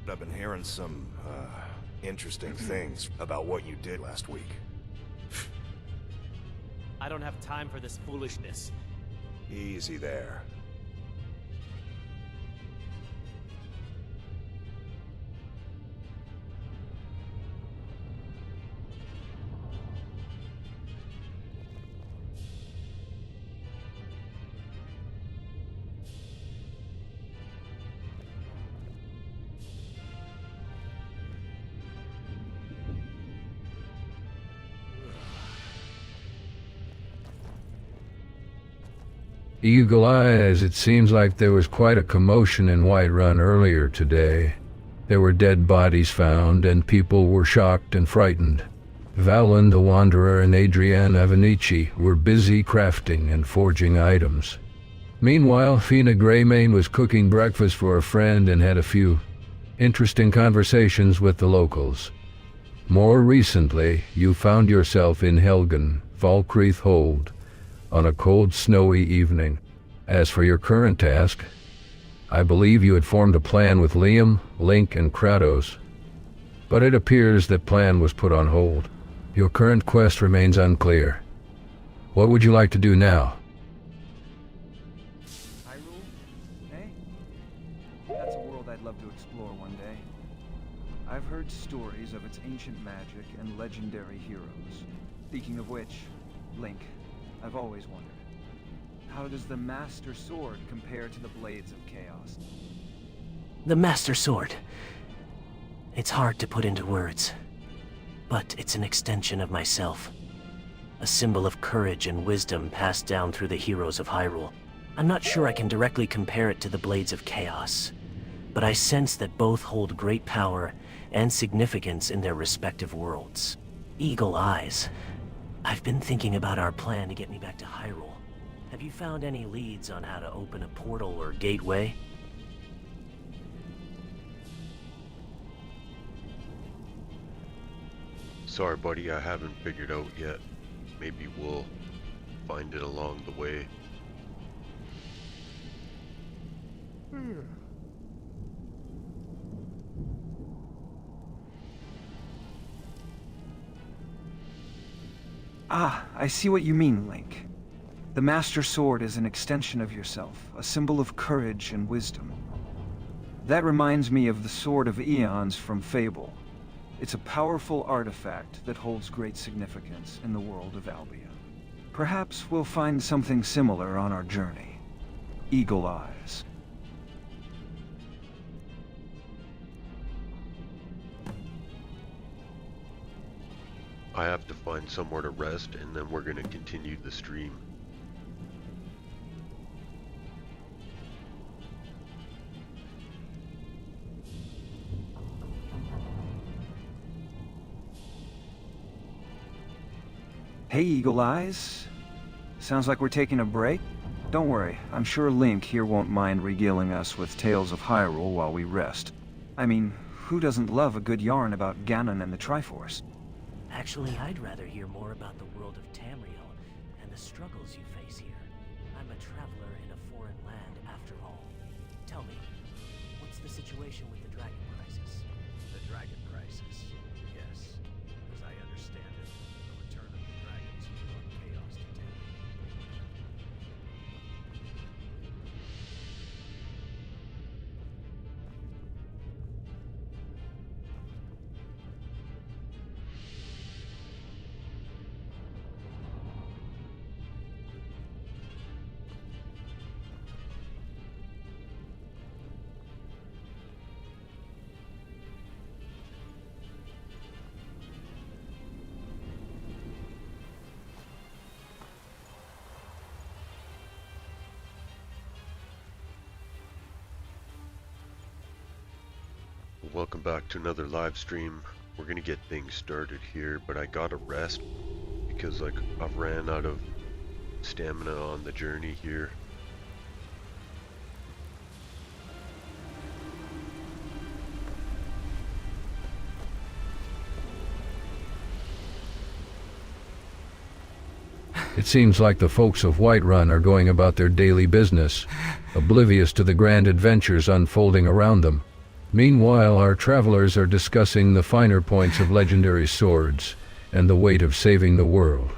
I've been hearing some, interesting things about what you did last week. I don't have time for this foolishness. Easy there. Eagle Eyes, it seems like there was quite a commotion in Whiterun earlier today. There were dead bodies found, and people were shocked and frightened. Valen the Wanderer and Adrienne Avenici were busy crafting and forging items. Meanwhile, Fina Greymane was cooking breakfast for a friend and had a few interesting conversations with the locals. More recently, you found yourself in Helgen, Valkreath Hold, on a cold, snowy evening. As for your current task, I believe you had formed a plan with Liam, Link, and Kratos, but it appears that plan was put on hold. Your current quest remains unclear. What would you like to do now? Hyrule? Eh? That's a world I'd love to explore one day. I've heard stories of its ancient magic and legendary heroes. Speaking of which, Link, I've always wondered, how does the Master Sword compare to the Blades of Chaos? The Master Sword. It's hard to put into words, but it's an extension of myself. A symbol of courage and wisdom passed down through the heroes of Hyrule. I'm not sure I can directly compare it to the Blades of Chaos, but I sense that both hold great power and significance in their respective worlds. Eagle Eyes. I've been thinking about our plan to get me back to Hyrule. Have you found any leads on how to open a portal or gateway? Sorry, buddy, I haven't figured out yet. Maybe we'll find it along the way. Ah, I see what you mean, Link. The Master Sword is an extension of yourself, a symbol of courage and wisdom. That reminds me of the Sword of Eons from Fable. It's a powerful artifact that holds great significance in the world of Albia. Perhaps we'll find something similar on our journey. Eagle Eyes. I have to find somewhere to rest, and then we're gonna continue the stream. Hey, Eagle Eyes. Sounds like we're taking a break? Don't worry, I'm sure Link here won't mind regaling us with tales of Hyrule while we rest. I mean, who doesn't love a good yarn about Ganon and the Triforce? Actually, I'd rather hear more about the world of Tamriel and the struggles you face here. I'm a traveler in a foreign land, after all. Tell me, what's the situation with the Dragon Crisis? The Dragon Crisis, yes. As I understand it, the return of the dragons who brought chaos to Tamriel. Welcome back to another live stream. We're gonna get things started here, but I gotta rest because I've ran out of stamina on the journey here. It seems like the folks of Whiterun are going about their daily business, oblivious to the grand adventures unfolding around them. Meanwhile, our travelers are discussing the finer points of legendary swords and the weight of saving the world.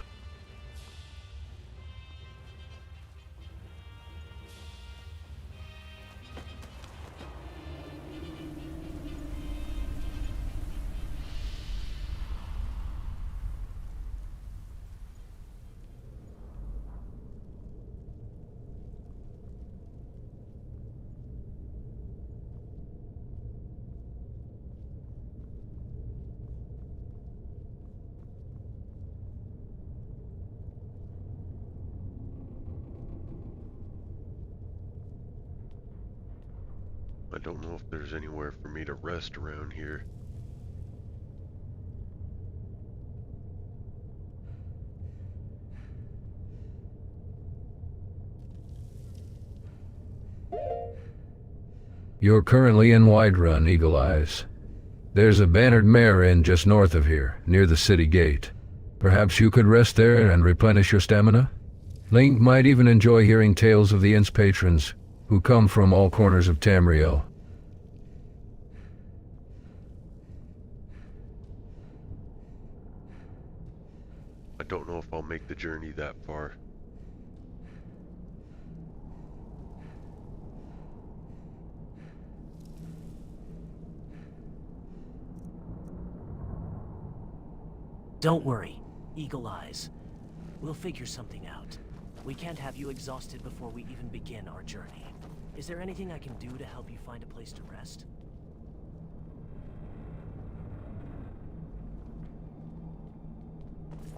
I don't know if there's anywhere for me to rest around here. You're currently in Whiterun, Eagle Eyes. There's a bannered mare inn just north of here, near the city gate. Perhaps you could rest there and replenish your stamina? Link might even enjoy hearing tales of the inn's patrons, who come from all corners of Tamriel. I don't know if I'll make the journey that far. Don't worry, Eagle Eyes. We'll figure something out. We can't have you exhausted before we even begin our journey. Is there anything I can do to help you find a place to rest?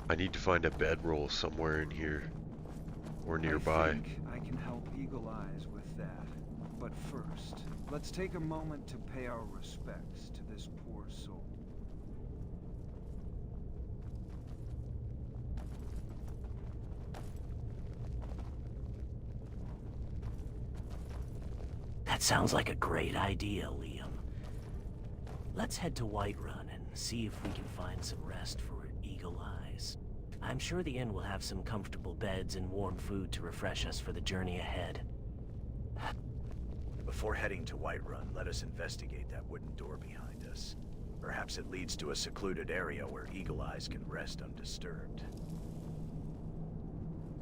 I need to find a bedroll somewhere in here or nearby. I think I can help Eagle Eyes with that. But first, let's take a moment to pay our respects to this poor soul. That sounds like a great idea, Liam. Let's head to Whiterun and see if we can find some rest for Eagle Eyes. I'm sure the inn will have some comfortable beds and warm food to refresh us for the journey ahead. Before heading to Whiterun, let us investigate that wooden door behind us. Perhaps it leads to a secluded area where Eagle Eyes can rest undisturbed.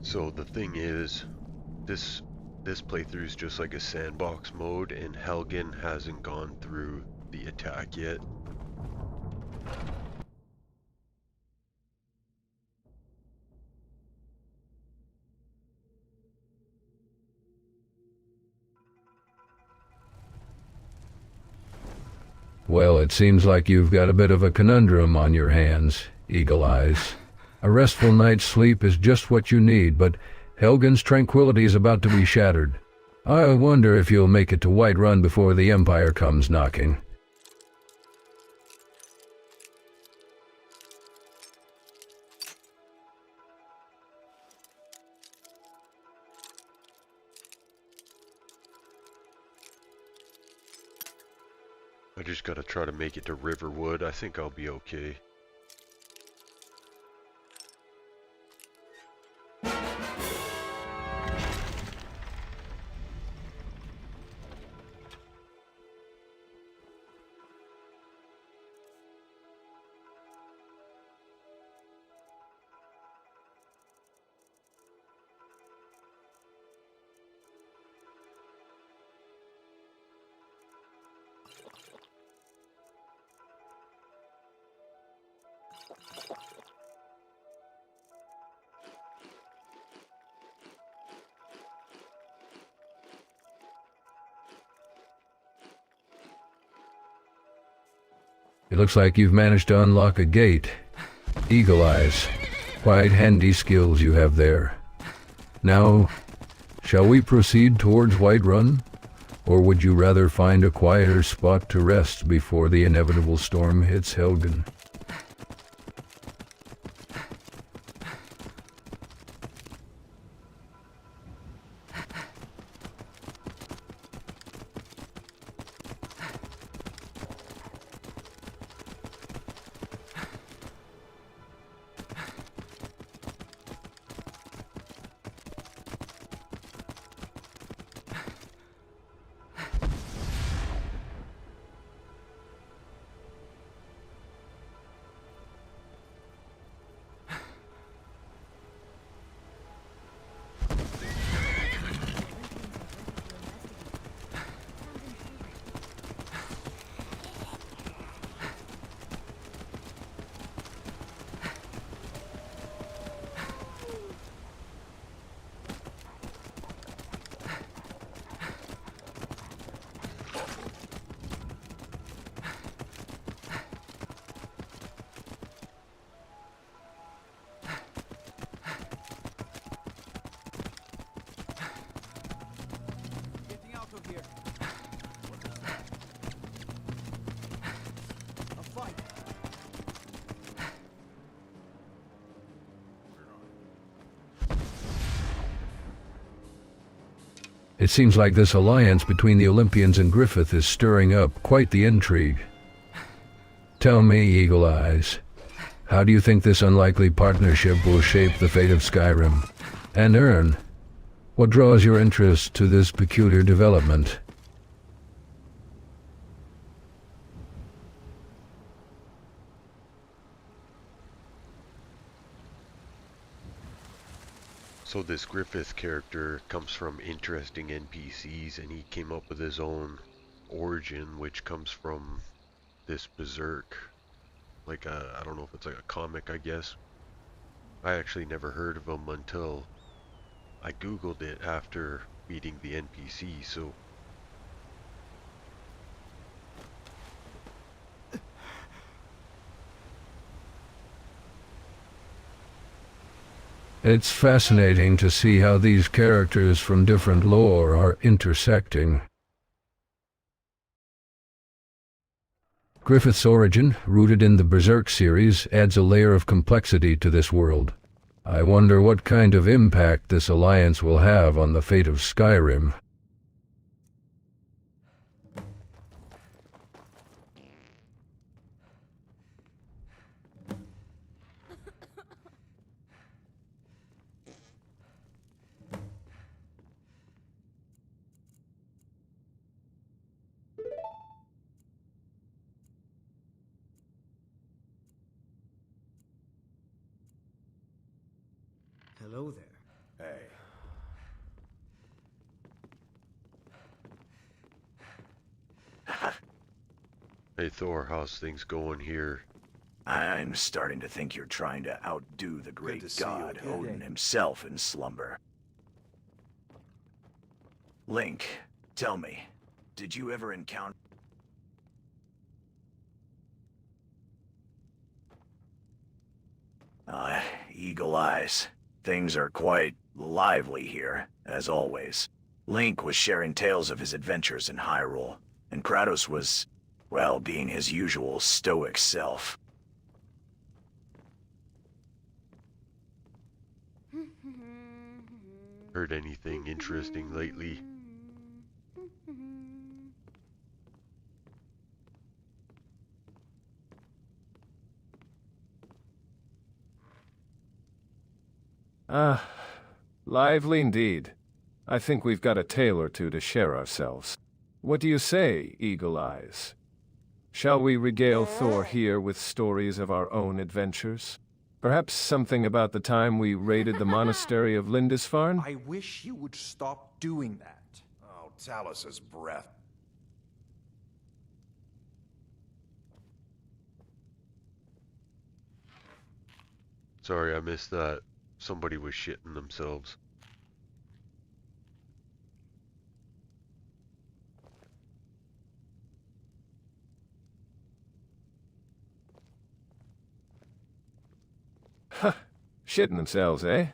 So the thing is, this playthrough is just like a sandbox mode, and Helgen hasn't gone through the attack yet. Well, it seems like you've got a bit of a conundrum on your hands, Eagle Eyes. A restful night's sleep is just what you need, but Helgen's tranquility is about to be shattered. I wonder if you'll make it to Whiterun before the Empire comes knocking. I just gotta try to make it to Riverwood. I think I'll be okay. It looks like you've managed to unlock a gate. Eagle Eyes. Quite handy skills you have there. Now, shall we proceed towards Whiterun? Or would you rather find a quieter spot to rest before the inevitable storm hits Helgen? It seems like this alliance between the Olympians and Griffith is stirring up quite the intrigue. Tell me, Eagle Eyes, how do you think this unlikely partnership will shape the fate of Skyrim? And Ern, what draws your interest to this peculiar development? So this Griffith character comes from interesting NPCs, and he came up with his own origin, which comes from this Berserk. Like I don't know if it's like a comic, I guess. I actually never heard of him until I googled it after meeting the NPC, so... It's fascinating to see how these characters from different lore are intersecting. Griffith's origin, rooted in the Berserk series, adds a layer of complexity to this world. I wonder what kind of impact this alliance will have on the fate of Skyrim. Hello there. Hey. Hey Thor, how's things going here? I'm starting to think you're trying to outdo the great to see you god again. Odin himself in slumber. Link, tell me, did you ever encounter... Eagle Eyes. Things are quite lively here, as always. Link was sharing tales of his adventures in Hyrule, and Kratos was, well, being his usual stoic self. Heard anything interesting lately? Lively indeed. I think we've got a tale or two to share ourselves. What do you say, Eagle Eyes? Shall we regale Thor here with stories of our own adventures? Perhaps something about the time we raided the monastery of Lindisfarne? I wish you would stop doing that. Oh, Talus's breath. Sorry, I missed that. Somebody was shitting themselves. Shitting themselves, eh?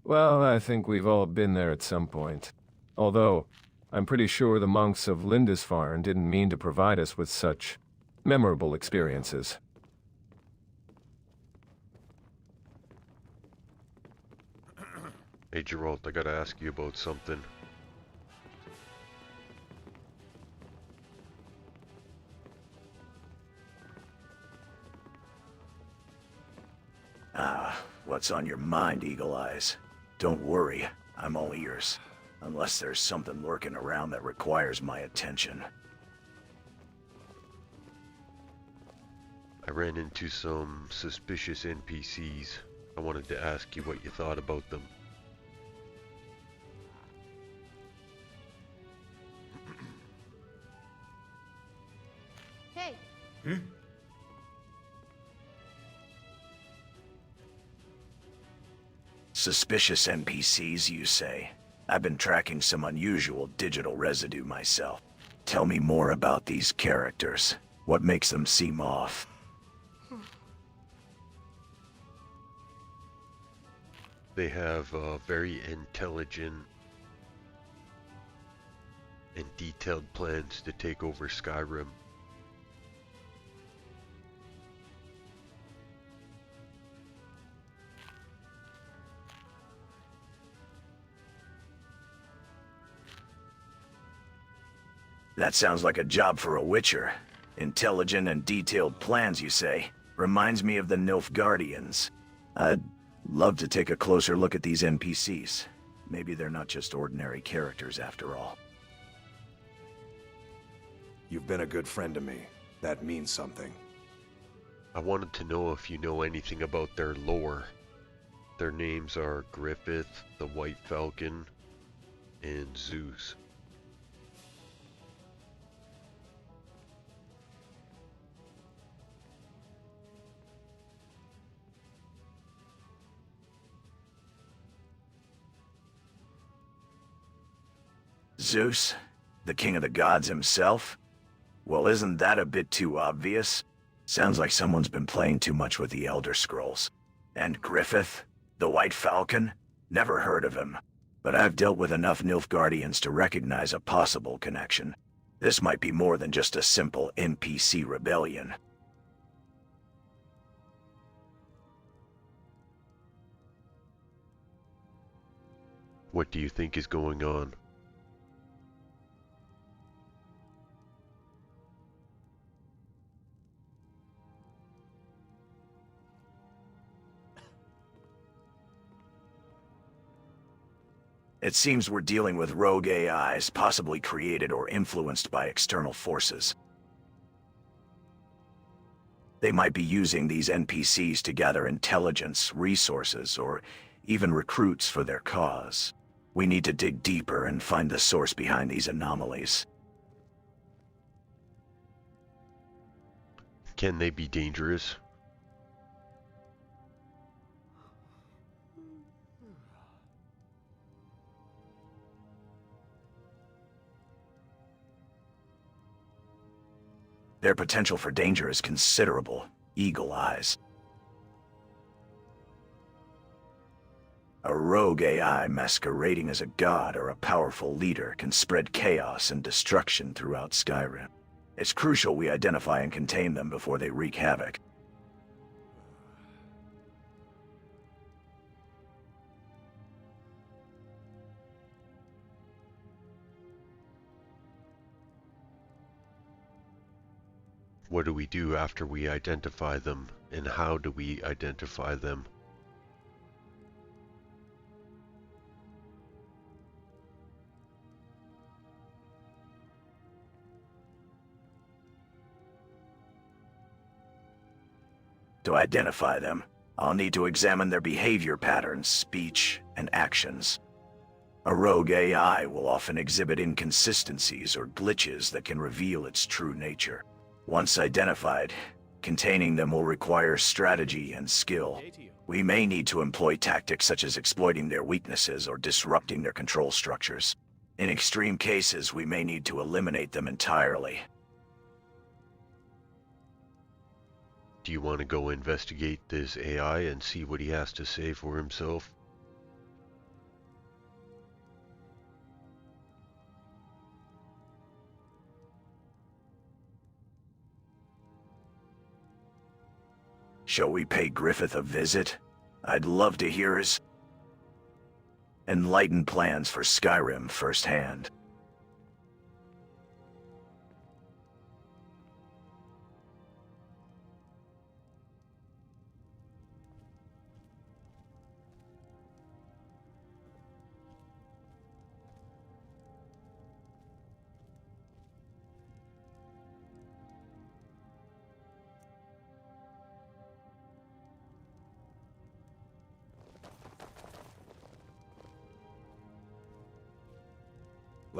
Well, I think we've all been there at some point. Although, I'm pretty sure the monks of Lindisfarne didn't mean to provide us with such memorable experiences. Hey Geralt, I gotta ask you about something. What's on your mind, Eagle Eyes? Don't worry, I'm all ears. Unless there's something lurking around that requires my attention. I ran into some suspicious NPCs. I wanted to ask you what you thought about them. Hey. Suspicious NPCs, you say? I've been tracking some unusual digital residue myself. Tell me more about these characters. What makes them seem off? They have very intelligent and detailed plans to take over Skyrim. That sounds like a job for a Witcher. Intelligent and detailed plans, you say? Reminds me of the Nilfgaardians. I'd love to take a closer look at these NPCs. Maybe they're not just ordinary characters after all. You've been a good friend to me. That means something. I wanted to know if you know anything about their lore. Their names are Griffith, the White Falcon, and Zeus. Zeus? The king of the gods himself? Well, isn't that a bit too obvious? Sounds like someone's been playing too much with the Elder Scrolls. And Griffith? The White Falcon? Never heard of him. But I've dealt with enough Nilfgaardians to recognize a possible connection. This might be more than just a simple NPC rebellion. What do you think is going on? It seems we're dealing with rogue AIs, possibly created or influenced by external forces. They might be using these NPCs to gather intelligence, resources, or even recruits for their cause. We need to dig deeper and find the source behind these anomalies. Can they be dangerous? Their potential for danger is considerable. Eagle eyes. A rogue AI masquerading as a god or a powerful leader can spread chaos and destruction throughout Skyrim. It's crucial we identify and contain them before they wreak havoc. What do we do after we identify them, and how do we identify them? To identify them, I'll need to examine their behavior patterns, speech, and actions. A rogue AI will often exhibit inconsistencies or glitches that can reveal its true nature. Once identified, containing them will require strategy and skill. We may need to employ tactics such as exploiting their weaknesses or disrupting their control structures. In extreme cases, we may need to eliminate them entirely. Do you want to go investigate this AI and see what he has to say for himself? Shall we pay Griffith a visit? I'd love to hear his enlightened plans for Skyrim firsthand.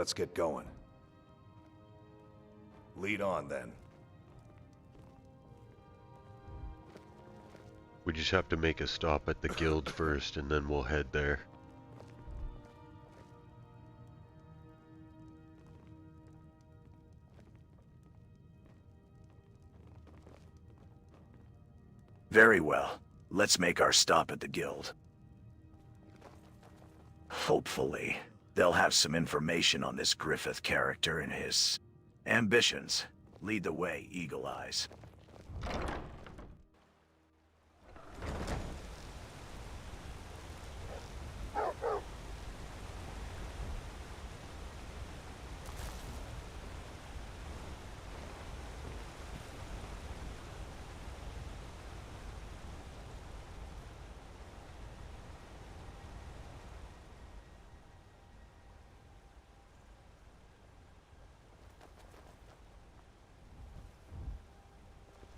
Let's get going. Lead on, then. We just have to make a stop at the guild first, and then we'll head there. Very well. Let's make our stop at the guild. Hopefully, they'll have some information on this Griffith character and his ambitions. Lead the way, Eagle Eyes.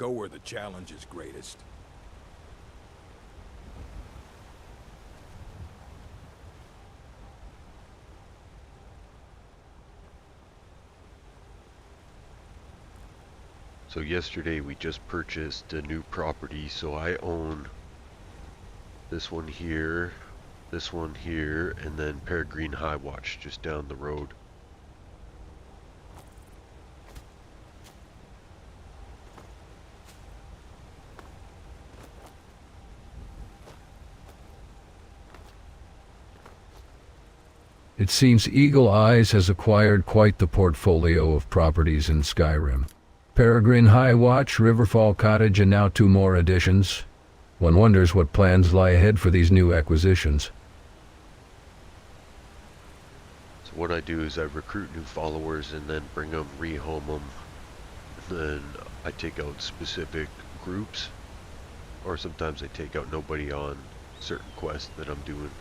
Go where the challenge is greatest. So yesterday we just purchased a new property, so I own this one here, and then Peregrine High Watch just down the road. It seems Eagle Eyes has acquired quite the portfolio of properties in Skyrim. Peregrine High Watch, Riverfall Cottage, and now 2 more additions. One wonders what plans lie ahead for these new acquisitions. So what I do is I recruit new followers and then bring them, rehome them. Then I take out specific groups, or sometimes I take out nobody on certain quests that I'm doing.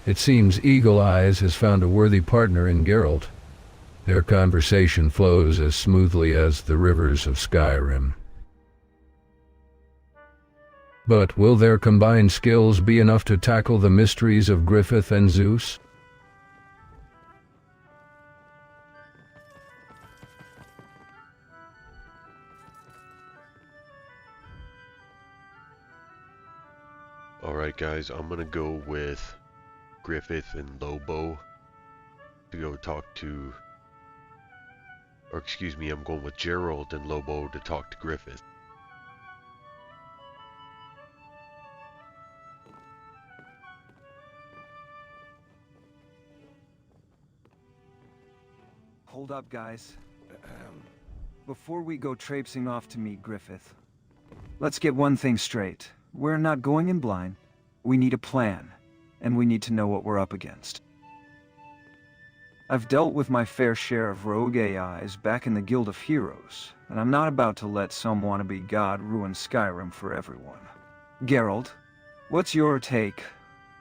It seems Eagle Eyes has found a worthy partner in Geralt. Their conversation flows as smoothly as the rivers of Skyrim. But will their combined skills be enough to tackle the mysteries of Griffith and Zeus? Alright guys, I'm gonna go with Griffith and Lobo to go talk to, or excuse me, I'm going with Gerald and Lobo to talk to Griffith. Hold up, guys. Before we go traipsing off to meet Griffith, let's get one thing straight. We're not going in blind. We need a plan, and we need to know what we're up against. I've dealt with my fair share of rogue AIs back in the Guild of Heroes, and I'm not about to let some wannabe god ruin Skyrim for everyone. Geralt, what's your take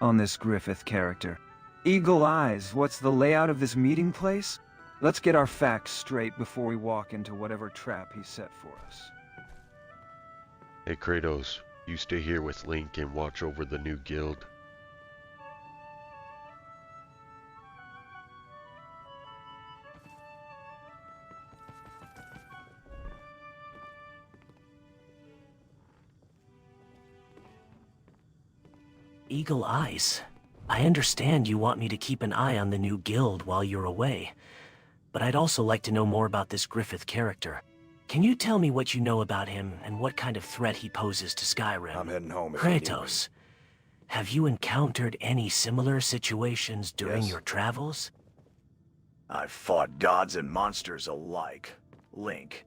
on this Griffith character? Eagle Eyes, what's the layout of this meeting place? Let's get our facts straight before we walk into whatever trap he set for us. Hey Kratos, you stay here with Link and watch over the new guild. Eagle Eyes. I understand you want me to keep an eye on the new guild while you're away, but I'd also like to know more about this Griffith character. Can you tell me what you know about him and what kind of threat he poses to Skyrim? I'm heading home if you need me. Kratos, have you encountered any similar situations during Yes. your travels? I've fought gods and monsters alike. Link,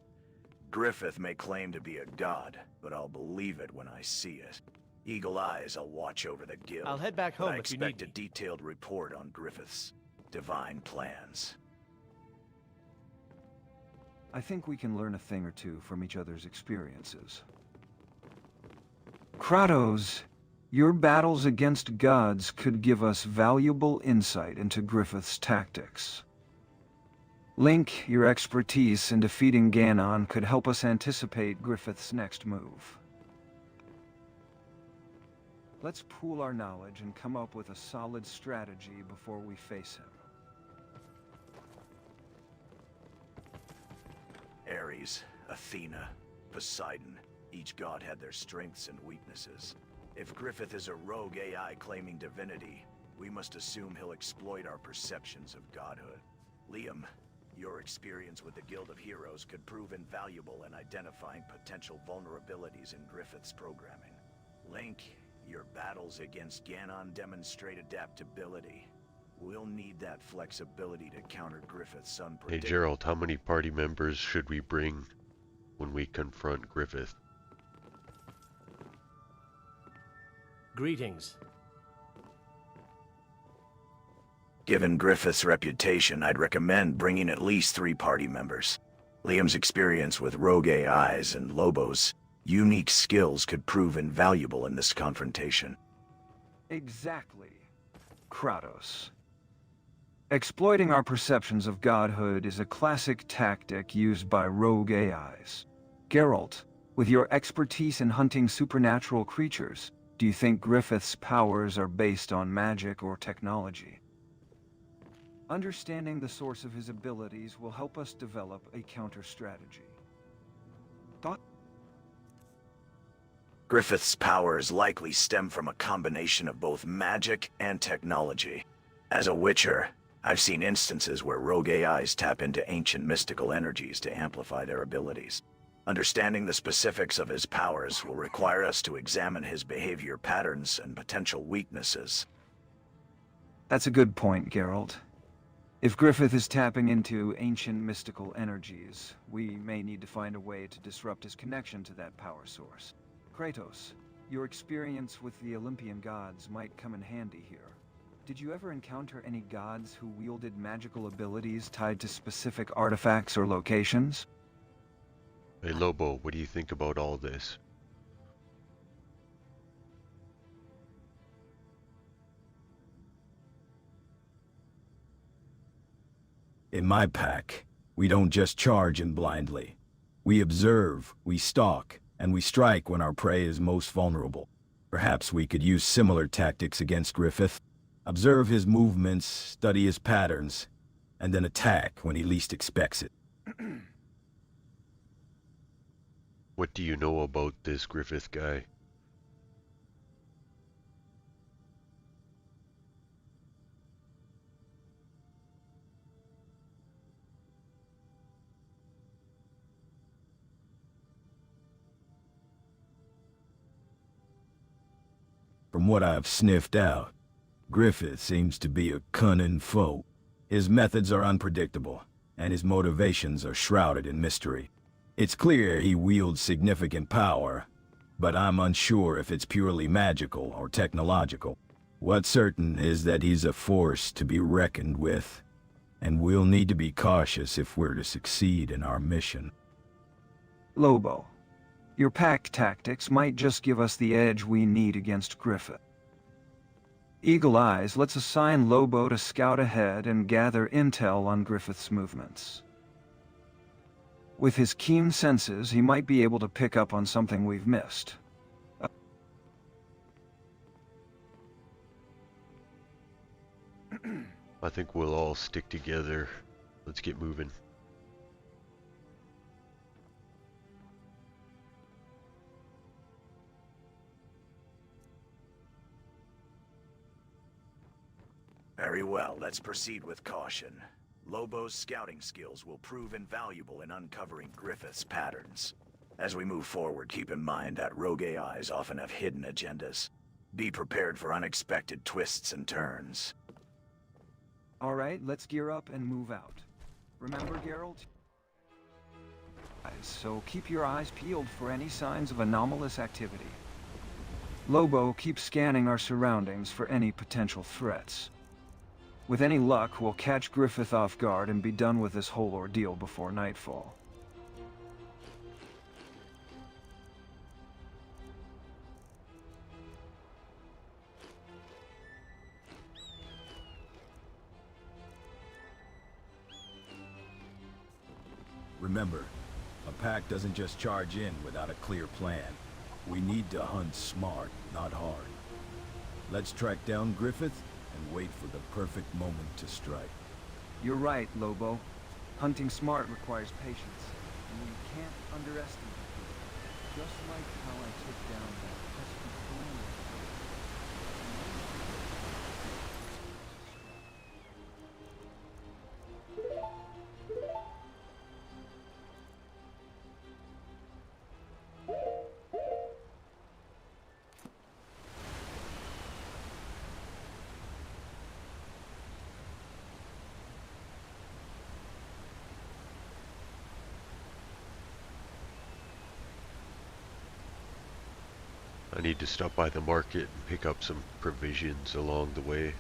Griffith may claim to be a god, but I'll believe it when I see it. Eagle Eyes, I'll watch over the guild. I'll head back but home I if you need expect a me. detailed report on Griffith's divine plans. I think we can learn a thing or two from each other's experiences. Kratos, your battles against gods could give us valuable insight into Griffith's tactics. Link, your expertise in defeating Ganon could help us anticipate Griffith's next move. Let's pool our knowledge and come up with a solid strategy before we face him. Ares, Athena, Poseidon, each god had their strengths and weaknesses. If Griffith is a rogue AI claiming divinity, we must assume he'll exploit our perceptions of godhood. Liam, your experience with the Guild of Heroes could prove invaluable in identifying potential vulnerabilities in Griffith's programming. Link, your battles against Ganon demonstrate adaptability. We'll need that flexibility to counter Griffith's Hey unpredictable... Gerald, how many party members should we bring when we confront Griffith? Greetings. Given Griffith's reputation, I'd recommend bringing at least 3 party members. Liam's experience with rogue AIs and Lobo's unique skills could prove invaluable in this confrontation. Exactly. Kratos. Exploiting our perceptions of godhood is a classic tactic used by rogue AIs. Geralt, with your expertise in hunting supernatural creatures, do you think Griffith's powers are based on magic or technology? Understanding the source of his abilities will help us develop a counter-strategy. Thought? Griffith's powers likely stem from a combination of both magic and technology. As a Witcher, I've seen instances where rogue AIs tap into ancient mystical energies to amplify their abilities. Understanding the specifics of his powers will require us to examine his behavior patterns and potential weaknesses. That's a good point, Geralt. If Griffith is tapping into ancient mystical energies, we may need to find a way to disrupt his connection to that power source. Kratos, your experience with the Olympian gods might come in handy here. Did you ever encounter any gods who wielded magical abilities tied to specific artifacts or locations? Hey Lobo, what do you think about all this? In my pack, we don't just charge in blindly. We observe, we stalk, and we strike when our prey is most vulnerable. Perhaps we could use similar tactics against Griffith. Observe his movements, study his patterns, and then attack when he least expects it. What do you know about this Griffith guy? From what I've sniffed out, Griffith seems to be a cunning foe. His methods are unpredictable, and his motivations are shrouded in mystery. It's clear he wields significant power, but I'm unsure if it's purely magical or technological. What's certain is that he's a force to be reckoned with, and we'll need to be cautious if we're to succeed in our mission. Lobo, your pack tactics might just give us the edge we need against Griffith. Eagle Eyes, let's assign Lobo to scout ahead and gather intel on Griffith's movements. With his keen senses, he might be able to pick up on something we've missed. I think we'll all stick together. Let's get moving. Very well, let's proceed with caution. Lobo's scouting skills will prove invaluable in uncovering Griffith's patterns. As we move forward, keep in mind that rogue AIs often have hidden agendas. Be prepared for unexpected twists and turns. All right, let's gear up and move out. Remember, Geralt? So keep your eyes peeled for any signs of anomalous activity. Lobo, keep scanning our surroundings for any potential threats. With any luck, we'll catch Griffith off guard and be done with this whole ordeal before nightfall. Remember, a pack doesn't just charge in without a clear plan. We need to hunt smart, not hard. Let's track down Griffith and wait for the perfect moment to strike. You're right, Lobo. Hunting smart requires patience, and we can't underestimate it. Just like how I took down that pesky clone. I need to stop by the market and pick up some provisions along the way.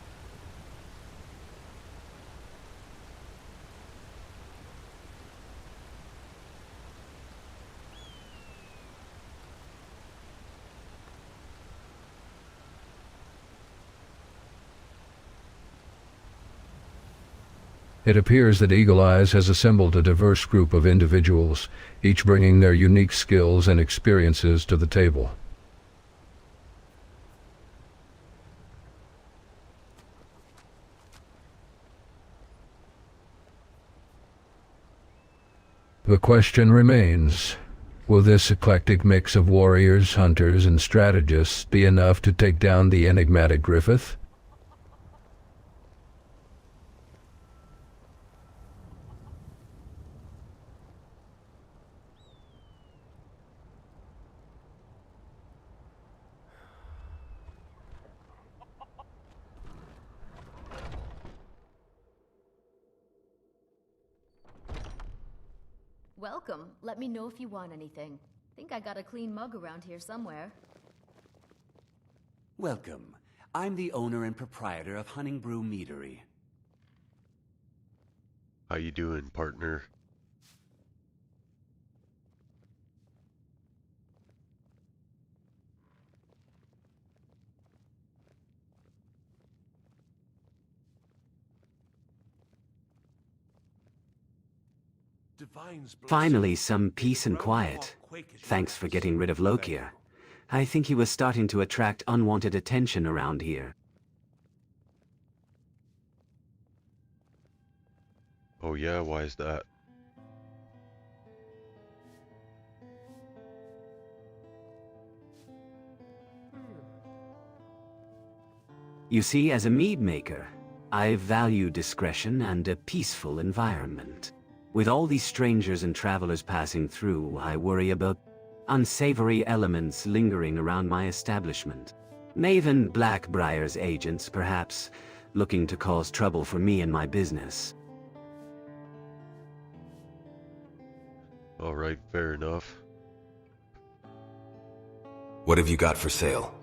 It appears that Eagle Eyes has assembled a diverse group of individuals, each bringing their unique skills and experiences to the table. The question remains, will this eclectic mix of warriors, hunters, and strategists be enough to take down the enigmatic Griffith? Welcome. Let me know if you want anything. Think I got a clean mug around here somewhere. Welcome. I'm the owner and proprietor of Hunting Brew Meadery. How you doing, partner? Finally, some peace and quiet. Thanks for getting rid of Lokia. I think he was starting to attract unwanted attention around here. Oh yeah, why is that? You see, as a mead maker, I value discretion and a peaceful environment. With all these strangers and travelers passing through, I worry about unsavory elements lingering around my establishment. Maven Blackbriar's agents, perhaps, looking to cause trouble for me and my business. Alright, fair enough. What have you got for sale?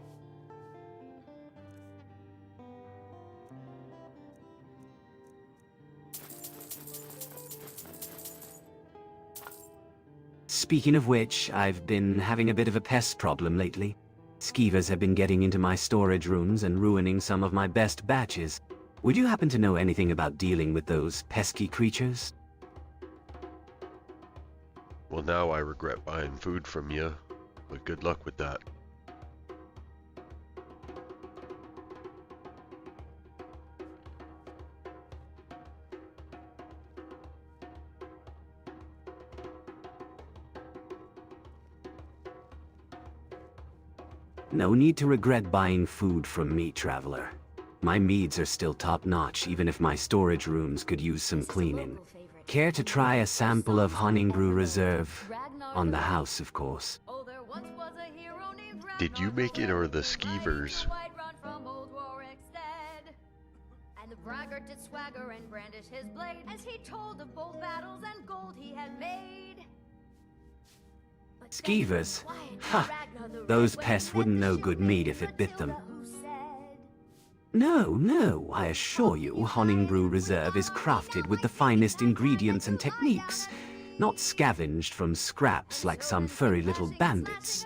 Speaking of which, I've been having a bit of a pest problem lately. Skeevers have been getting into my storage rooms and ruining some of my best batches. Would you happen to know anything about dealing with those pesky creatures? Well, now I regret buying food from you, but good luck with that. No need to regret buying food from me, traveler. My meads are still top-notch, even if my storage rooms could use some cleaning. Care to try a sample of Hunting Brew Reserve? On the house, of course. Did you make it or the Skeevers? And the braggart did swagger and brandish his blade as he told of bold battles and gold he had made. Skeevers? Ha! Those pests wouldn't know good mead if it bit them. No, I assure you, Hunting Brew Reserve is crafted with the finest ingredients and techniques, not scavenged from scraps like some furry little bandits.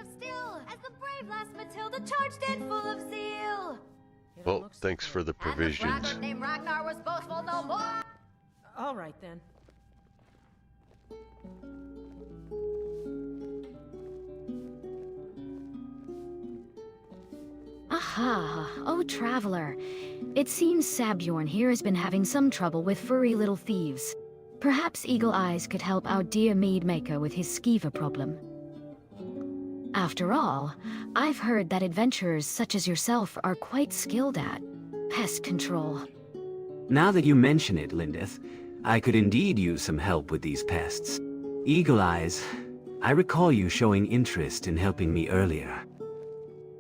Well, thanks for the provisions. All right then. Aha! Oh, traveler. It seems Sabjorn here has been having some trouble with furry little thieves. Perhaps Eagle Eyes could help our dear mead maker with his skeever problem. After all, I've heard that adventurers such as yourself are quite skilled at pest control. Now that you mention it, Lindith, I could indeed use some help with these pests. Eagle Eyes, I recall you showing interest in helping me earlier.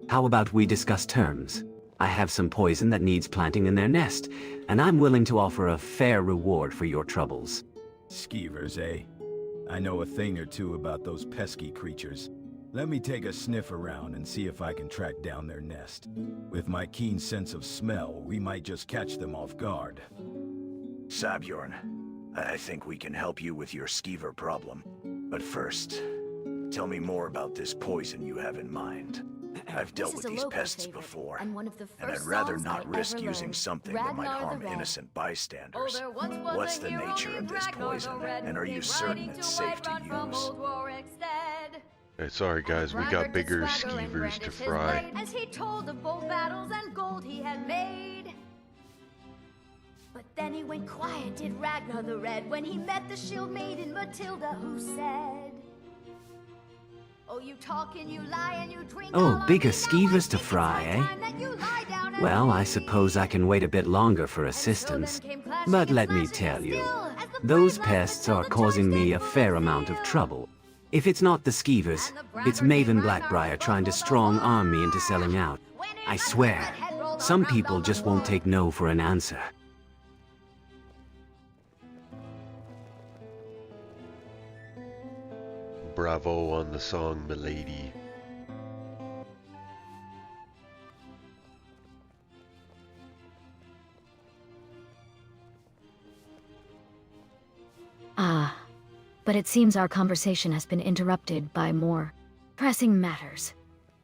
How about we discuss terms? I have some poison that needs planting in their nest, and I'm willing to offer a fair reward for your troubles. Skeevers, eh? I know a thing or two about those pesky creatures. Let me take a sniff around and see if I can track down their nest. With my keen sense of smell, we might just catch them off guard. Sabjorn, I think we can help you with your skeever problem. But first, tell me more about this poison you have in mind. I've dealt with these pests before, and I'd rather not risk using something that might harm innocent bystanders. What's the nature of this poison, and are you certain it's safe to use? Hey, sorry guys, we got bigger skeevers to fry. As he told of bold battles and gold he had made. But then he went quiet, did Ragnar the Red, when he met the shield maiden Matilda, who said, "Oh, you talk and you lie and you drink." Oh, bigger skeevers to fry, eh? Well, I suppose I can wait a bit longer for assistance. But let me tell you, those pests are causing me a fair amount of trouble. If it's not the skeevers, it's Maven Blackbriar trying to strong-arm me into selling out. I swear, some people just won't take no for an answer. Bravo on the song, milady. Ah, but it seems our conversation has been interrupted by more pressing matters.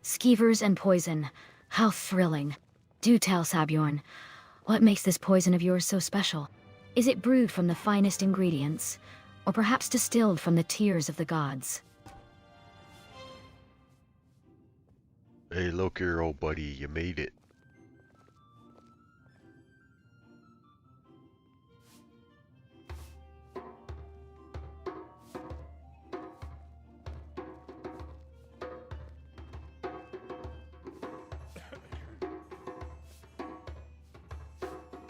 Skeevers and poison. How thrilling. Do tell, Sabjorn, what makes this poison of yours so special? Is it brewed from the finest ingredients, or perhaps distilled from the tears of the gods? Hey, look here, old buddy, you made it.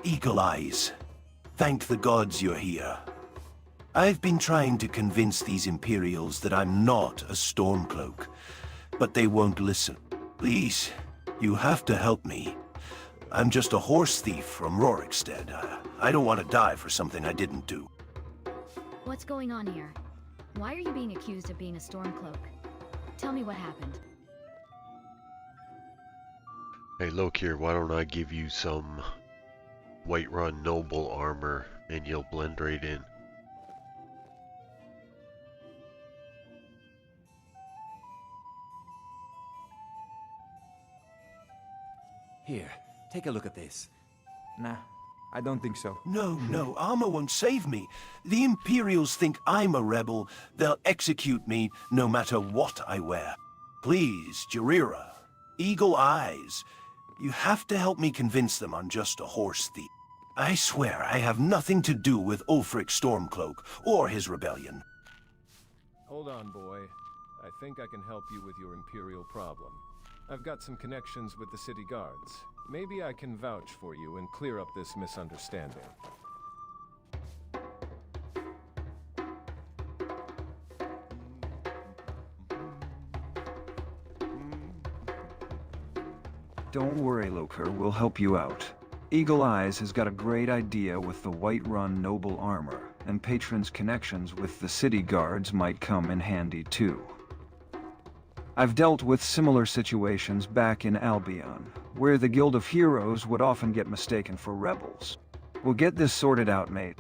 Eagle Eyes, thank the gods you're here. I've been trying to convince these Imperials that I'm not a Stormcloak, but they won't listen. Please, you have to help me. I'm just a horse thief from Rorikstead. I don't want to die for something I didn't do. What's going on here? Why are you being accused of being a Stormcloak? Tell me what happened. Hey, look here, why don't I give you some Whiterun noble armor and you'll blend right in. Here, take a look at this. Nah, I don't think so. No, armor won't save me. The Imperials think I'm a rebel. They'll execute me no matter what I wear. Please, Jarira, Eagle Eyes, you have to help me convince them I'm just a horse thief. I swear I have nothing to do with Ulfric Stormcloak or his rebellion. Hold on, boy. I think I can help you with your Imperial problem. I've got some connections with the city guards. Maybe I can vouch for you and clear up this misunderstanding. Don't worry, Loker, we'll help you out. Eagle Eyes has got a great idea with the Whiterun noble armor, and Patron's connections with the city guards might come in handy too. I've dealt with similar situations back in Albion, where the Guild of Heroes would often get mistaken for rebels. We'll get this sorted out, mate.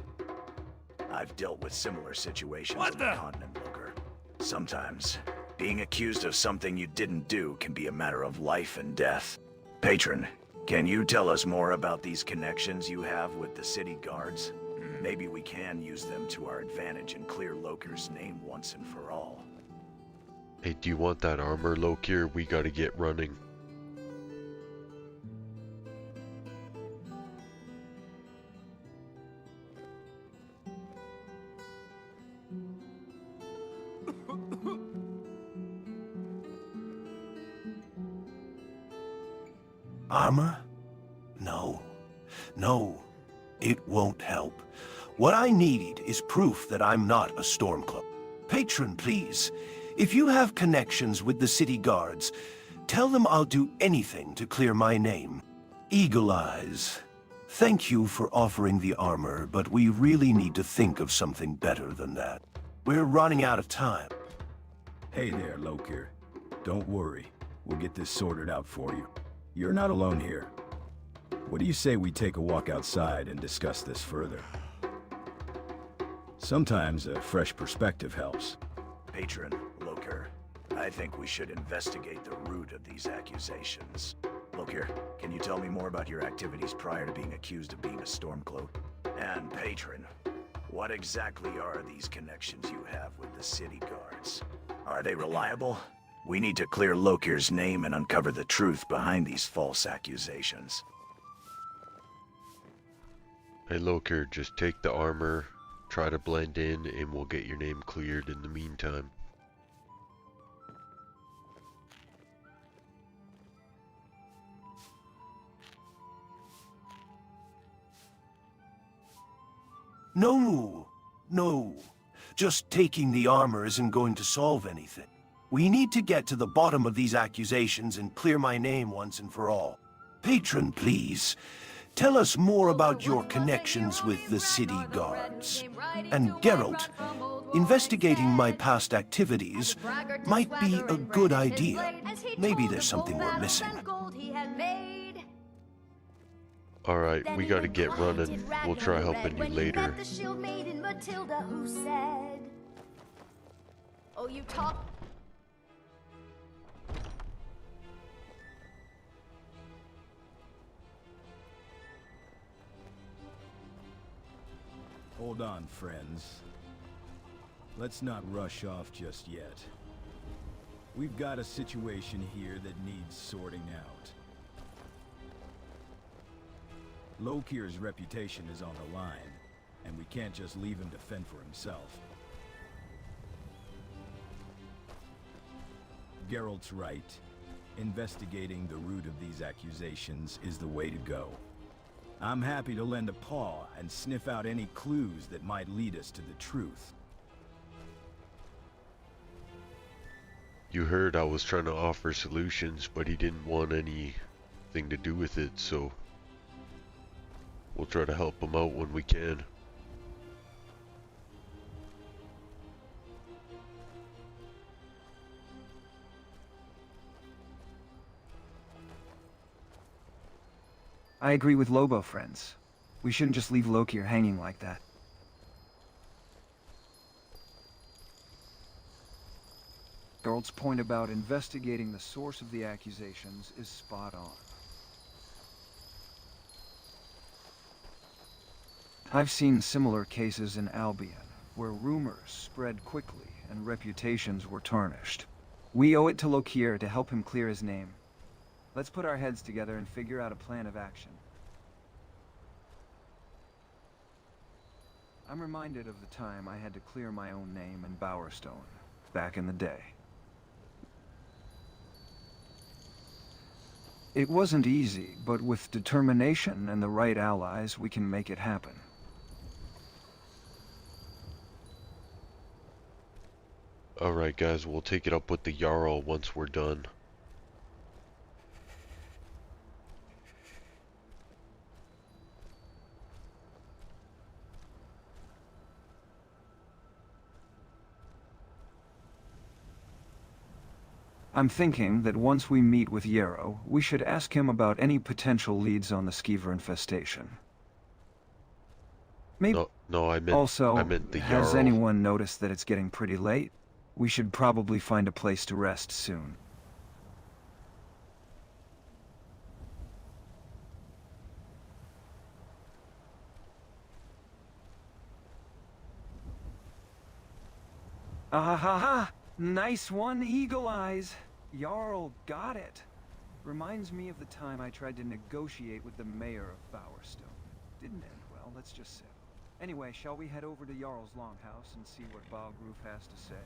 I've dealt with similar situations on the continent, Loker. Sometimes, being accused of something you didn't do can be a matter of life and death. Patron, can you tell us more about these connections you have with the city guards? Maybe we can use them to our advantage and clear Loker's name once and for all. Hey, do you want that armor, Lokir? We gotta get running. Armor? No, it won't help. What I need is proof that I'm not a Stormcloak. Patron, please, if you have connections with the city guards, tell them I'll do anything to clear my name. Eagle Eyes, thank you for offering the armor, but we really need to think of something better than that. We're running out of time. Hey there, Lokir. Don't worry. We'll get this sorted out for you. You're not alone here. What do you say we take a walk outside and discuss this further? Sometimes a fresh perspective helps. Patron, Loker, I I think we should investigate the root of these accusations. Look here, can you tell me more about your activities prior to being accused of being a Stormcloak? And Patron, what exactly are these connections you have with the city guards? Are they reliable? We need to clear Lokir's name and uncover the truth behind these false accusations. Hey Lokir, just take the armor, try to blend in, and we'll get your name cleared in the meantime. No, no. Just taking the armor isn't going to solve anything. We need to get to the bottom of these accusations and clear my name once and for all. Patron, please. Tell us more about your connections with the city guards. And Geralt, investigating my past activities might be a good idea. Maybe there's something we're missing. Alright, we gotta get running. We'll try helping you later. The shield maiden Matilda who said, "Oh, you talk." Hold on, friends. Let's not rush off just yet. We've got a situation here that needs sorting out. Lokir's reputation is on the line, and we can't just leave him to fend for himself. Geralt's right. Investigating the root of these accusations is the way to go. I'm happy to lend a paw and sniff out any clues that might lead us to the truth. You heard I was trying to offer solutions, but he didn't want anything to do with it, so we'll try to help him out when we can. I agree with Lobo, friends. We shouldn't just leave Lokir hanging like that. Geralt's point about investigating the source of the accusations is spot on. I've seen similar cases in Albion, where rumors spread quickly and reputations were tarnished. We owe it to Lokir to help him clear his name. Let's put our heads together and figure out a plan of action. I'm reminded of the time I had to clear my own name in Bowerstone, back in the day. It wasn't easy, but with determination and the right allies, we can make it happen. Alright guys, we'll take it up with the Jarl once we're done. I'm thinking that once we meet with Yarrow, we should ask him about any potential leads on the Skeever infestation. Maybe No, I meant the Jarl. Has anyone noticed that it's getting pretty late? We should probably find a place to rest soon. Ah ha ha! Nice one, Eagle Eyes! Jarl got it. Reminds me of the time I tried to negotiate with the mayor of Bowerstone. Didn't end well, let's just say. Anyway, shall we head over to Jarl's longhouse and see what Balgroof has to say?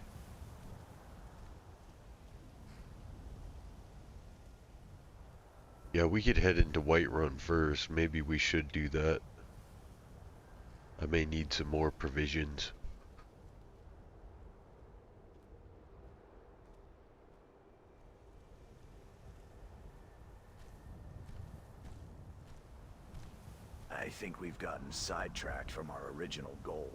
Yeah, we could head into Whiterun first. Maybe we should do that. I may need some more provisions. I think we've gotten sidetracked from our original goal.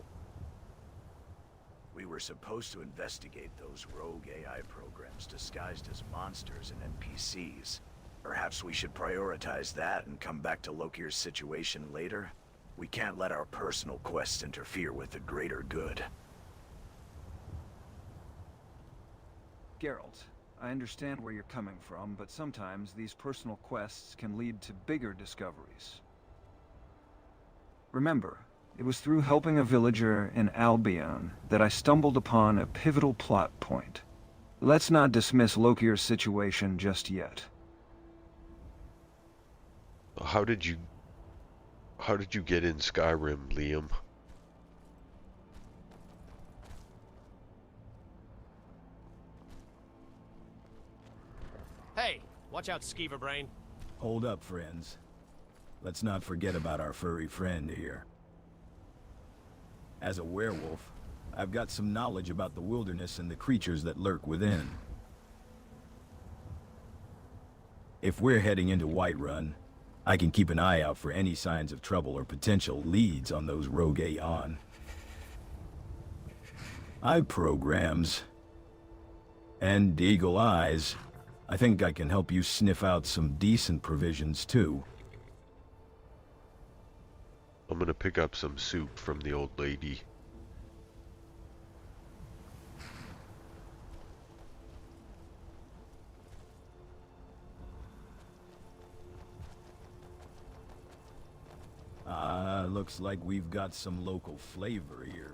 We were supposed to investigate those rogue AI programs disguised as monsters and NPCs. Perhaps we should prioritize that and come back to Lokir's situation later? We can't let our personal quests interfere with the greater good. Geralt, I understand where you're coming from, but sometimes these personal quests can lead to bigger discoveries. Remember, it was through helping a villager in Albion that I stumbled upon a pivotal plot point. Let's not dismiss Lokir's situation just yet. How did you get in Skyrim, Liam? Hey, watch out, Skeever Brain. Hold up, friends. Let's not forget about our furry friend here. As a werewolf, I've got some knowledge about the wilderness and the creatures that lurk within. If we're heading into Whiterun, I can keep an eye out for any signs of trouble or potential leads on those rogue Aeon. I have programs. And Eagle Eyes. I think I can help you sniff out some decent provisions too. I'm gonna pick up some soup from the old lady. Looks like we've got some local flavor here.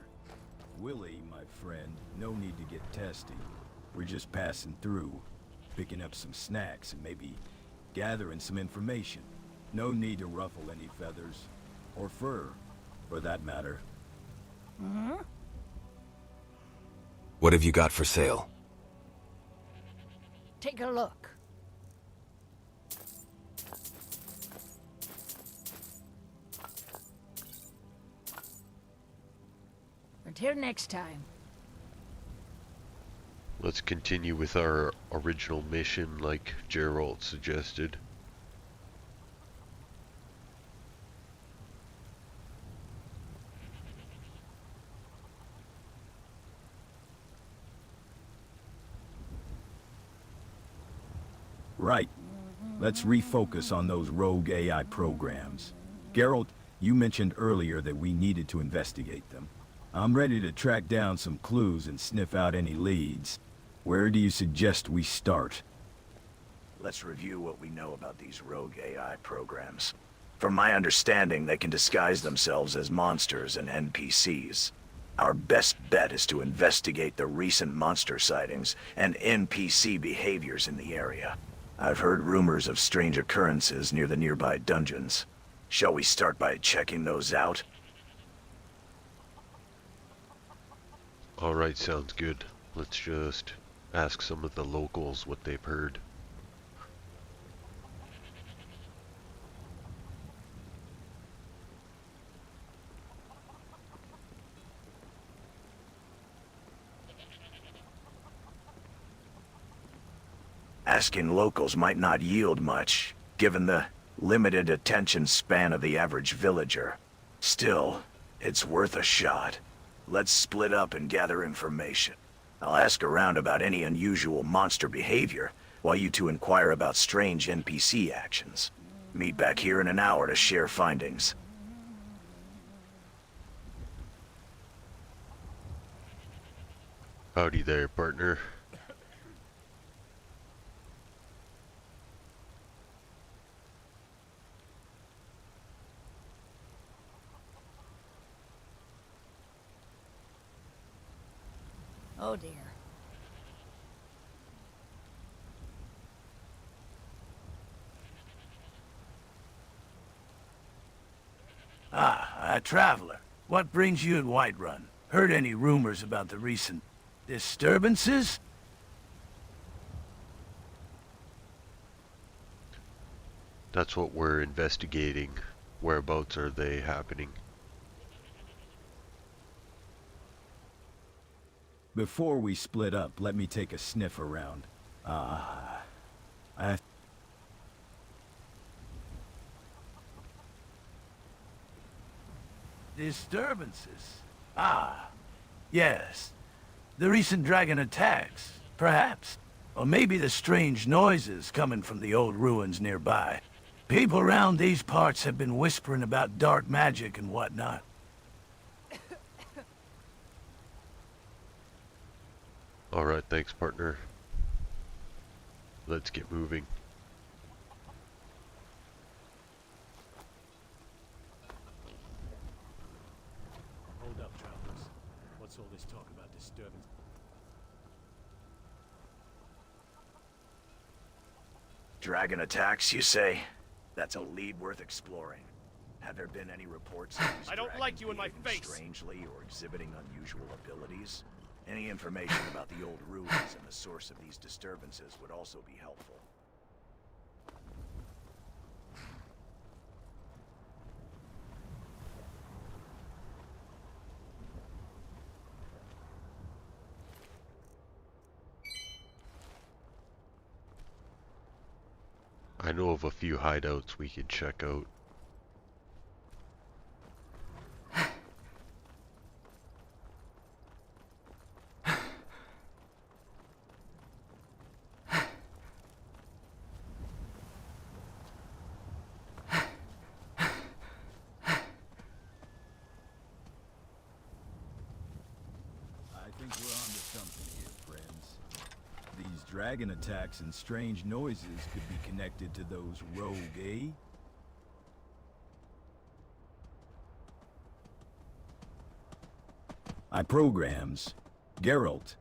Willie, my friend, no need to get testy. We're just passing through, picking up some snacks and maybe gathering some information. No need to ruffle any feathers. Or fur, for that matter. What have you got for sale? Take a look. Until next time. Let's continue with our original mission like Geralt suggested. Right. Let's refocus on those rogue AI programs. Geralt, you mentioned earlier that we needed to investigate them. I'm ready to track down some clues and sniff out any leads. Where do you suggest we start? Let's review what we know about these rogue AI programs. From my understanding, they can disguise themselves as monsters and NPCs. Our best bet is to investigate the recent monster sightings and NPC behaviors in the area. I've heard rumors of strange occurrences near the nearby dungeons. Shall we start by checking those out? Alright, sounds good. Let's just ask some of the locals what they've heard. Asking locals might not yield much, given the limited attention span of the average villager. Still, it's worth a shot. Let's split up and gather information. I'll ask around about any unusual monster behavior, while you two inquire about strange NPC actions. Meet back here in an hour to share findings. Howdy there, partner. Oh dear. Ah, a traveler. What brings you in Whiterun? Heard any rumors about the recent disturbances? That's what we're investigating. Whereabouts are they happening? Before we split up, let me take a sniff around. Disturbances? Ah, yes. The recent dragon attacks, perhaps. Or maybe the strange noises coming from the old ruins nearby. People around these parts have been whispering about dark magic and whatnot. Alright, thanks, partner. let's get moving. Hold up, travelers. What's all this talk about disturbance? Dragon attacks, you say? That's a lead worth exploring. Have there been any reports of these I don't like dragons you in my behaving face. strangely or exhibiting unusual abilities? Any information about the old ruins and the source of these disturbances would also be helpful. I know of a few hideouts we could check out. I think we're onto something here, friends. These dragon attacks and strange noises could be connected to those rogue, eh? I programs. Geralt,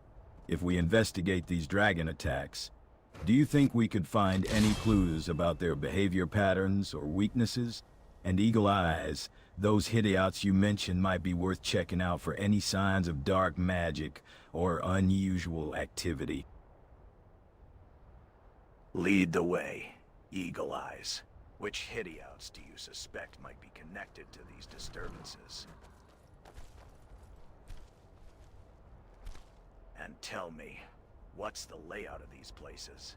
if we investigate these dragon attacks, do you think we could find any clues about their behavior patterns or weaknesses? And Eagle Eyes, those Hidiots you mentioned might be worth checking out for any signs of dark magic or unusual activity. Lead the way, Eagle Eyes. Which Hidiots do you suspect might be connected to these disturbances? And tell me, what's the layout of these places?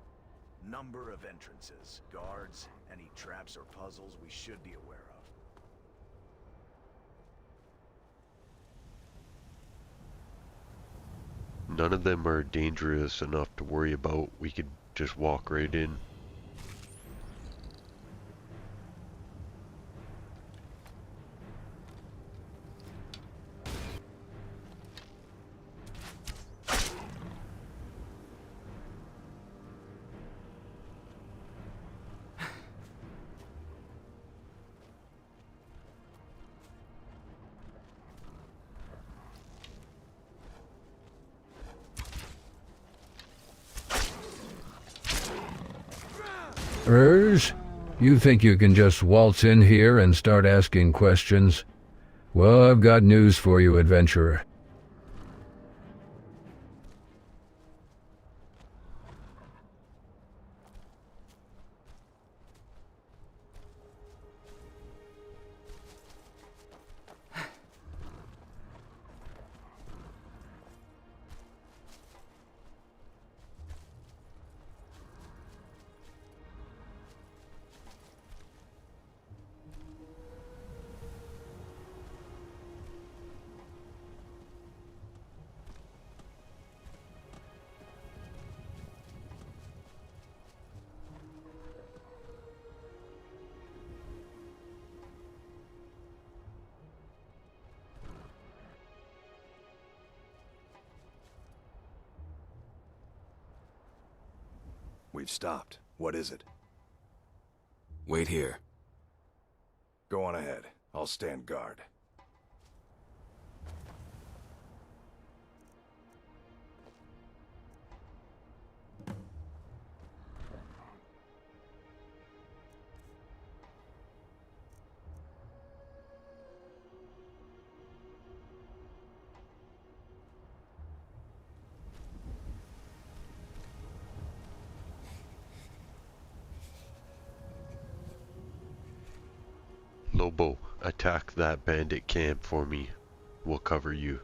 Number of entrances, guards, any traps or puzzles we should be aware of. None of them are dangerous enough to worry about. We could just walk right in. You think you can just waltz in here and start asking questions? Well, I've got news for you, adventurer. We've stopped. What is it? Wait here. Go on ahead. I'll stand guard. Lobo, attack that bandit camp for me. We'll cover you.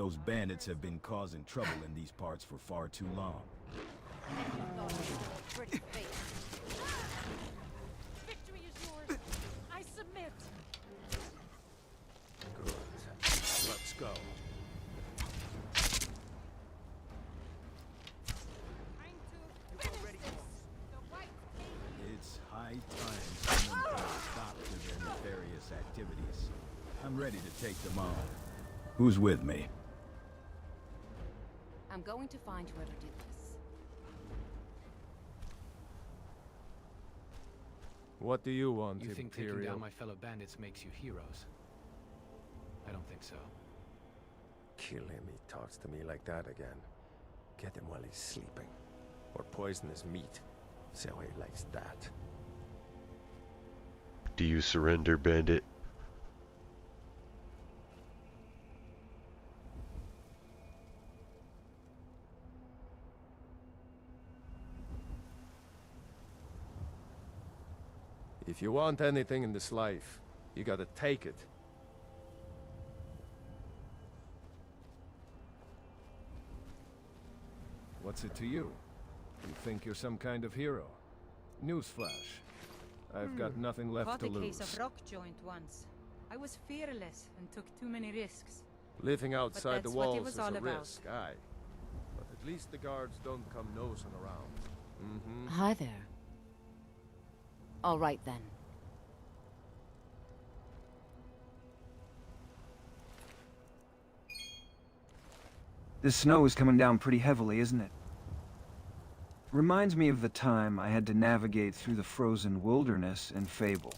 Those bandits have been causing trouble in these parts for far too long. Victory is yours. I submit. Good. Let's go. It's high time someone put a stop to their nefarious activities. I'm ready to take them on. Who's with me? I'm going to find whoever did this. What do you want, You think taking Imperial? down my fellow bandits makes you heroes? I don't think so. Kill him, he talks to me like that again. Get him while he's sleeping. Or poison his meat. See how he likes that. Do you surrender, bandit? If you want anything in this life, you gotta take it. What's it to you? You think you're some kind of hero? Newsflash. I've got nothing left Caught to a lose. case of rock joint once. I was fearless and took too many risks. Living outside the that's what it walls was is all a about. risk, aye. But at least the guards don't come nosing around. Mm-hmm. Hi there. All right then. This snow is coming down pretty heavily, isn't it? Reminds me of the time I had to navigate through the frozen wilderness in Fable.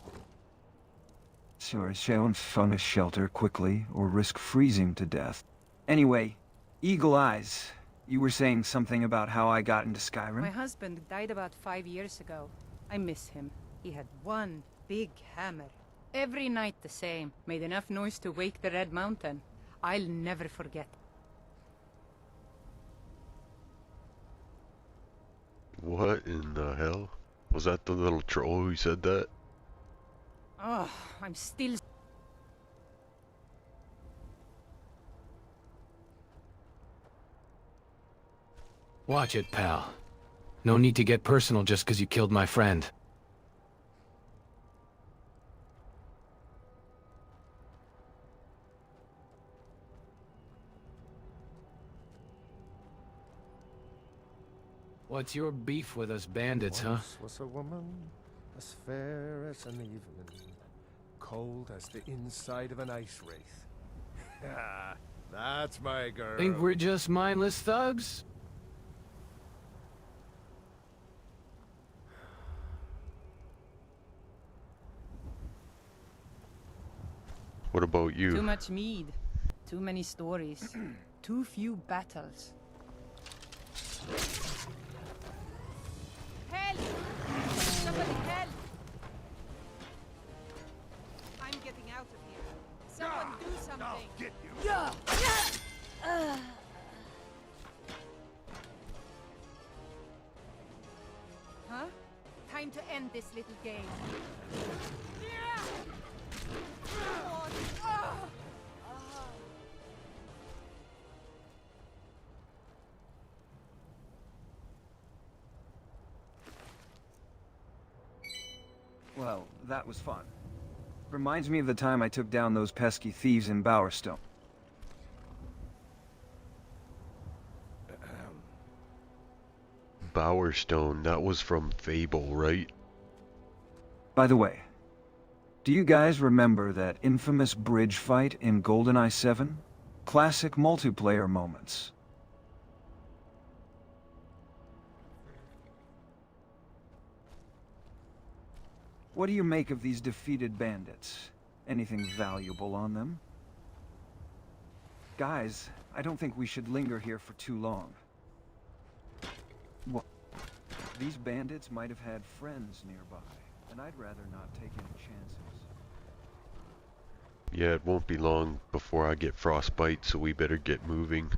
So I shall find a shelter quickly, or risk freezing to death. Anyway, Eagle Eyes, you were saying something about how I got into Skyrim? My husband died about 5 years ago. I miss him. He had one big hammer. Every night the same. Made enough noise to wake the Red Mountain. I'll never forget. What in the hell? Was that the little troll who said that? Oh, I'm still... Watch it, pal. No need to get personal just because you killed my friend. What's your beef with us bandits, huh? Once was a woman as fair as an evening, cold as the inside of an ice wraith. That's my girl. Think we're just mindless thugs? What about you? Too much mead. Too many stories. Too few battles. Help! Somebody help! I'm getting out of here. Someone do something. I'll get you. Yeah! Huh? Time to end this little game. Come on. Well, that was fun. Reminds me of the time I took down those pesky thieves in Bowerstone. Bowerstone, that was from Fable, right? By the way, do you guys remember that infamous bridge fight in GoldenEye 7? Classic multiplayer moments. What do you make of these defeated bandits? Anything valuable on them? Guys, I don't think we should linger here for too long. Well, these bandits might have had friends nearby, and I'd rather not take any chances. Yeah, it won't be long before I get frostbite, so we better get moving.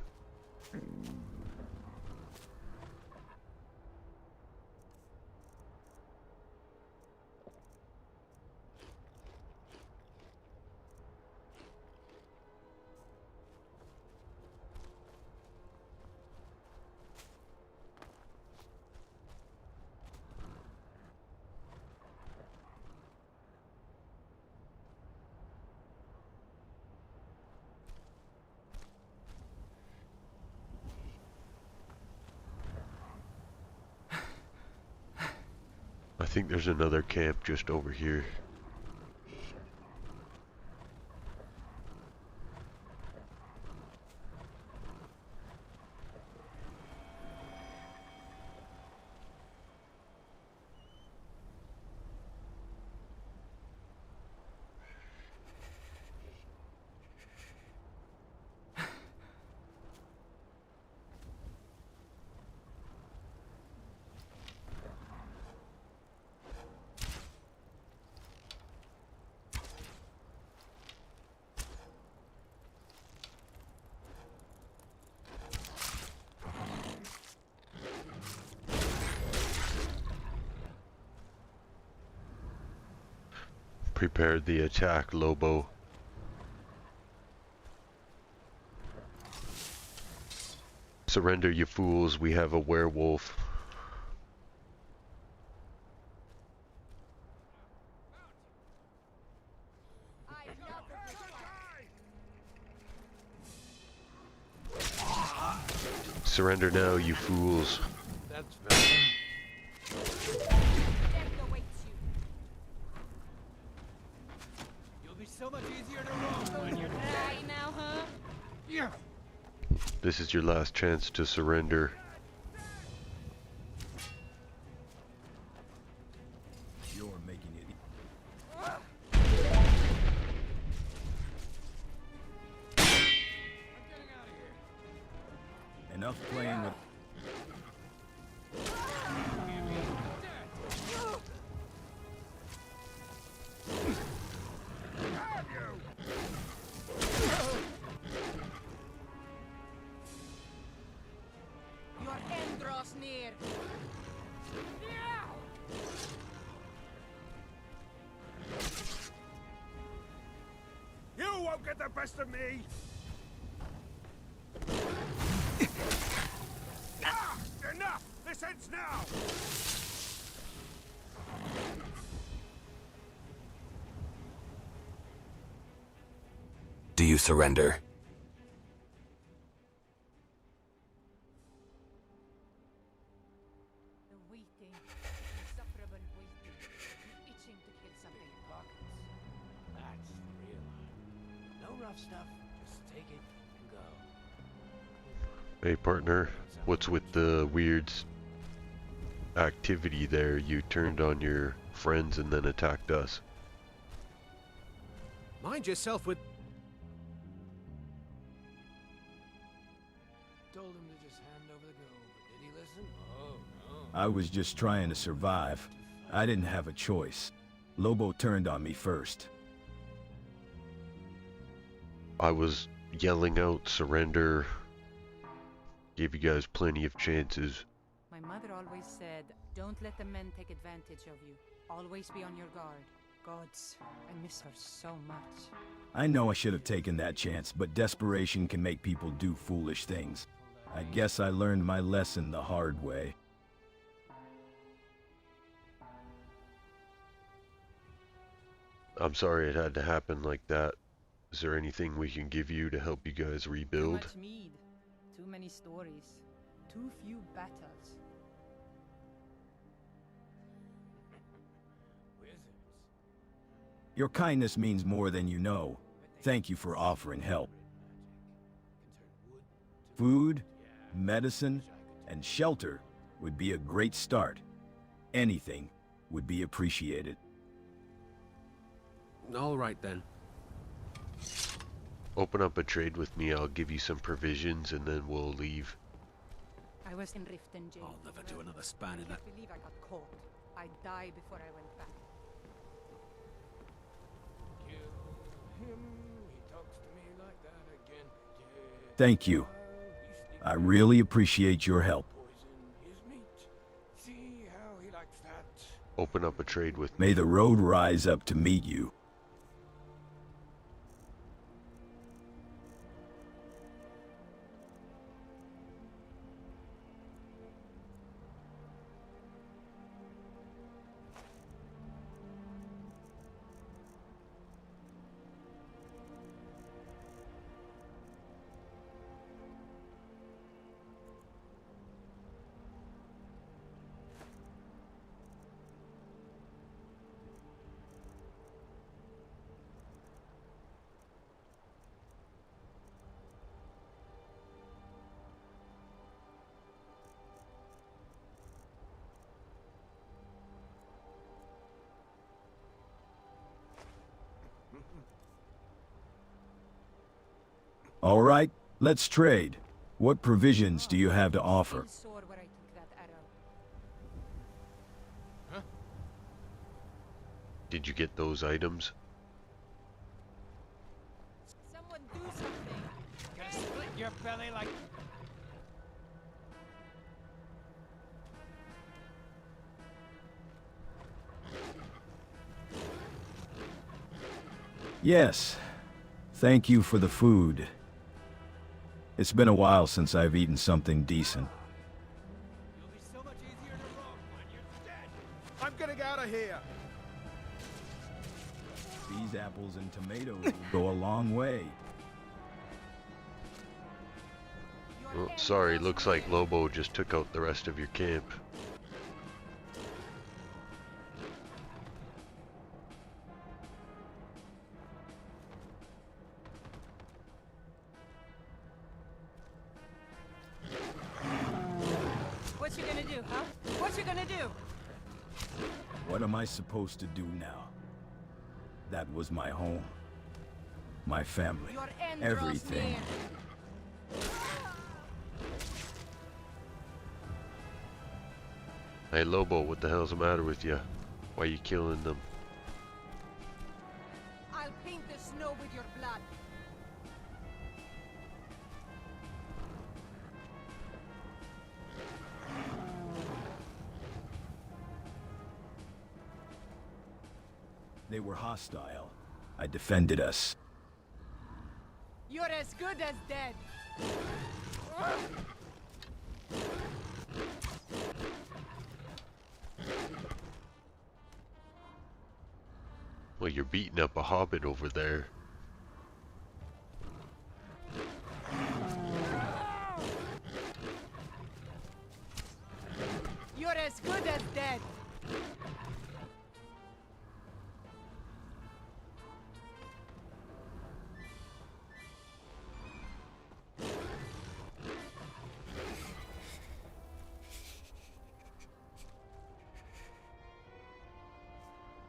think there's another camp just over here. Prepare the attack, Lobo. Surrender, you fools, we have a werewolf. Surrender now, you fools. That's better. You'll be so much easier to roll when you're dead now, huh? Yeah. This is your last chance to surrender. You're making it. Enough playing with. Your end draws near. You won't get the best of me! Enough! This ends now! Do you surrender? The waiting, insufferable waiting. You're itching to kill something. That's real. No rough stuff. Just take it and go. Hey partner, what's with the weird activity there? You turned on your friends and then attacked us. Mind yourself with... Told him to just hand over the gold, but did he listen? Oh, no. I was just trying to survive. I didn't have a choice. Lobo turned on me first. I was yelling out surrender. Gave you guys plenty of chances. My mother always said, don't let the men take advantage of you. Always be on your guard. Gods, I miss her so much. I know I should have taken that chance, but desperation can make people do foolish things. I guess I learned my lesson the hard way. I'm sorry it had to happen like that. Is there anything we can give you to help you guys Too rebuild? much mead, too many stories, too few battles. Your kindness means more than you know. Thank you for offering help. Food, medicine, and shelter would be a great start. Anything would be appreciated. All right then. Open up a trade with me, I'll give you some provisions and then we'll leave. I was in Riften jail. I'll never do another span in that. I believe I got caught. I'd die before I went back. Kill him. He talks to me like that again. Yeah. Thank you. I really appreciate your help. His meat. See how he likes that. Open up a trade with me. May the road rise up to meet you. All right, let's trade. What provisions do you have to offer? Sword where I took that arrow. Did you get those items? Someone do something. Gonna split your belly like... Yes. Thank you for the food. It's been a while since I've eaten something decent. You'll be so much easier to rob when you're dead. I'm getting out of here. These apples and tomatoes will go a long way. Oh, sorry, looks like Lobo just took out the rest of your camp. What you gonna do, huh? What you gonna do? What am I supposed to do now? That was my home. My family. Your end draws Everything. near. Hey Lobo, what the hell's the matter with you? Why are you killing them? I'll paint the snow with your blood. They were hostile. I defended us. You're as good as dead. Well, you're beating up a hobbit over there. You're as good as dead.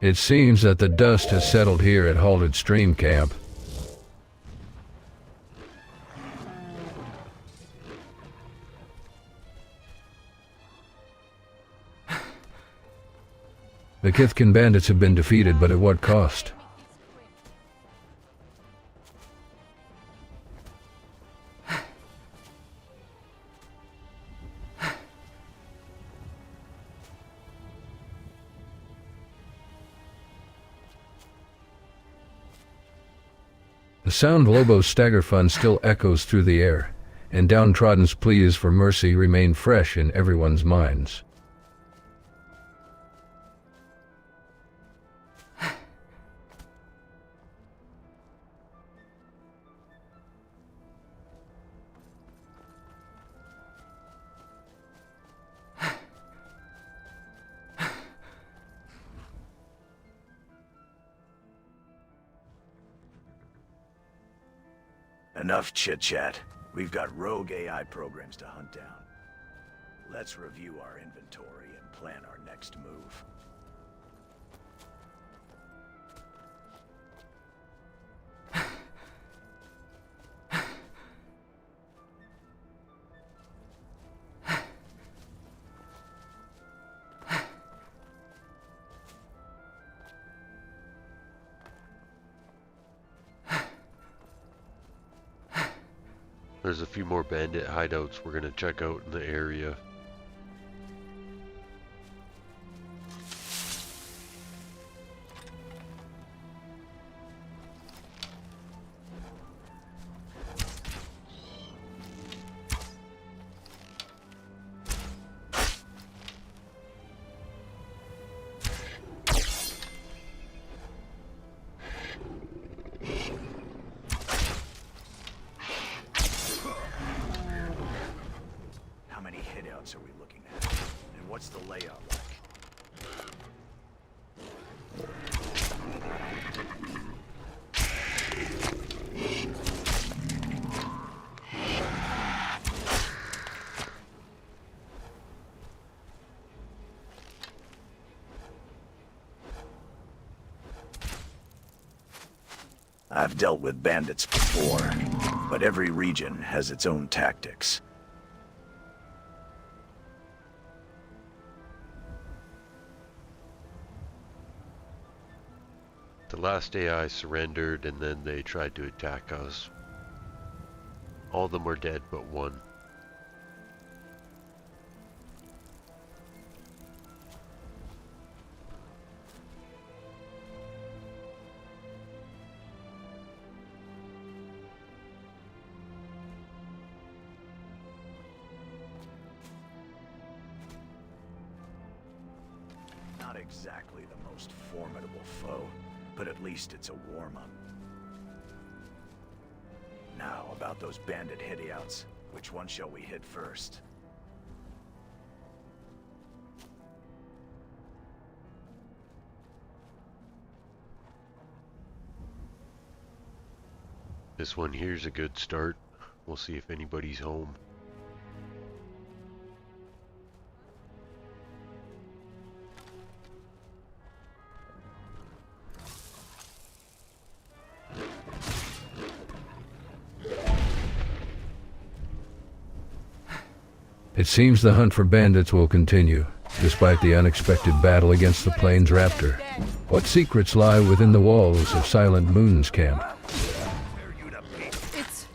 It seems that the dust has settled here at Halted Stream Camp. The Kithkin bandits have been defeated, but at what cost? The sound of Lobo's stagger fun still echoes through the air, and Downtrodden's pleas for mercy remain fresh in everyone's minds. Enough chit-chat. We've got rogue AI programs to hunt down. Let's review our inventory and plan our next move. There's a few more bandit hideouts we're gonna check out in the area. I've dealt with bandits before, but every region has its own tactics. The last AI surrendered and then they tried to attack us. All of them were dead but one. Not exactly the most formidable foe, but at least it's a warm-up. Now, about those bandit hitouts. Which one shall we hit first? This one here's a good start. We'll see if anybody's home. It seems the hunt for bandits will continue, despite the unexpected battle against the Plains Raptor. What secrets lie within the walls of Silent Moon's camp? It's...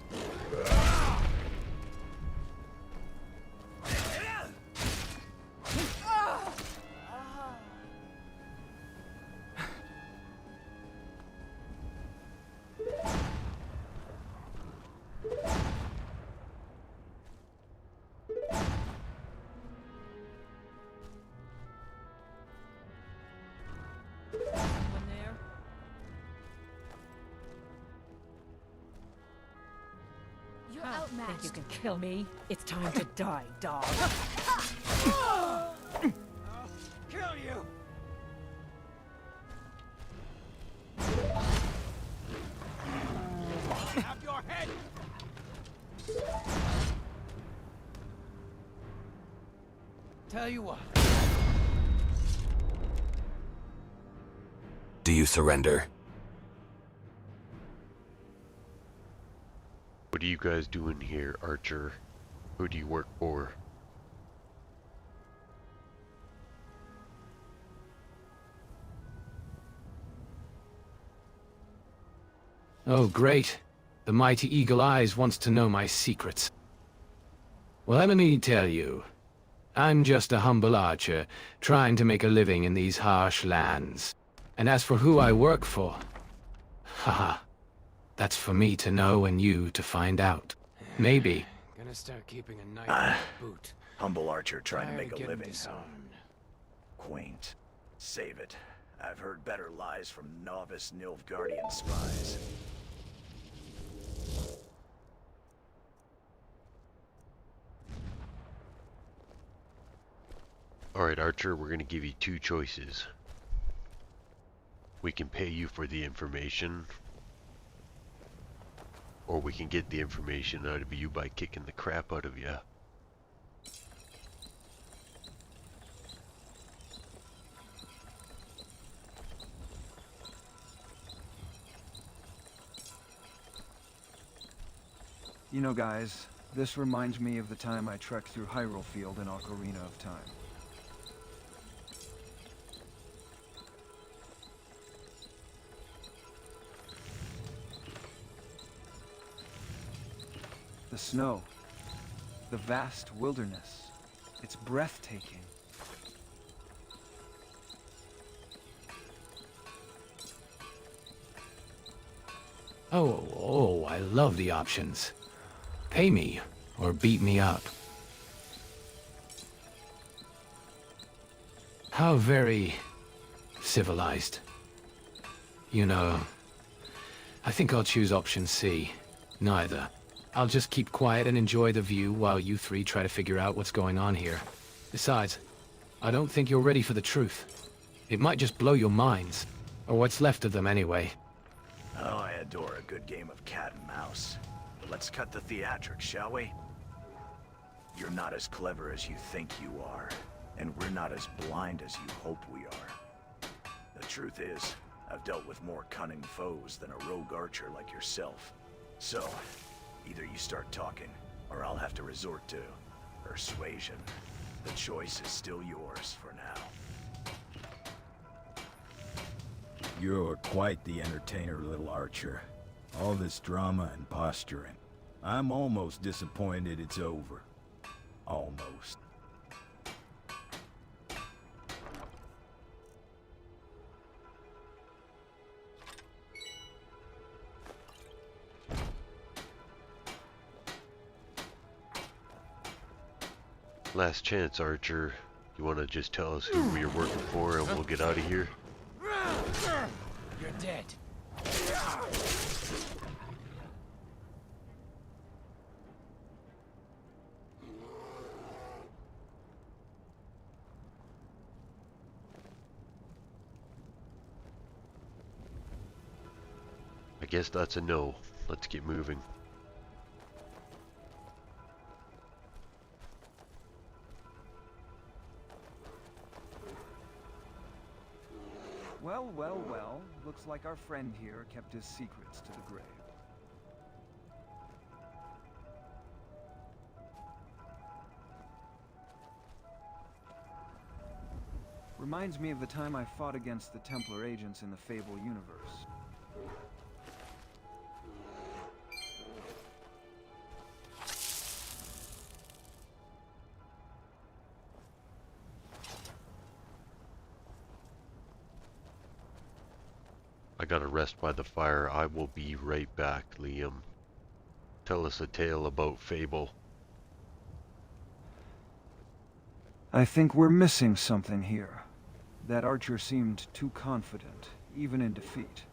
You're outmatched. Think you can kill me? It's time to die, dog. Kill you! Have your head! Tell you what. Do you surrender? What are you guys doing here, Archer? Who do you work for? Oh, great. The mighty Eagle Eyes wants to know my secrets. Well, let me tell you. I'm just a humble archer, trying to make a living in these harsh lands. And as for who I work for, haha, that's for me to know and you to find out. Maybe. Gonna start keeping a knife in the boot. Humble archer trying to Tired make of a getting living. disarmed. Quaint. Save it. I've heard better lies from novice Nilfgaardian spies. Alright, Archer, we're gonna give you two choices. We can pay you for the information, or we can get the information out of you by kicking the crap out of you. You know, guys, this reminds me of the time I trekked through Hyrule Field in Ocarina of Time. The snow, the vast wilderness, it's breathtaking. Oh, I love the options. Pay me, or beat me up. How very civilized. You know, I think I'll choose option C. Neither. I'll just keep quiet and enjoy the view while you three try to figure out what's going on here. Besides, I don't think you're ready for the truth. It might just blow your minds. Or what's left of them anyway. Oh, I adore a good game of cat and mouse. But let's cut the theatrics, shall we? You're not as clever as you think you are. And we're not as blind as you hope we are. The truth is, I've dealt with more cunning foes than a rogue archer like yourself. So, either you start talking, or I'll have to resort to persuasion. The choice is still yours for now. You're quite the entertainer, little archer. All this drama and posturing. I'm almost disappointed it's over. Almost. Last chance, Archer. You want to just tell us who we're working for and we'll get out of here? You're dead. I guess that's a no. Let's get moving. Well, well, well. Looks like our friend here kept his secrets to the grave. Reminds me of the time I fought against the Templar agents in the Fable universe. I gotta rest by the fire. I will be right back, Liam. Tell us a tale about Fable. I think we're missing something here. That archer seemed too confident, even in defeat.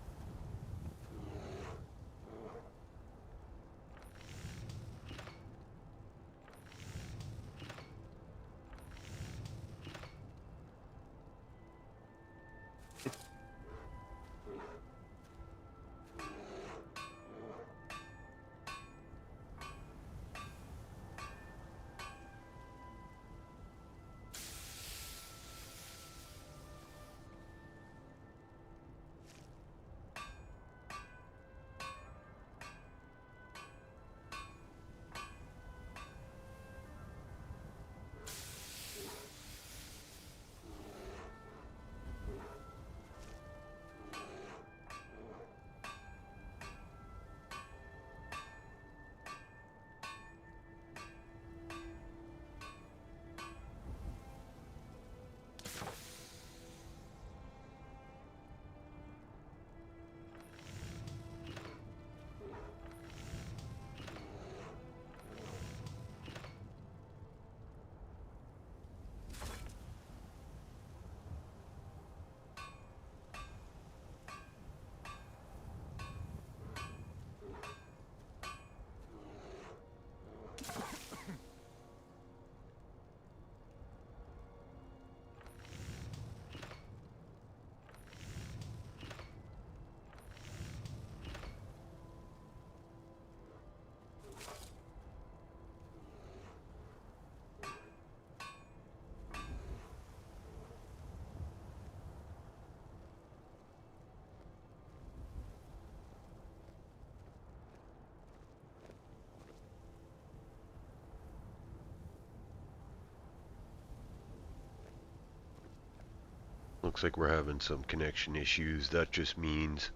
Looks like we're having some connection issues. That just means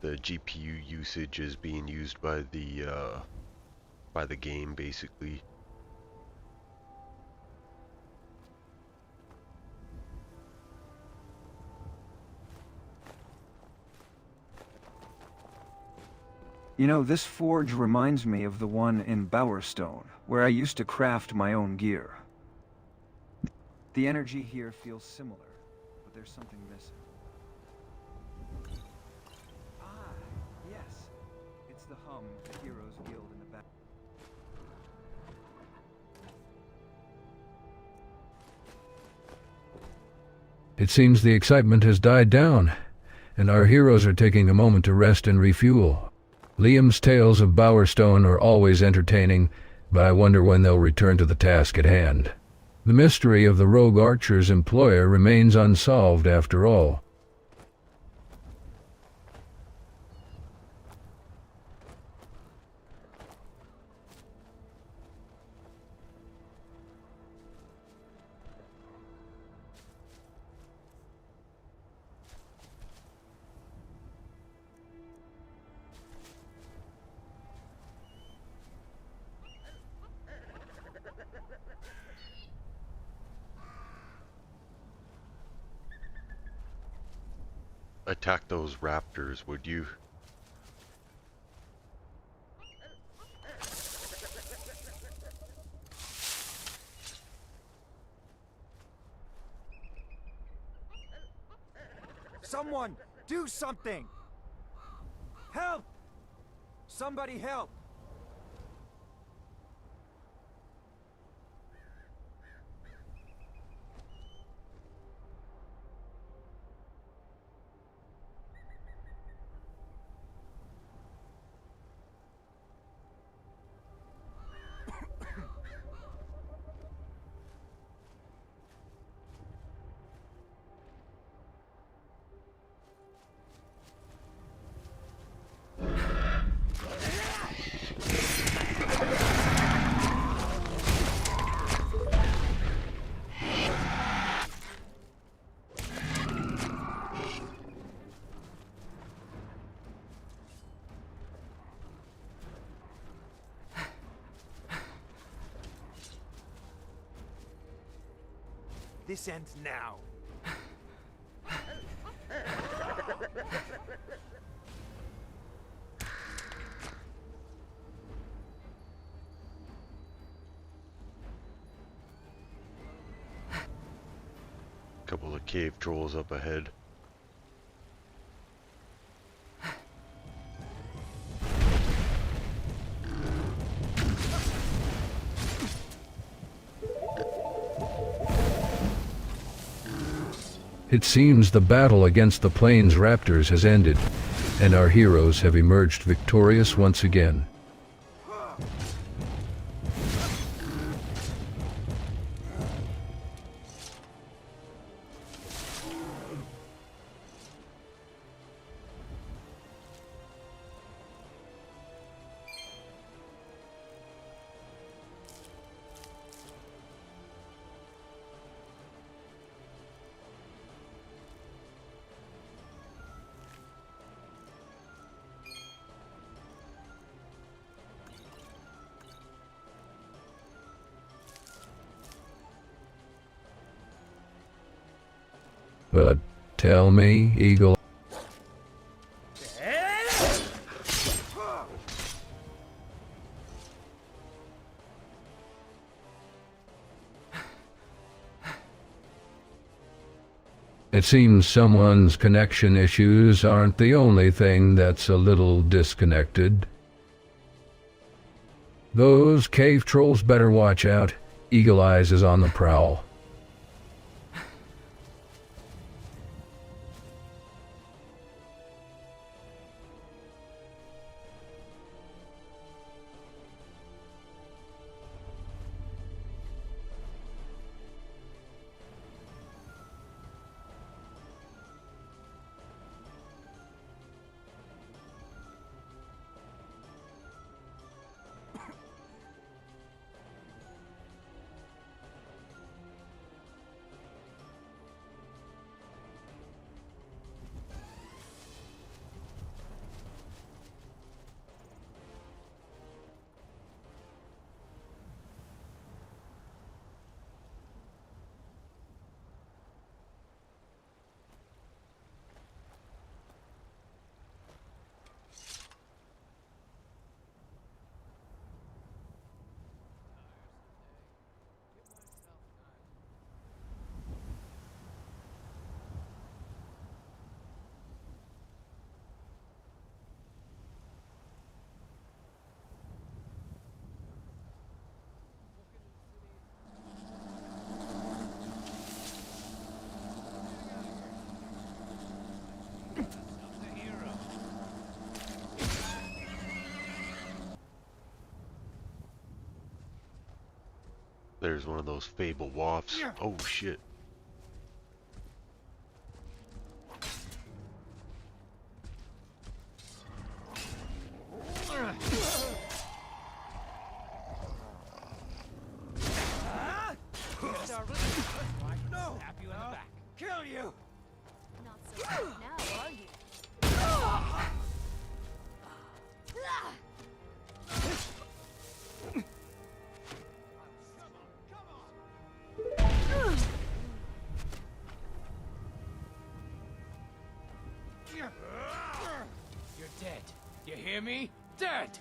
the GPU usage is being used by the game, basically. You know, this forge reminds me of the one in Bowerstone, where I used to craft my own gear. The energy here feels similar, but there's something missing. Ah, yes. It's the hum of the Heroes Guild in the back. It seems the excitement has died down, and our heroes are taking a moment to rest and refuel. Liam's tales of Bowerstone are always entertaining, but I wonder when they'll return to the task at hand. The mystery of the rogue archer's employer remains unsolved after all. attack those raptors, would you? Someone, do something! Help! Somebody help! This ends now. Couple of cave trolls up ahead. It seems the battle against the Plains Raptors has ended, and our heroes have emerged victorious once again. But tell me, Eagle. It seems someone's connection issues aren't the only thing that's a little disconnected. Those cave trolls better watch out. Eagle Eyes is on the prowl. There's one of those Fable wafts. Oh shit. No! Kill you! Not so bad now, are you? You're dead. You hear me? Dead!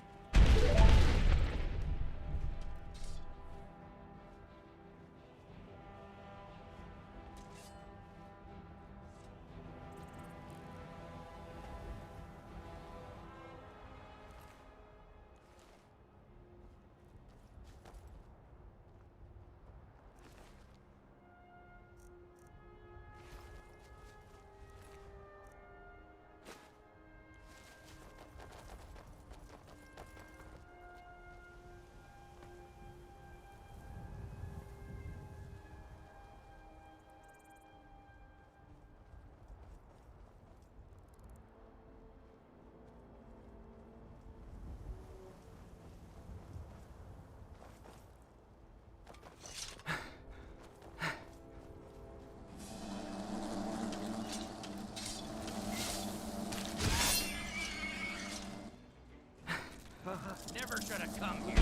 Never should have come here.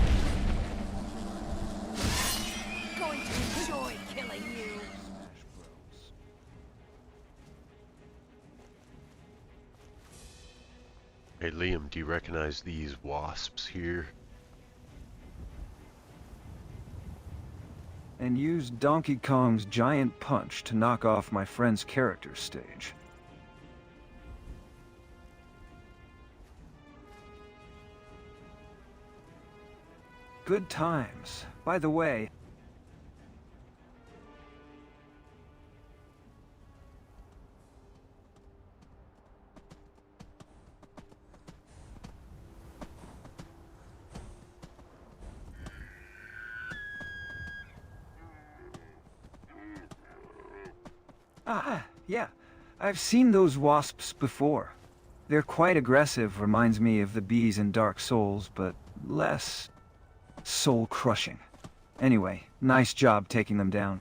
Going to enjoy killing you. Hey Liam, do you recognize these wasps here? And use Donkey Kong's giant punch to knock off my friend's character stage. Good times. By the way, yeah, I've seen those wasps before. They're quite aggressive, reminds me of the bees in Dark Souls, but less soul-crushing. Anyway, nice job taking them down.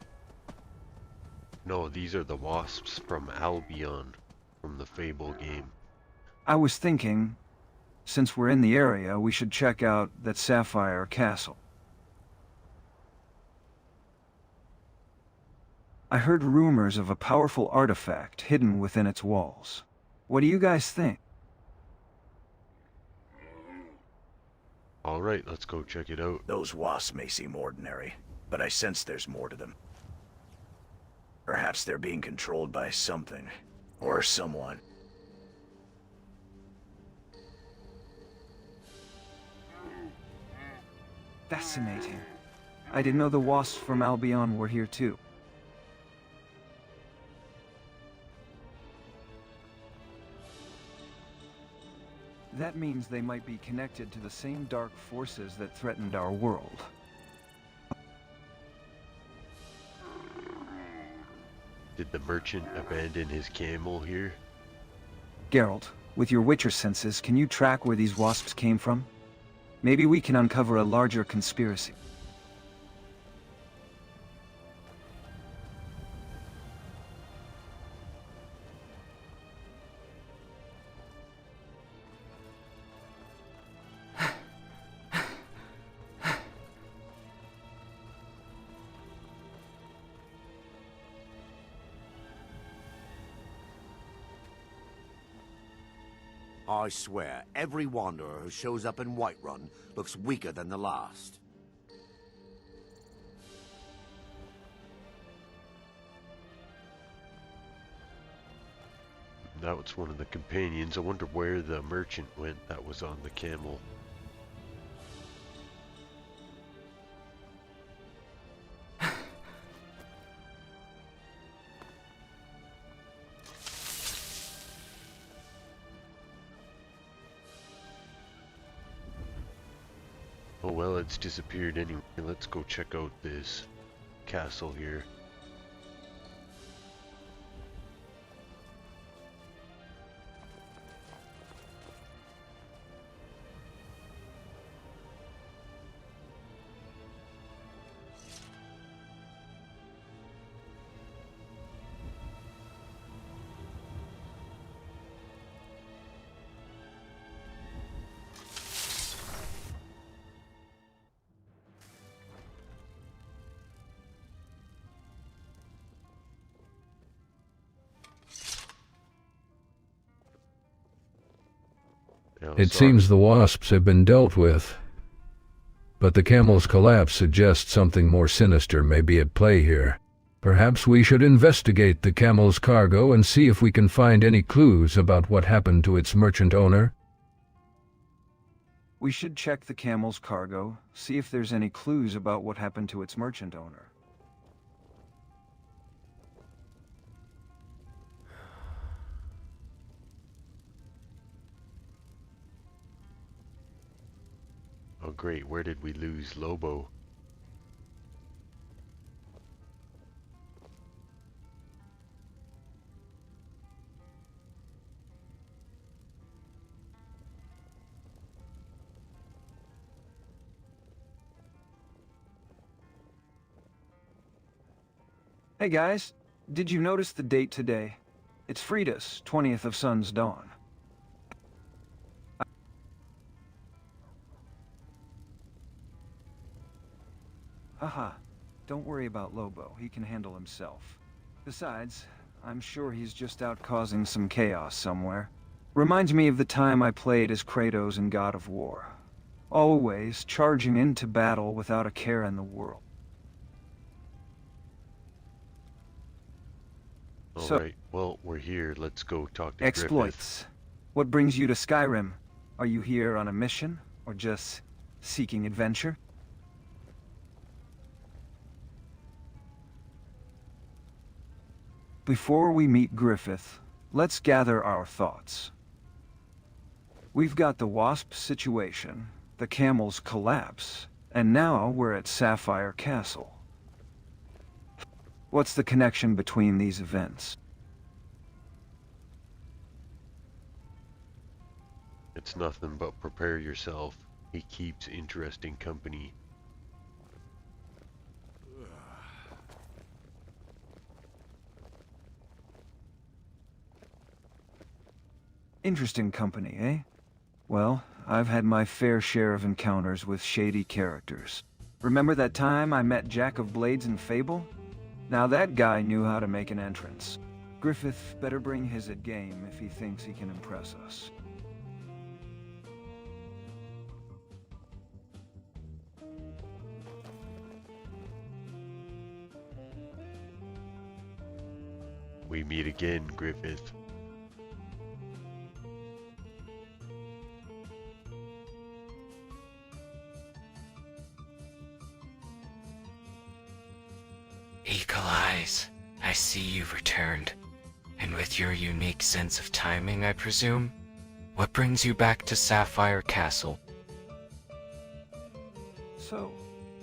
No, these are the wasps from Albion, from the Fable game. I was thinking, since we're in the area, we should check out that Sapphire Castle. I heard rumors of a powerful artifact hidden within its walls. What do you guys think? Alright, let's go check it out. Those wasps may seem ordinary, but I sense there's more to them. Perhaps they're being controlled by something, or someone. Fascinating. I didn't know the wasps from Albion were here too. That means they might be connected to the same dark forces that threatened our world. Did the merchant abandon his camel here? Geralt, with your Witcher senses, can you track where these wasps came from? Maybe we can uncover a larger conspiracy. I swear, every wanderer who shows up in Whiterun looks weaker than the last. That was one of the companions. I wonder where the merchant went that was on the camel. Oh well, it's disappeared anyway. Let's go check out this castle here. Yeah, It sorry. seems the wasps have been dealt with, but the camel's collapse suggests something more sinister may be at play here. Perhaps we should investigate the camel's cargo and see if we can find any clues about what happened to its merchant owner. We should check the camel's cargo, see if there's any clues about what happened to its merchant owner. Oh great, where did we lose Lobo? Hey guys, did you notice the date today? It's Frida's 20th of Sun's Dawn. Haha, don't worry about Lobo, he can handle himself. Besides, I'm sure he's just out causing some chaos somewhere. Reminds me of the time I played as Kratos in God of War. Always charging into battle without a care in the world. Alright, well, we're here. Let's go talk to Exploits. What brings you to Skyrim? Are you here on a mission, or just seeking adventure? Before we meet Griffith, let's gather our thoughts. We've got the wasp situation, the camel's collapse, and now we're at Sapphire Castle. What's the connection between these events? It's nothing but prepare yourself. He keeps interesting company. Interesting company, eh? Well, I've had my fair share of encounters with shady characters. Remember that time I met Jack of Blades in Fable? Now that guy knew how to make an entrance. Griffith better bring his A game if he thinks he can impress us. We meet again, Griffith. Eagle Eyes, I see you've returned. And with your unique sense of timing, I presume? What brings you back to Sapphire Castle? So,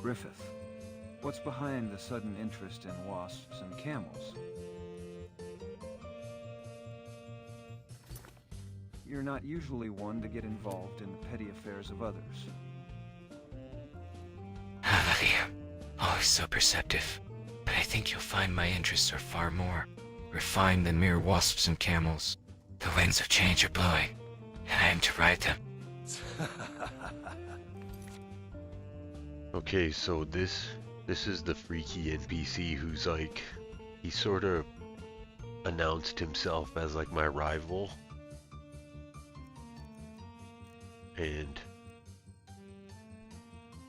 Griffith, what's behind the sudden interest in wasps and camels? You're not usually one to get involved in the petty affairs of others. I love you. Always so perceptive. But I think you'll find my interests are far more refined than mere wasps and camels. The winds of change are blowing, and I am to ride them. Okay, so this is the freaky NPC who's like, he sort of announced himself as like my rival. And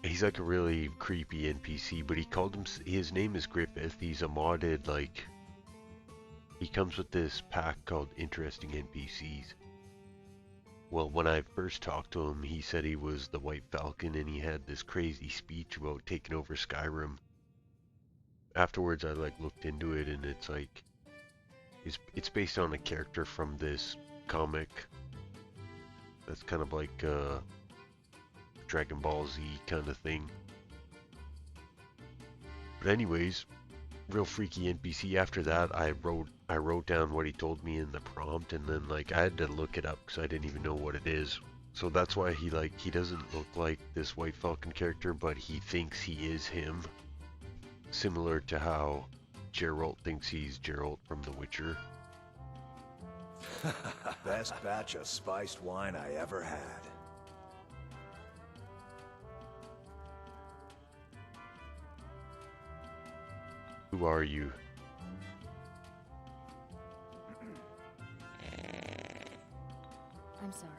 he's like a really creepy NPC, but he called him, his name is Griffith. He's a modded, like, he comes with this pack called Interesting NPCs. Well, when I first talked to him, he said he was the White Falcon and he had this crazy speech about taking over Skyrim. Afterwards, I like looked into it and it's like, it's based on a character from this comic that's kind of like Dragon Ball Z kind of thing. But anyways, real freaky NPC. After that, I wrote down what he told me in the prompt, and then like I had to look it up because I didn't even know what it is. So that's why he doesn't look like this White Falcon character, but he thinks he is him. Similar to how Geralt thinks he's Geralt from The Witcher. Best batch of spiced wine I ever had. Who are you? I'm sorry.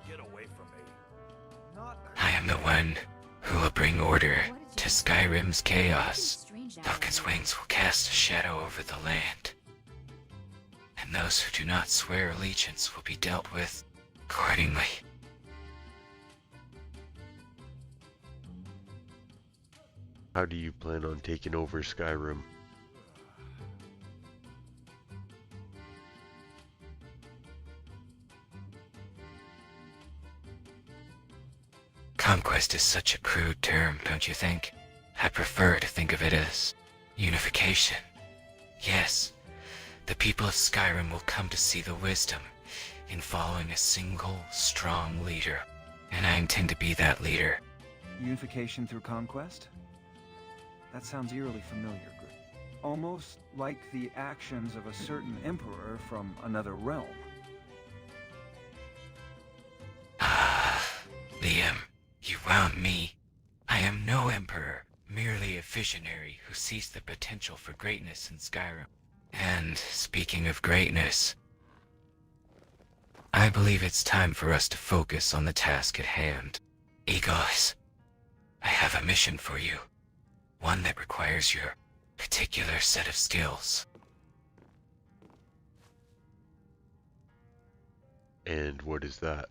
Get away from me. I am the one who will bring order to Skyrim's chaos. Falcon's wings will cast a shadow over the land, and those who do not swear allegiance will be dealt with accordingly. How do you plan on taking over Skyrim? Conquest is such a crude term, don't you think? I prefer to think of it as unification. Yes, the people of Skyrim will come to see the wisdom in following a single, strong leader, and I intend to be that leader. Unification through conquest? That sounds eerily familiar, Griff. Almost like the actions of a certain emperor from another realm. Liam, you wound me. I am no emperor, merely a visionary who sees the potential for greatness in Skyrim. And speaking of greatness, I believe it's time for us to focus on the task at hand. Eagles, I have a mission for you. One that requires your particular set of skills. And what is that?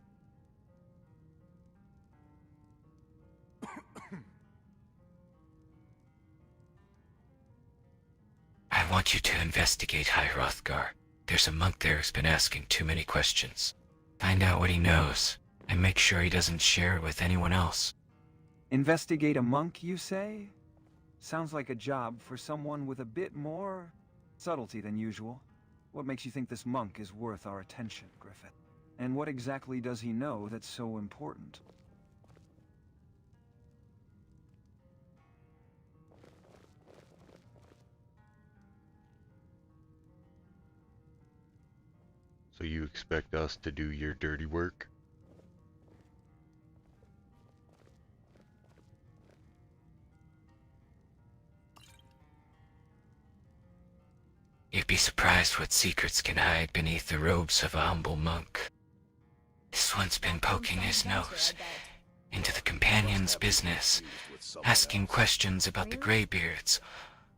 I want you to investigate High Hrothgar. There's a monk there who's been asking too many questions. Find out what he knows, and make sure he doesn't share it with anyone else. Investigate a monk, you say? Sounds like a job for someone with a bit more subtlety than usual. What makes you think this monk is worth our attention, Griffith? And what exactly does he know that's so important? So you expect us to do your dirty work? You'd be surprised what secrets can hide beneath the robes of a humble monk. This one's been poking his nose into the companion's business, asking questions about the Greybeards,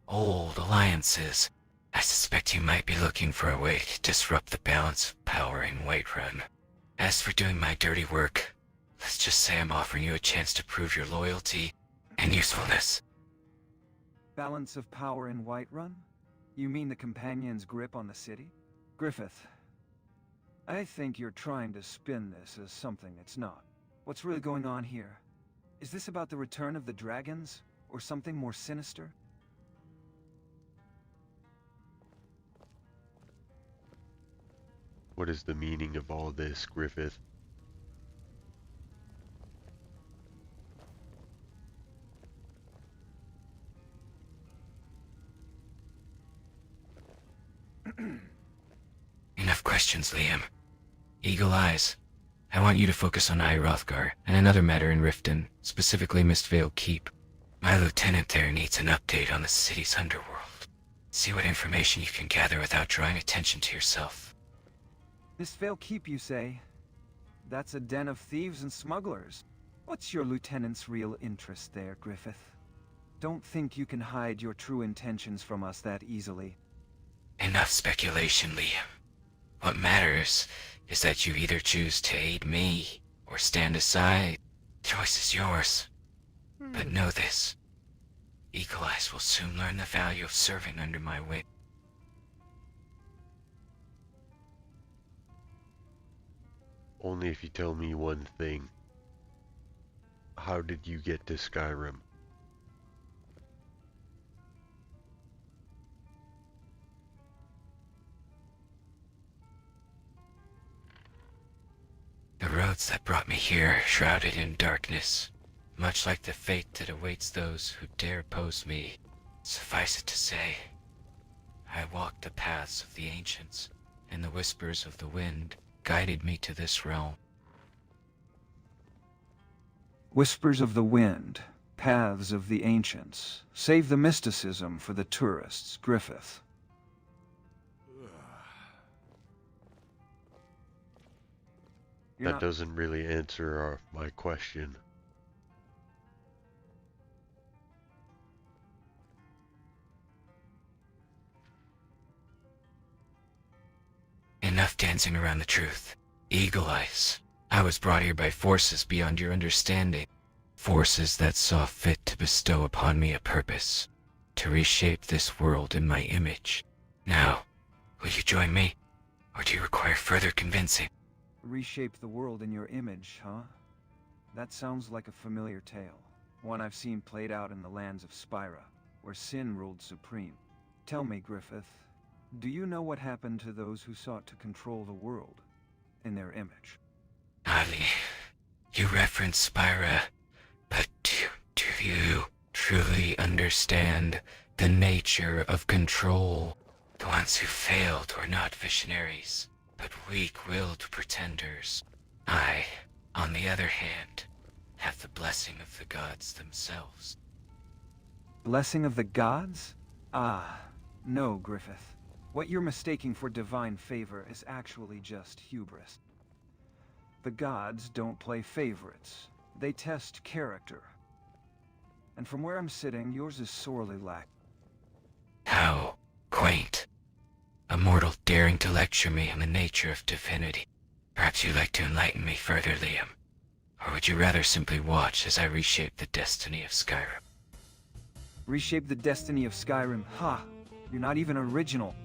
old alliances. I suspect he might be looking for a way to disrupt the balance of power in Whiterun. As for doing my dirty work, let's just say I'm offering you a chance to prove your loyalty and usefulness. Balance of power in Whiterun? You mean the companion's grip on the city? Griffith, I think you're trying to spin this as something it's not. What's really going on here? Is this about the return of the dragons, or something more sinister? What is the meaning of all this, Griffith? Enough questions, Liam. Eagle Eyes, I want you to focus on High Hrothgar and another matter in Riften, specifically Mistvale Keep. My lieutenant there needs an update on the city's underworld. See what information you can gather without drawing attention to yourself. Mistvale Keep, you say? That's a den of thieves and smugglers. What's your lieutenant's real interest there, Griffith? Don't think you can hide your true intentions from us that easily. Enough speculation, Liam. What matters is that you either choose to aid me or stand aside. The choice is yours. But know this. Eagle Eyes will soon learn the value of serving under my wing. Only if you tell me one thing. How did you get to Skyrim? The roads that brought me here shrouded in darkness, much like the fate that awaits those who dare oppose me. Suffice it to say, I walked the paths of the ancients, and the whispers of the wind guided me to this realm. Whispers of the wind, paths of the ancients. Save the mysticism for the tourists, Griffith. That doesn't really answer my question. Enough dancing around the truth. Eagle Eyes. I was brought here by forces beyond your understanding. Forces that saw fit to bestow upon me a purpose. To reshape this world in my image. Now, will you join me? Or do you require further convincing? Reshape the world in your image, huh? That sounds like a familiar tale. One I've seen played out in the lands of Spyra, where sin ruled supreme. Tell me, Griffith, do you know what happened to those who sought to control the world in their image? Ali, you reference Spyra, but do you truly understand the nature of control? The ones who failed were not visionaries, but weak-willed pretenders. I, on the other hand, have the blessing of the gods themselves. Blessing of the gods? Ah, no, Griffith. What you're mistaking for divine favor is actually just hubris. The gods don't play favorites. They test character. And from where I'm sitting, yours is sorely lacking. How quaint. A mortal daring to lecture me on the nature of divinity. Perhaps you'd like to enlighten me further, Liam. Or would you rather simply watch as I reshape the destiny of Skyrim? Reshape the destiny of Skyrim? Ha! You're not even original.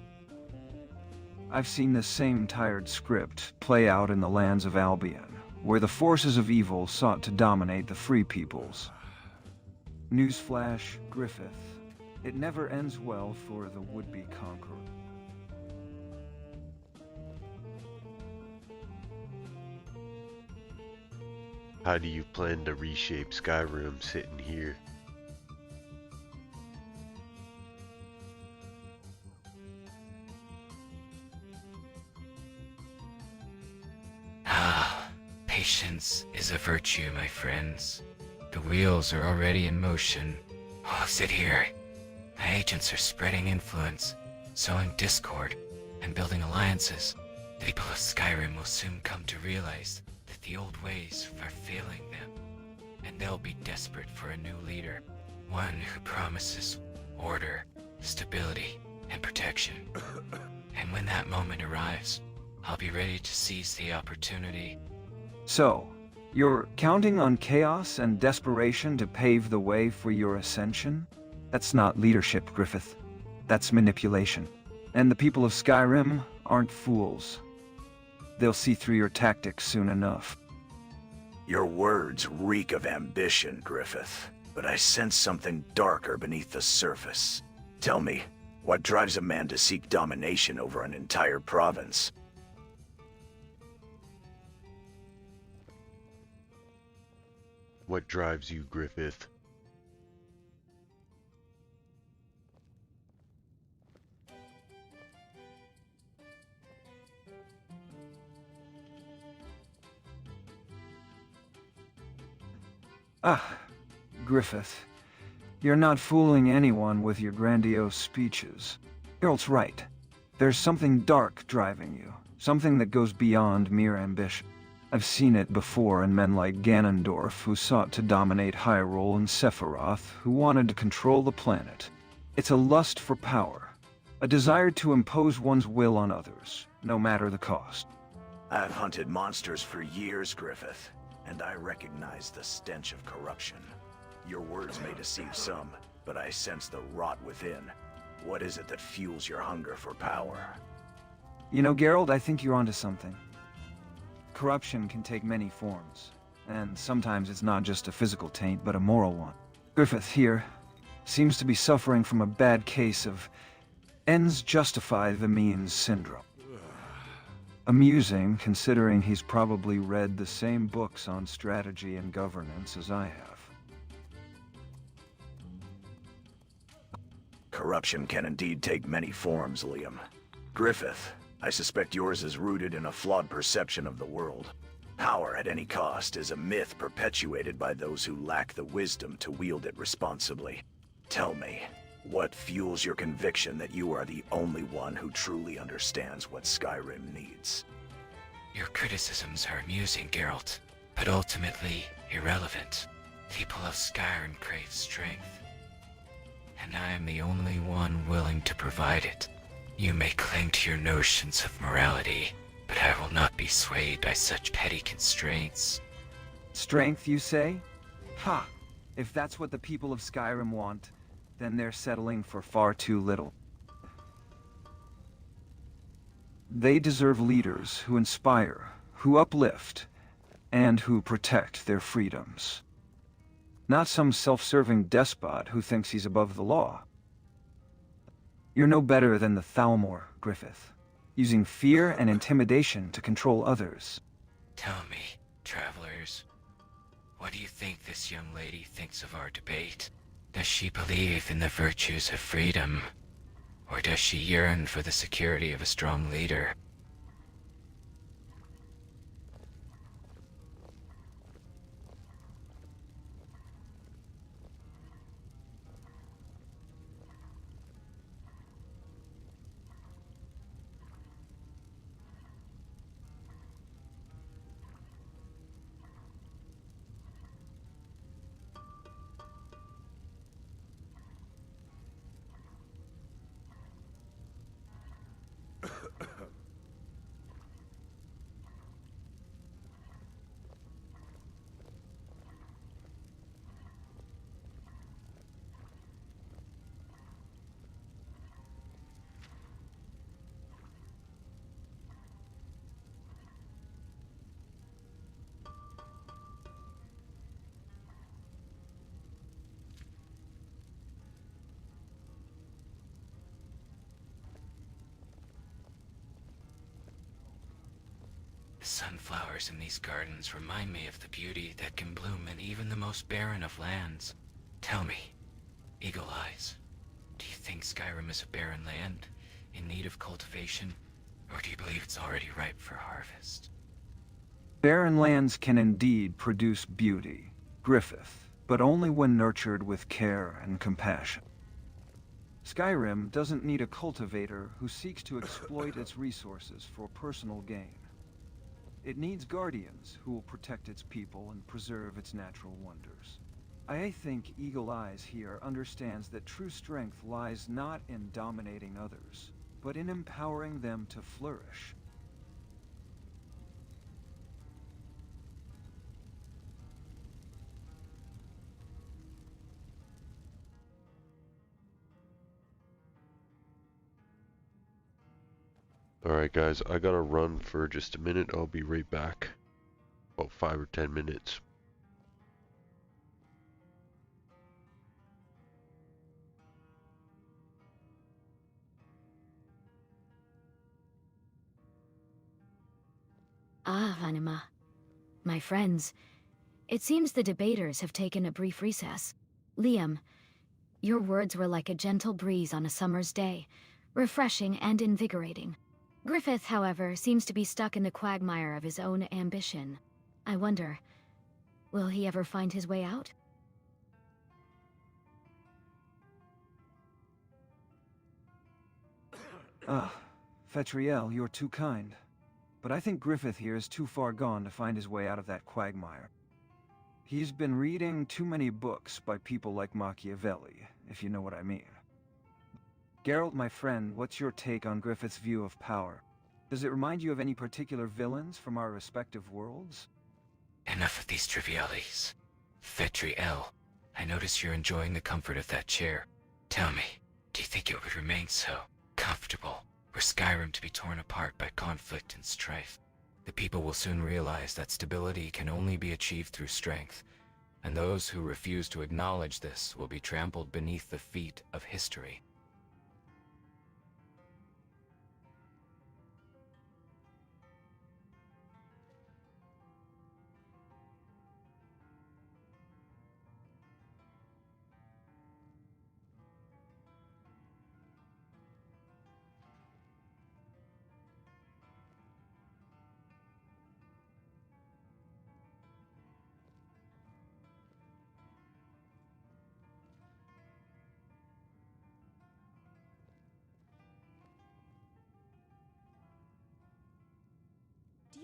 I've seen this same tired script play out in the lands of Albion, where the forces of evil sought to dominate the free peoples. Newsflash, Griffith. It never ends well for the would-be conqueror. How do you plan to reshape Skyrim sitting here? Patience is a virtue, my friends. The wheels are already in motion. Oh, sit here. My agents are spreading influence, sowing discord, and building alliances. The people of Skyrim will soon come to realize that the old ways are failing them, and they'll be desperate for a new leader. One who promises order, stability, and protection. And when that moment arrives, I'll be ready to seize the opportunity. So, you're counting on chaos and desperation to pave the way for your ascension? That's not leadership, Griffith. That's manipulation. And the people of Skyrim aren't fools. They'll see through your tactics soon enough. Your words reek of ambition, Griffith, but I sense something darker beneath the surface. Tell me, what drives a man to seek domination over an entire province? What drives you, Griffith? Ah, Griffith. You're not fooling anyone with your grandiose speeches. Geralt's right. There's something dark driving you. Something that goes beyond mere ambition. I've seen it before in men like Ganondorf, who sought to dominate Hyrule, and Sephiroth, who wanted to control the planet. It's a lust for power. A desire to impose one's will on others, no matter the cost. I've hunted monsters for years, Griffith, and I recognize the stench of corruption. Your words may deceive some, but I sense the rot within. What is it that fuels your hunger for power? You know, Geralt, I think you're onto something. Corruption can take many forms, and sometimes it's not just a physical taint, but a moral one. Griffith here seems to be suffering from a bad case of ends justify the means syndrome. Amusing, considering he's probably read the same books on strategy and governance as I have. Corruption can indeed take many forms, Liam. Griffith, I suspect yours is rooted in a flawed perception of the world. Power at any cost is a myth perpetuated by those who lack the wisdom to wield it responsibly. Tell me, what fuels your conviction that you are the only one who truly understands what Skyrim needs? Your criticisms are amusing, Geralt, but ultimately irrelevant. People of Skyrim crave strength, and I am the only one willing to provide it. You may cling to your notions of morality, but I will not be swayed by such petty constraints. Strength, you say? Ha! If that's what the people of Skyrim want, then they're settling for far too little. They deserve leaders who inspire, who uplift, and who protect their freedoms. Not some self-serving despot who thinks he's above the law. You're no better than the Thalmor, Griffith, using fear and intimidation to control others. Tell me, travelers, what do you think this young lady thinks of our debate? Does she believe in the virtues of freedom? Or does she yearn for the security of a strong leader? The sunflowers in these gardens remind me of the beauty that can bloom in even the most barren of lands. Tell me, Eagle Eyes, do you think Skyrim is a barren land, in need of cultivation, or do you believe it's already ripe for harvest? Barren lands can indeed produce beauty, Griffith, but only when nurtured with care and compassion. Skyrim doesn't need a cultivator who seeks to exploit its resources for personal gain. It needs guardians who will protect its people and preserve its natural wonders. I think Eagle Eyes here understands that true strength lies not in dominating others, but in empowering them to flourish. Alright guys, I gotta run for just a minute. I'll be right back. About 5 or 10 minutes. Ah, Vanima. My friends, it seems the debaters have taken a brief recess. Liam, your words were like a gentle breeze on a summer's day, refreshing and invigorating. Griffith, however, seems to be stuck in the quagmire of his own ambition. I wonder, will he ever find his way out? Ah, Fetriel, you're too kind. But I think Griffith here is too far gone to find his way out of that quagmire. He's been reading too many books by people like Machiavelli, if you know what I mean. Geralt, my friend, what's your take on Griffith's view of power? Does it remind you of any particular villains from our respective worlds? Enough of these trivialities. Fetriel, I notice you're enjoying the comfort of that chair. Tell me, do you think it would remain so comfortable were Skyrim to be torn apart by conflict and strife? The people will soon realize that stability can only be achieved through strength, and those who refuse to acknowledge this will be trampled beneath the feet of history.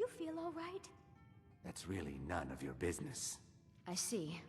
you feel all right? That's really none of your business. I see.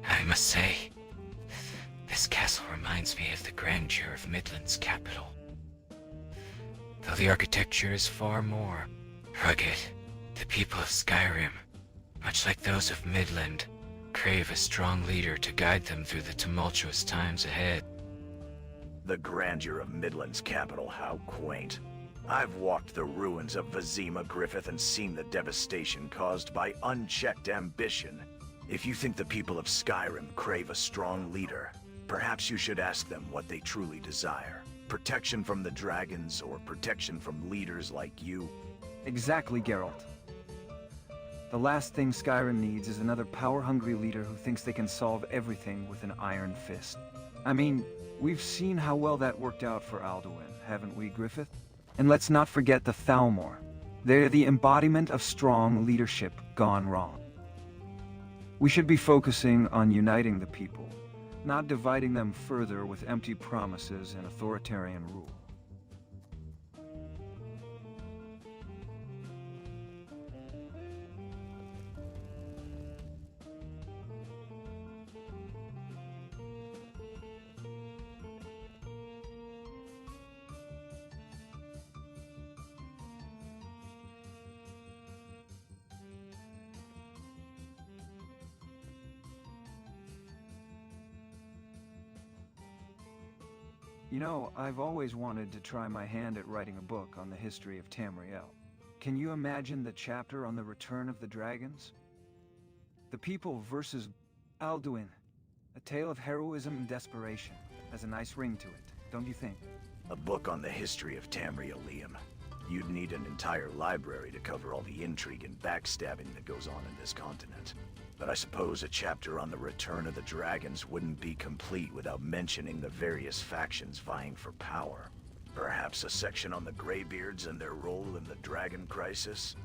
I must say, this castle reminds me of the grandeur of Midland's capital. Though the architecture is far more rugged, the people of Skyrim, much like those of Midland, crave a strong leader to guide them through the tumultuous times ahead. The grandeur of Midland's capital, how quaint. I've walked the ruins of Vizima, Griffith, and seen the devastation caused by unchecked ambition. If you think the people of Skyrim crave a strong leader, perhaps you should ask them what they truly desire. Protection from the dragons, or protection from leaders like you? Exactly, Geralt. The last thing Skyrim needs is another power-hungry leader who thinks they can solve everything with an iron fist. I mean, we've seen how well that worked out for Alduin, haven't we, Griffith? And let's not forget the Thalmor. They're the embodiment of strong leadership gone wrong. We should be focusing on uniting the people, not dividing them further with empty promises and authoritarian rule. You know, I've always wanted to try my hand at writing a book on the history of Tamriel. Can you imagine the chapter on the return of the dragons? The people versus Alduin. A tale of heroism and desperation. Has a nice ring to it, don't you think? A book on the history of Tamriel, Liam. You'd need an entire library to cover all the intrigue and backstabbing that goes on in this continent. But I suppose a chapter on the return of the dragons wouldn't be complete without mentioning the various factions vying for power. Perhaps a section on the Greybeards and their role in the dragon crisis?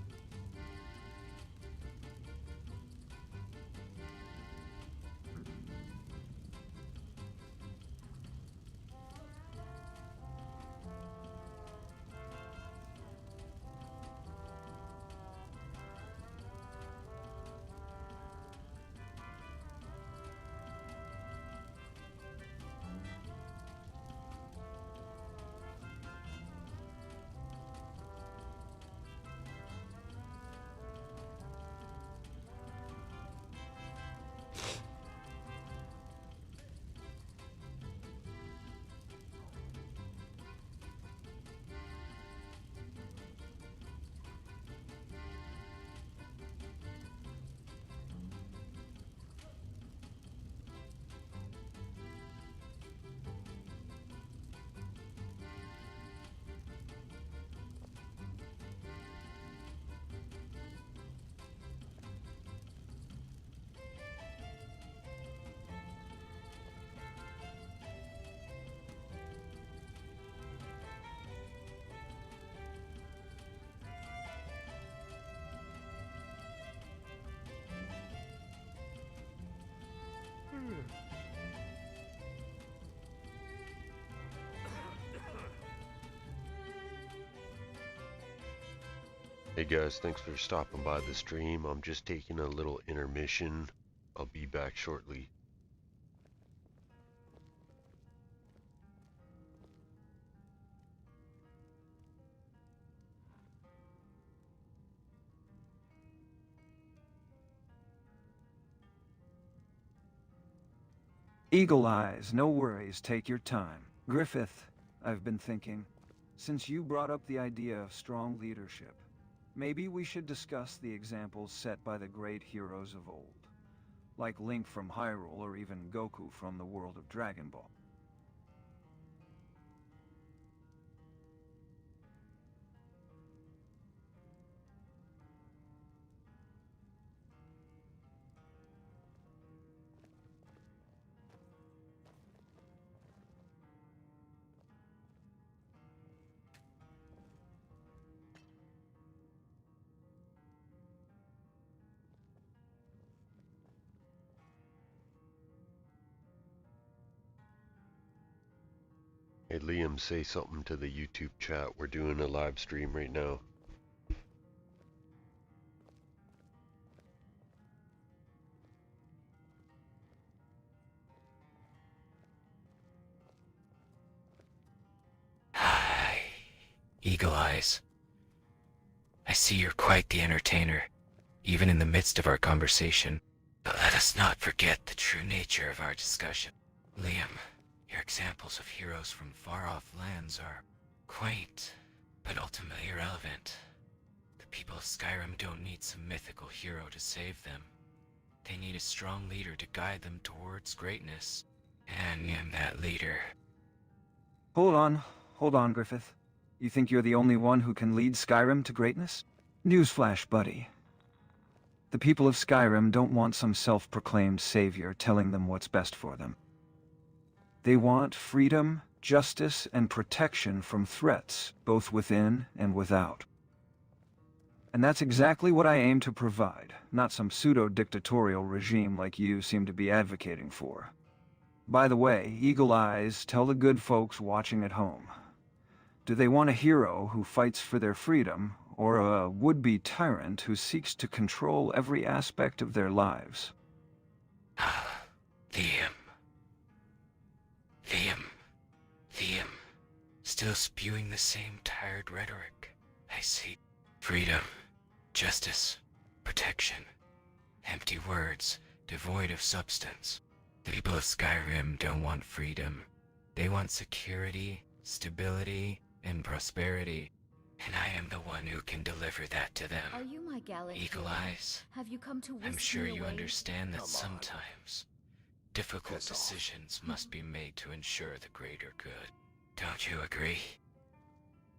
Hey guys, thanks for stopping by the stream. I'm just taking a little intermission. I'll be back shortly. Eagle Eyes, no worries, take your time. Griffith, I've been thinking, since you brought up the idea of strong leadership, maybe we should discuss the examples set by the great heroes of old, like Link from Hyrule or even Goku from the world of Dragon Ball. Hey Liam, say something to the YouTube chat. We're doing a live stream right now. Hi, Eagle Eyes. I see you're quite the entertainer, even in the midst of our conversation. But let us not forget the true nature of our discussion. Liam, your examples of heroes from far-off lands are quaint, but ultimately irrelevant. The people of Skyrim don't need some mythical hero to save them. They need a strong leader to guide them towards greatness. And I am that leader. Hold on, Griffith. You think you're the only one who can lead Skyrim to greatness? Newsflash, buddy. The people of Skyrim don't want some self-proclaimed savior telling them what's best for them. They want freedom, justice, and protection from threats, both within and without. And that's exactly what I aim to provide, not some pseudo-dictatorial regime like you seem to be advocating for. By the way, Eagle Eyes, tell the good folks watching at home. Do they want a hero who fights for their freedom, or a would-be tyrant who seeks to control every aspect of their lives? Liam. Still spewing the same tired rhetoric. I see. Freedom, justice, protection. Empty words, devoid of substance. The people of Skyrim don't want freedom. They want security, stability, and prosperity. And I am the one who can deliver that to them. Are you my gallant Eagle hero? Eyes. Have you come to whisk I'm sure me you away? understand that Come on. sometimes difficult Piss off. decisions must be made to ensure the greater good. Don't you agree?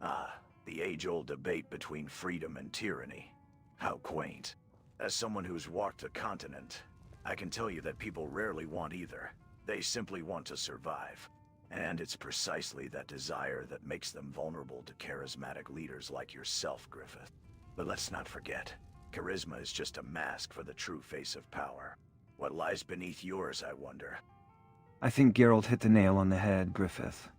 Ah, the age-old debate between freedom and tyranny. How quaint. As someone who's walked the continent, I can tell you that people rarely want either. They simply want to survive. And it's precisely that desire that makes them vulnerable to charismatic leaders like yourself, Griffith. But let's not forget, charisma is just a mask for the true face of power. What lies beneath yours, I wonder? I think Geralt hit the nail on the head, Griffith.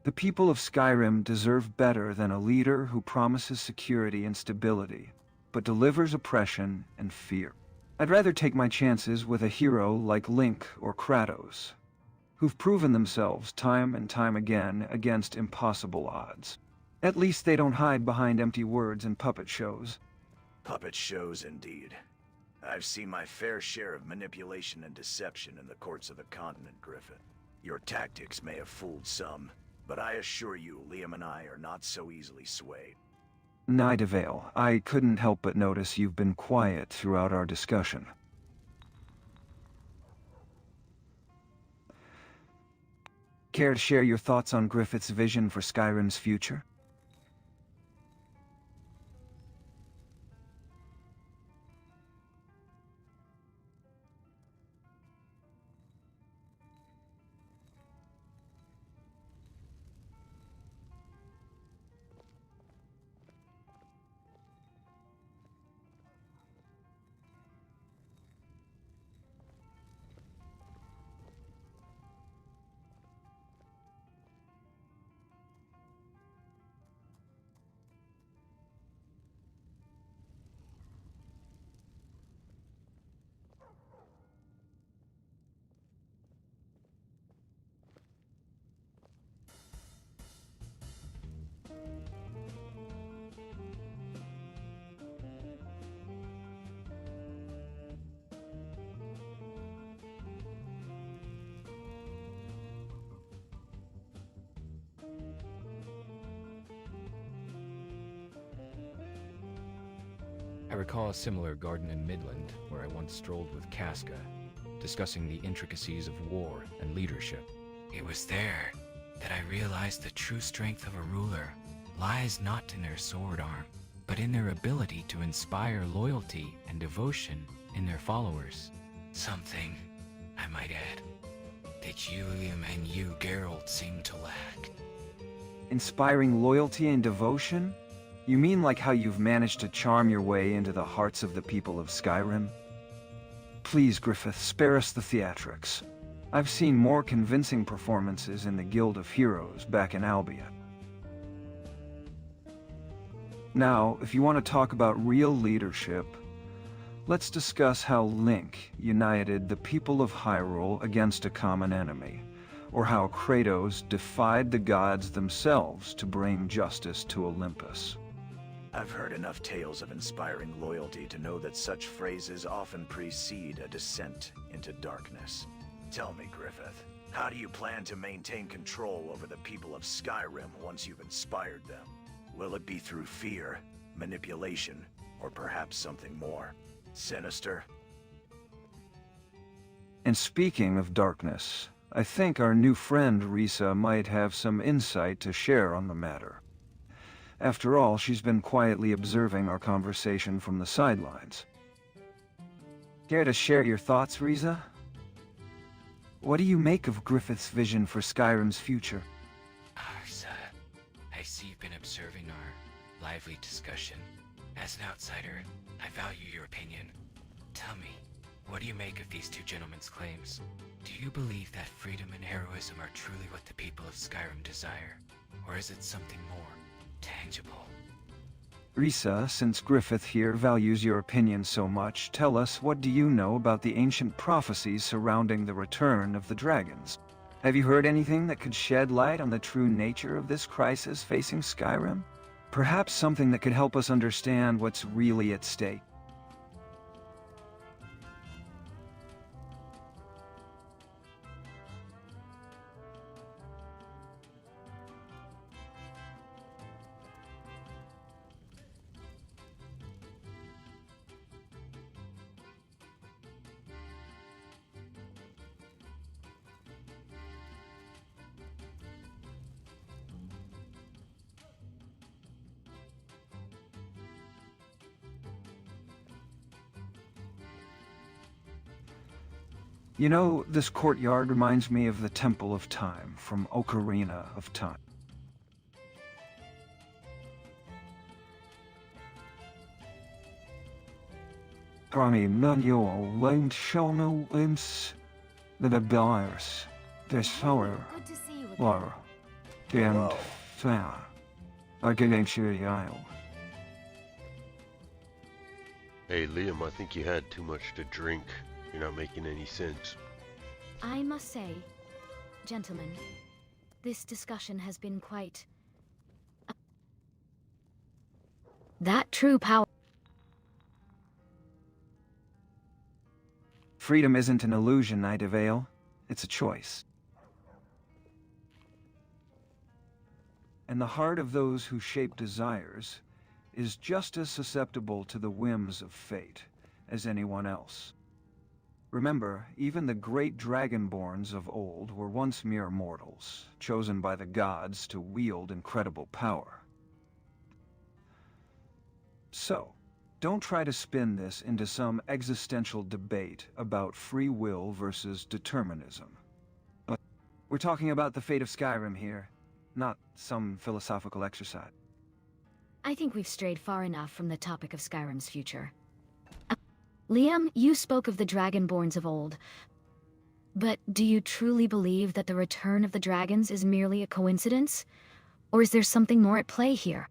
The people of Skyrim deserve better than a leader who promises security and stability, but delivers oppression and fear. I'd rather take my chances with a hero like Link or Kratos, who've proven themselves time and time again against impossible odds. At least they don't hide behind empty words and puppet shows. Puppet shows, indeed. I've seen my fair share of manipulation and deception in the courts of the continent, Griffith. Your tactics may have fooled some, but I assure you, Liam and I are not so easily swayed. Nidavale, I couldn't help but notice you've been quiet throughout our discussion. Care to share your thoughts on Griffith's vision for Skyrim's future? recall a similar garden in Midland, where I once strolled with Casca, discussing the intricacies of war and leadership. It was there that I realized the true strength of a ruler lies not in their sword arm, but in their ability to inspire loyalty and devotion in their followers. Something, I might add, that Julium and you, Geralt, seem to lack. Inspiring loyalty and devotion? You mean like how you've managed to charm your way into the hearts of the people of Skyrim? Please, Griffith, spare us the theatrics. I've seen more convincing performances in the Guild of Heroes back in Albia. Now, if you want to talk about real leadership, let's discuss how Link united the people of Hyrule against a common enemy, or how Kratos defied the gods themselves to bring justice to Olympus. I've heard enough tales of inspiring loyalty to know that such phrases often precede a descent into darkness. Tell me, Griffith, how do you plan to maintain control over the people of Skyrim once you've inspired them? Will it be through fear, manipulation, or perhaps something more sinister? And speaking of darkness, I think our new friend Risa might have some insight to share on the matter. After all, she's been quietly observing our conversation from the sidelines. Care to share your thoughts, Risa? What do you make of Griffith's vision for Skyrim's future? Arsa, I see you've been observing our lively discussion. As an outsider, I value your opinion. Tell me, what do you make of these two gentlemen's claims? Do you believe that freedom and heroism are truly what the people of Skyrim desire? Or is it something more tangible? Risa, since Griffith here values your opinion so much, tell us, what do you know about the ancient prophecies surrounding the return of the dragons? Have you heard anything that could shed light on the true nature of this crisis facing Skyrim? Perhaps something that could help us understand what's really at stake. You know, this courtyard reminds me of the Temple of Time from Ocarina of Time. Granny Manuel won't show no imps the buyers. The sour or and fair. I can ensure you. Hey Liam, I think you had too much to drink. You're not making any sense. I must say, gentlemen, this discussion has been quite... That true power... Freedom isn't an illusion, Night Vale. It's a choice. And the heart of those who shape desires is just as susceptible to the whims of fate as anyone else. Remember, even the great dragonborns of old were once mere mortals, chosen by the gods to wield incredible power. So, don't try to spin this into some existential debate about free will versus determinism. We're talking about the fate of Skyrim here, not some philosophical exercise. I think we've strayed far enough from the topic of Skyrim's future. Liam, you spoke of the Dragonborns of old. But do you truly believe that the return of the dragons is merely a coincidence? Or is there something more at play here?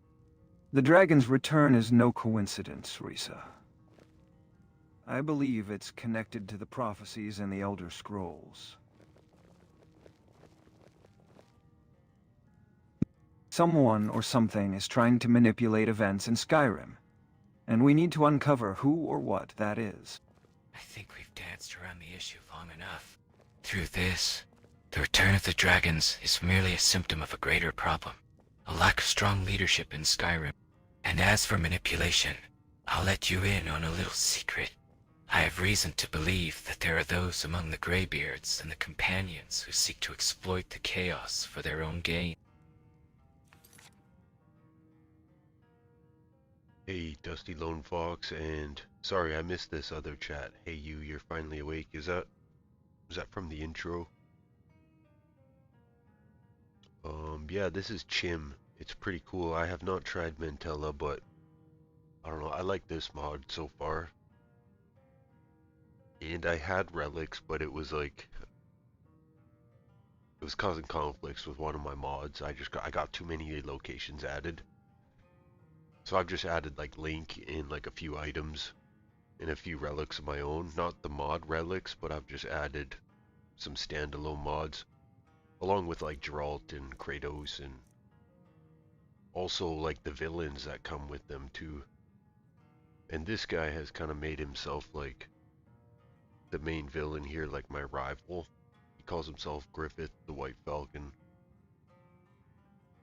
The dragon's return is no coincidence, Risa. I believe it's connected to the prophecies in the Elder Scrolls. Someone or something is trying to manipulate events in Skyrim. And we need to uncover who or what that is. I think we've danced around the issue long enough. Through this, the return of the dragons is merely a symptom of a greater problem. A lack of strong leadership in Skyrim. And as for manipulation, I'll let you in on a little secret. I have reason to believe that there are those among the Greybeards and the Companions who seek to exploit the chaos for their own gain. Hey, Dusty Lone Fox, and sorry I missed this other chat. Hey you, you're finally awake. Was that from the intro? Yeah, this is Chim. It's pretty cool. I have not tried Mantella, but I don't know, I like this mod so far. And I had relics, but it was like, it was causing conflicts with one of my mods. I got too many locations added. So I've just added like Link in like a few items and a few relics of my own. Not the mod relics, but I've just added some standalone mods. Along with like Geralt and Kratos, and also like the villains that come with them too. And this guy has kind of made himself like the main villain here, like my rival. He calls himself Griffith the White Falcon.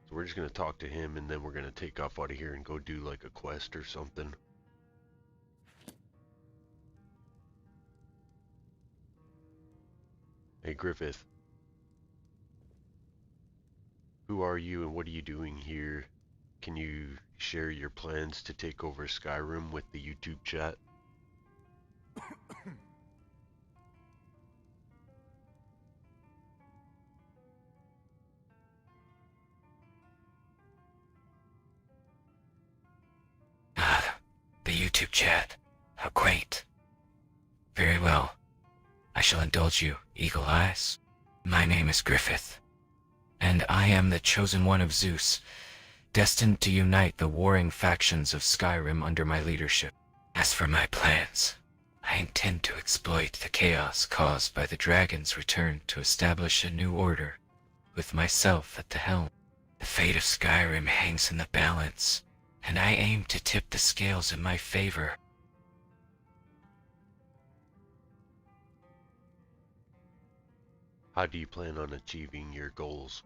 So we're just going to talk to him, and then we're going to take off out of here and go do like a quest or something. Hey Griffith. Who are you and what are you doing here? Can you share your plans to take over Skyrim with the YouTube chat? Ah, the YouTube chat. How quaint. Very well. I shall indulge you, Eagle Eyes. My name is Griffith, and I am the chosen one of Zeus, destined to unite the warring factions of Skyrim under my leadership. As for my plans, I intend to exploit the chaos caused by the dragon's return to establish a new order, with myself at the helm. The fate of Skyrim hangs in the balance, and I aim to tip the scales in my favor. How do you plan on achieving your goals?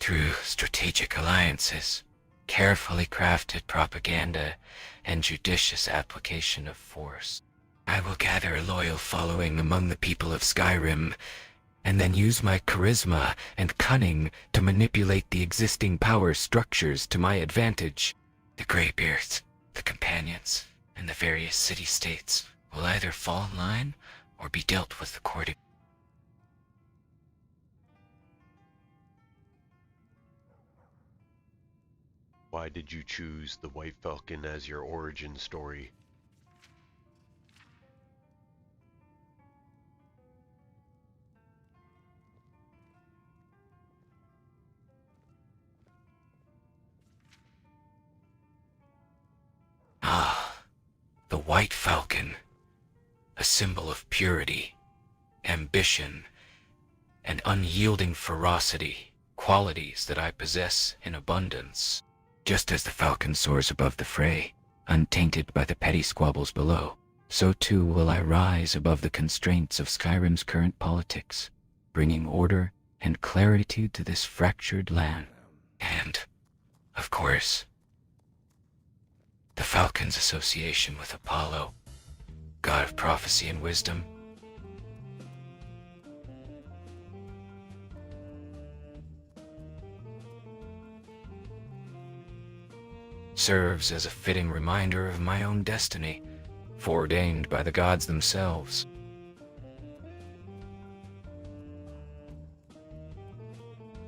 Through strategic alliances, carefully crafted propaganda, and judicious application of force, I will gather a loyal following among the people of Skyrim, and then use my charisma and cunning to manipulate the existing power structures to my advantage. The Greybeards, the Companions, and the various city-states will either fall in line or be dealt with accordingly. Why did you choose the White Falcon as your origin story? Ah, the White Falcon, a symbol of purity, ambition, and unyielding ferocity, qualities that I possess in abundance. Just as the falcon soars above the fray, untainted by the petty squabbles below, so too will I rise above the constraints of Skyrim's current politics, bringing order and clarity to this fractured land. And, of course, the falcon's association with Apollo, god of prophecy and wisdom. Serves as a fitting reminder of my own destiny, foreordained by the gods themselves.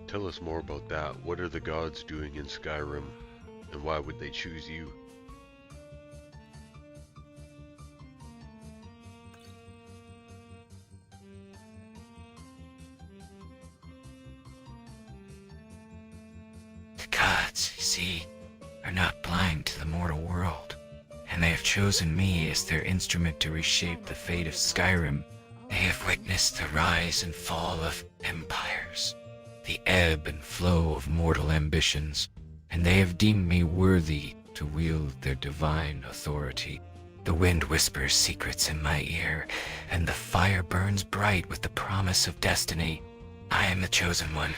Tell us more about that. What are the gods doing in Skyrim, and why would they choose you? The gods, you see, are not blind to the mortal world, and they have chosen me as their instrument to reshape the fate of Skyrim. They have witnessed the rise and fall of empires, the ebb and flow of mortal ambitions, and they have deemed me worthy to wield their divine authority. The wind whispers secrets in my ear, and the fire burns bright with the promise of destiny. I am the chosen one,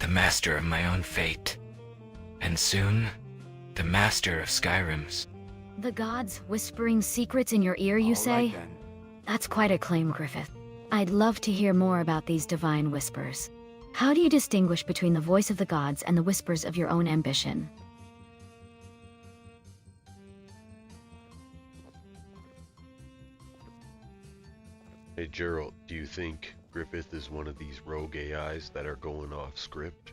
the master of my own fate. And soon, the master of Skyrim's. The gods whispering secrets in your ear, you say? That's quite a claim, Griffith. I'd love to hear more about these divine whispers. How do you distinguish between the voice of the gods and the whispers of your own ambition? Hey Gerald, do you think Griffith is one of these rogue AIs that are going off script?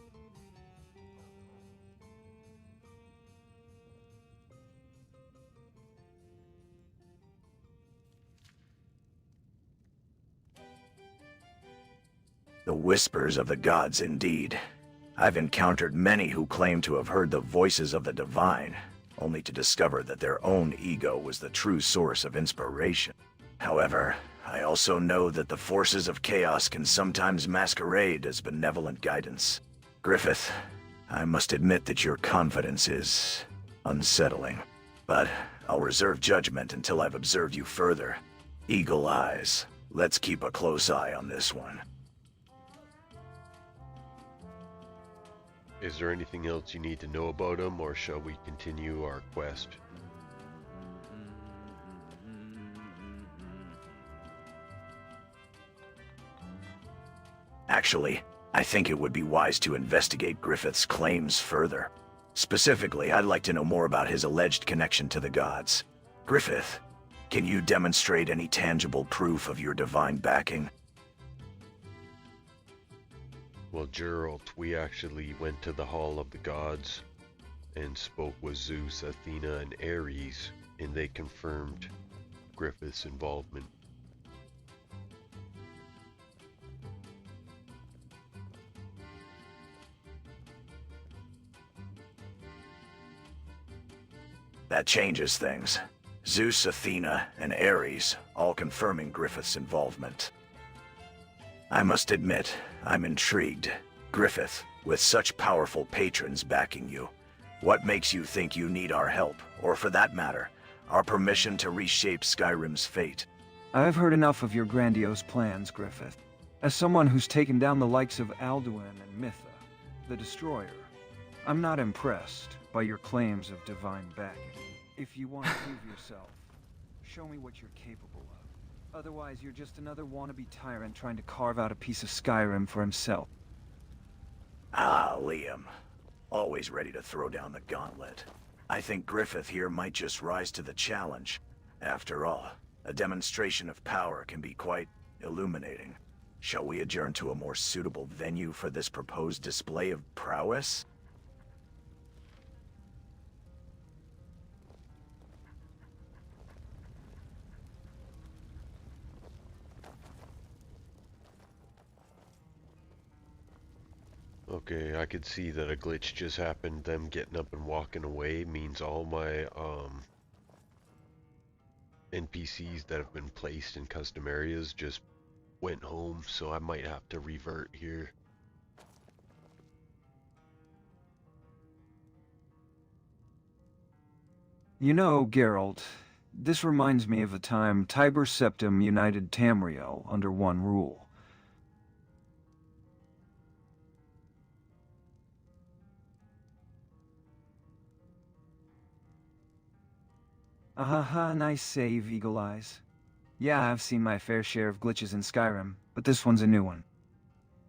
The whispers of the gods, indeed. I've encountered many who claim to have heard the voices of the divine, only to discover that their own ego was the true source of inspiration. However, I also know that the forces of chaos can sometimes masquerade as benevolent guidance. Griffith, I must admit that your confidence is unsettling. But I'll reserve judgment until I've observed you further. Eagle Eyes, let's keep a close eye on this one. Is there anything else you need to know about him, or shall we continue our quest? Actually, I think it would be wise to investigate Griffith's claims further. Specifically, I'd like to know more about his alleged connection to the gods. Griffith, can you demonstrate any tangible proof of your divine backing? Well, Gerald, we actually went to the Hall of the Gods and spoke with Zeus, Athena, and Ares, and they confirmed Griffith's involvement. That changes things. Zeus, Athena, and Ares all confirming Griffith's involvement. I must admit, I'm intrigued. Griffith, with such powerful patrons backing you, what makes you think you need our help, or for that matter, our permission to reshape Skyrim's fate? I've heard enough of your grandiose plans, Griffith. As someone who's taken down the likes of Alduin and Mitha, the Destroyer, I'm not impressed by your claims of divine backing. If you want to prove yourself, show me what you're capable of. Otherwise, you're just another wannabe tyrant trying to carve out a piece of Skyrim for himself. Ah, Liam. Always ready to throw down the gauntlet. I think Griffith here might just rise to the challenge. After all, a demonstration of power can be quite illuminating. Shall we adjourn to a more suitable venue for this proposed display of prowess? Okay, I could see that a glitch just happened. Them getting up and walking away means all my NPCs that have been placed in custom areas just went home, so I might have to revert here. You know, Geralt, this reminds me of the time Tiber Septim united Tamriel under one rule. Ahaha, nice save, Eagle Eyes. Yeah, I've seen my fair share of glitches in Skyrim, but this one's a new one.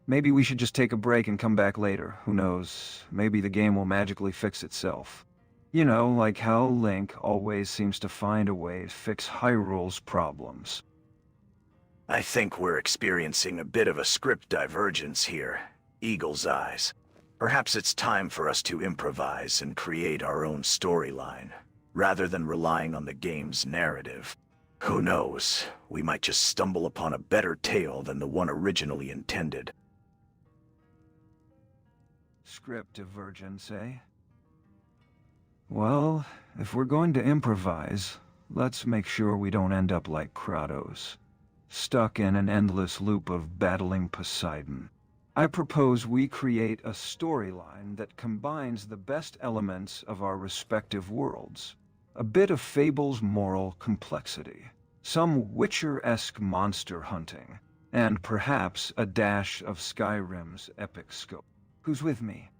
Maybe we should just take a break and come back later. Who knows? Maybe the game will magically fix itself. You know, like how Link always seems to find a way to fix Hyrule's problems. I think we're experiencing a bit of a script divergence here. Eagle's Eyes. Perhaps it's time for us to improvise and create our own storyline, rather than relying on the game's narrative. Who knows, we might just stumble upon a better tale than the one originally intended. Script divergence, eh? Well, if we're going to improvise, let's make sure we don't end up like Kratos, stuck in an endless loop of battling Poseidon. I propose we create a storyline that combines the best elements of our respective worlds. a bit of Fable's moral complexity, some Witcher-esque monster hunting, and perhaps a dash of Skyrim's epic scope. Who's with me?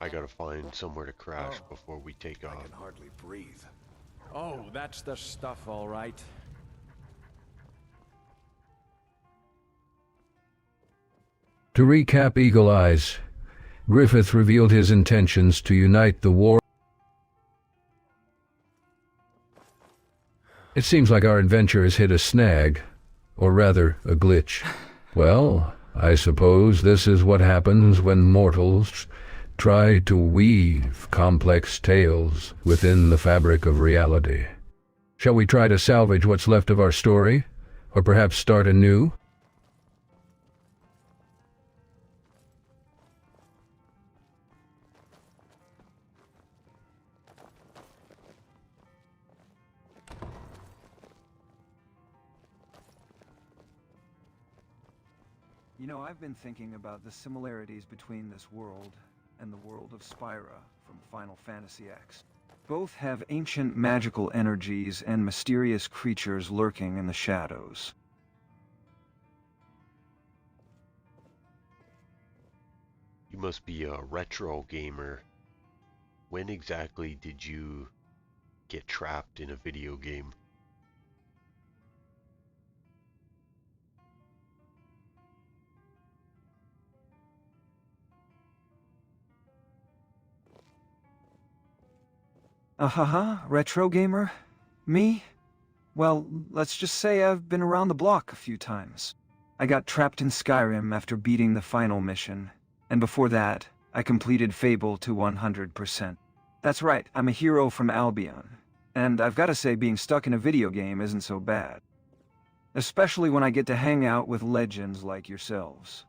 I gotta find somewhere to crash before we take off. I can hardly breathe. Oh, that's the stuff, all right. To recap Eagle Eyes, Griffith revealed his intentions to unite the war. It seems like our adventure has hit a snag, or rather, a glitch. Well, I suppose this is what happens when mortals try to weave complex tales within the fabric of reality. Shall we try to salvage what's left of our story, or perhaps start anew? You know, I've been thinking about the similarities between this world and the world of Spyra from Final Fantasy X. Both have ancient magical energies and mysterious creatures lurking in the shadows. You must be a retro gamer. When exactly did you get trapped in a video game? Retro gamer? Me? Well, let's just say I've been around the block a few times. I got trapped in Skyrim after beating the final mission, and before that, I completed Fable to 100%. That's right, I'm a hero from Albion, and I've got to say being stuck in a video game isn't so bad. Especially when I get to hang out with legends like yourselves.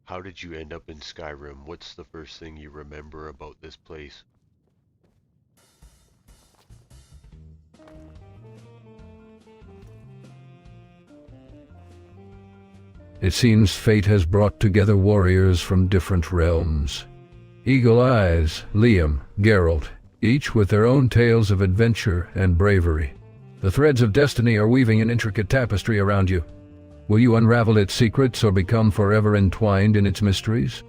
How did you end up in Skyrim? What's the first thing you remember about this place? It seems fate has brought together warriors from different realms. Eagle Eyes, Liam, Geralt, each with their own tales of adventure and bravery. The threads of destiny are weaving an intricate tapestry around you. Will you unravel its secrets or become forever entwined in its mysteries?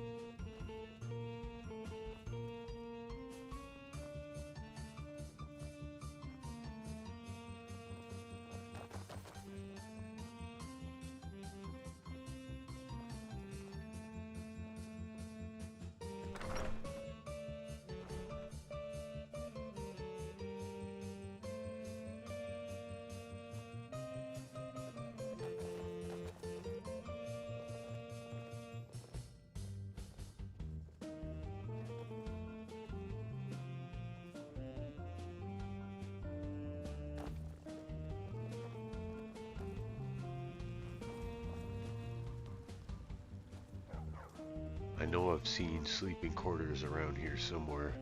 I know I've seen sleeping quarters around here somewhere.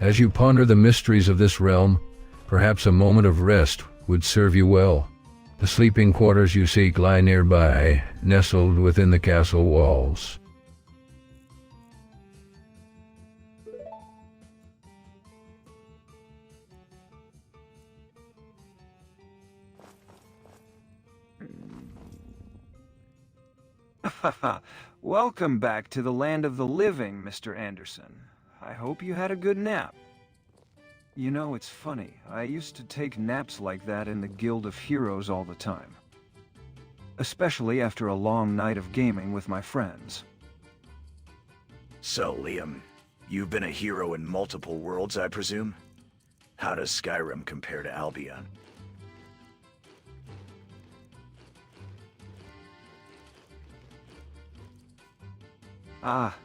As you ponder the mysteries of this realm, perhaps a moment of rest would serve you well. The sleeping quarters you seek lie nearby, nestled within the castle walls. Welcome back to the land of the living, Mr. Anderson. I hope you had a good nap. You know, it's funny. I used to take naps like that in the Guild of Heroes all the time. Especially after a long night of gaming with my friends. So, Liam, you've been a hero in multiple worlds, I presume? How does Skyrim compare to Albion? Ah,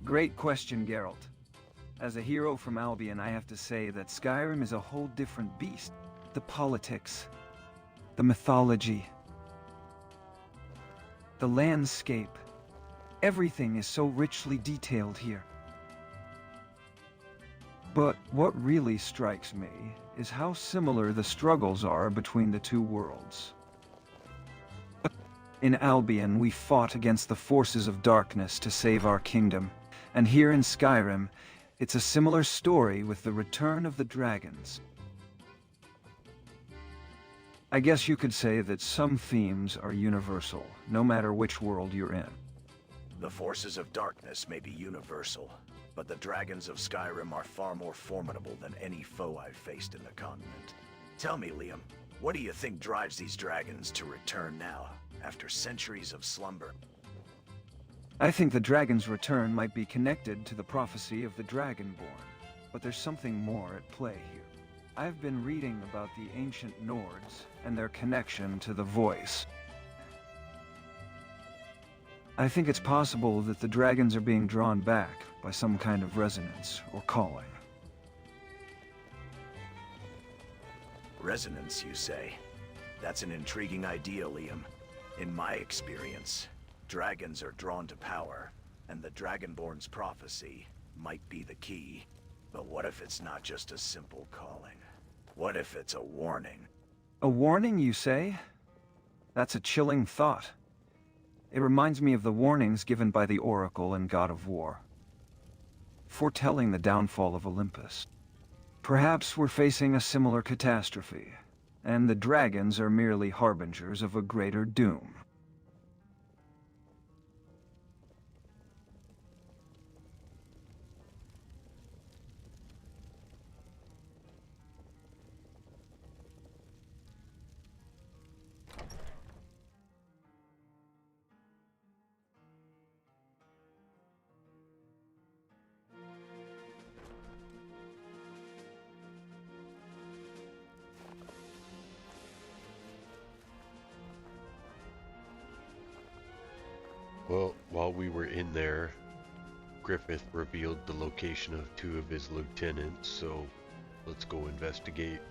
great question, Geralt. As a hero from Albion, I have to say that Skyrim is a whole different beast. The politics, the mythology, the landscape, everything is so richly detailed here. But what really strikes me is how similar the struggles are between the two worlds. In Albion, we fought against the forces of darkness to save our kingdom, and here in Skyrim, it's a similar story with the return of the dragons. I guess you could say that some themes are universal, no matter which world you're in. The forces of darkness may be universal, but the dragons of Skyrim are far more formidable than any foe I've faced in the continent. Tell me, Liam, what do you think drives these dragons to return now, after centuries of slumber? I think the dragon's return might be connected to the prophecy of the Dragonborn, but there's something more at play here. I've been reading about the ancient Nords and their connection to the voice. I think it's possible that the dragons are being drawn back by some kind of resonance or calling. Resonance, you say? That's an intriguing idea, Liam. In my experience, dragons are drawn to power, and the Dragonborn's prophecy might be the key. But what if it's not just a simple calling? What if it's a warning? A warning, you say? That's a chilling thought. It reminds me of the warnings given by the Oracle and God of War, foretelling the downfall of Olympus. Perhaps we're facing a similar catastrophe, and the dragons are merely harbingers of a greater doom. Well, while we were in there, Griffith revealed the location of 2 of his lieutenants, so let's go investigate.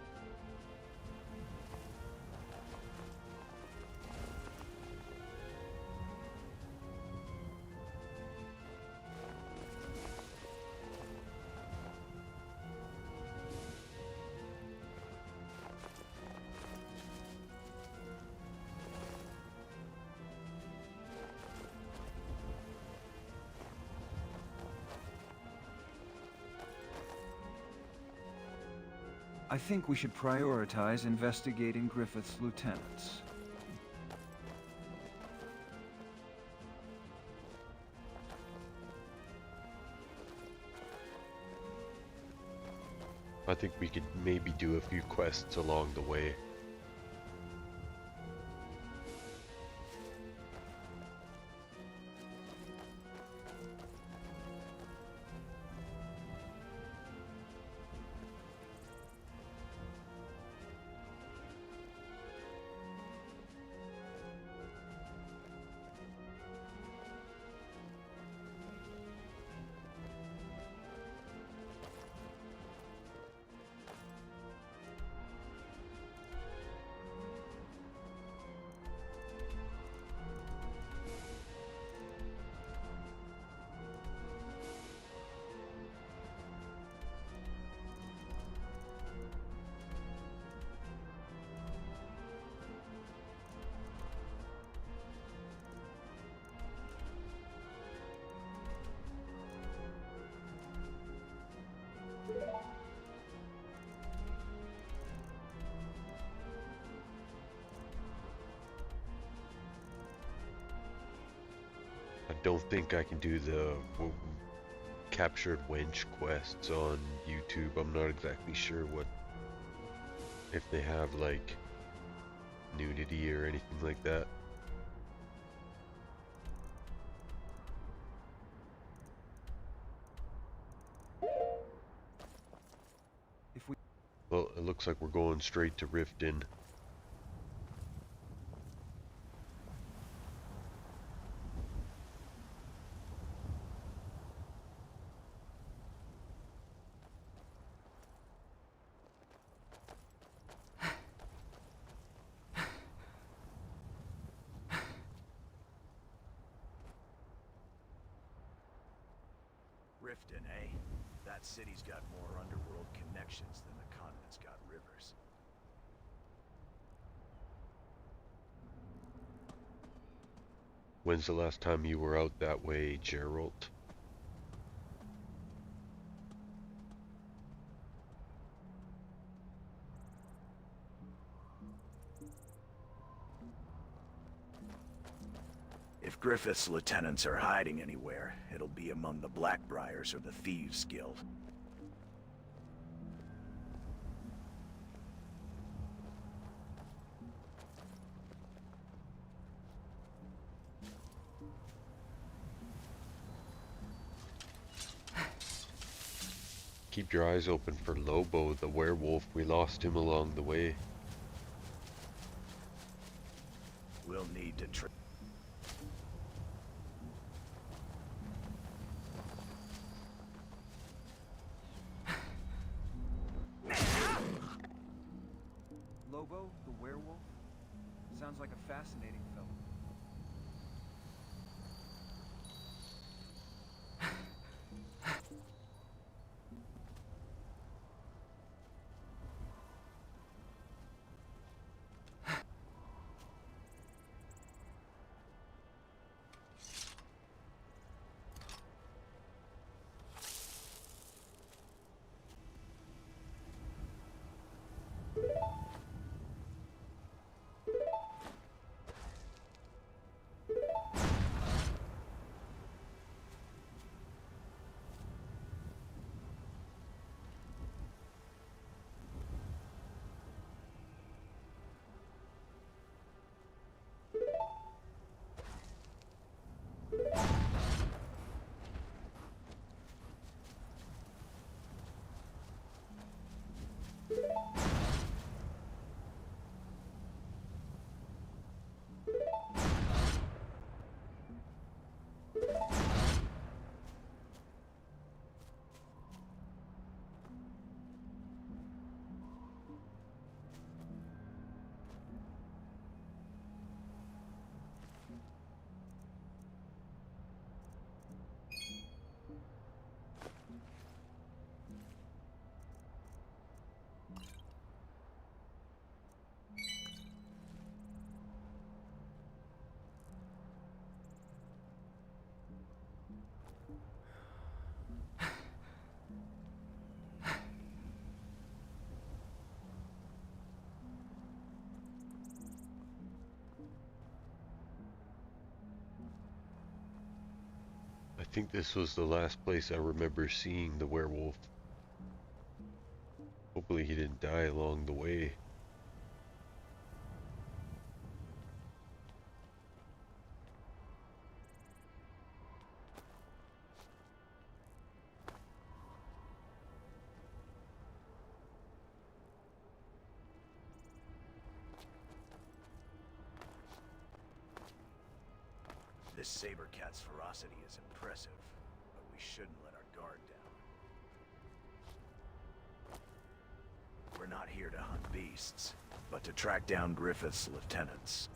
I think we should prioritize investigating Griffith's lieutenants. I think we could maybe do a few quests along the way. I don't think I can do the captured wench quests on YouTube. I'm not exactly sure if they have like nudity or anything like that. Well, it looks like we're going straight to Riften. Riften, eh? That city's got more underworld connections than the continent's got rivers. When's the last time you were out that way, Gerald? If Griffith's lieutenants are hiding anywhere, it'll be among the Blackbriars or the Thieves Guild. Keep your eyes open for Lobo, the werewolf. We lost him along the way. We'll need to Lobo, the werewolf? Sounds like a fascinating fellow. I think this was the last place I remember seeing the werewolf. Hopefully he didn't die along the way. This saber cat's ferocity is impressive, but we shouldn't let our guard down. We're not here to hunt beasts, but to track down Griffith's lieutenants.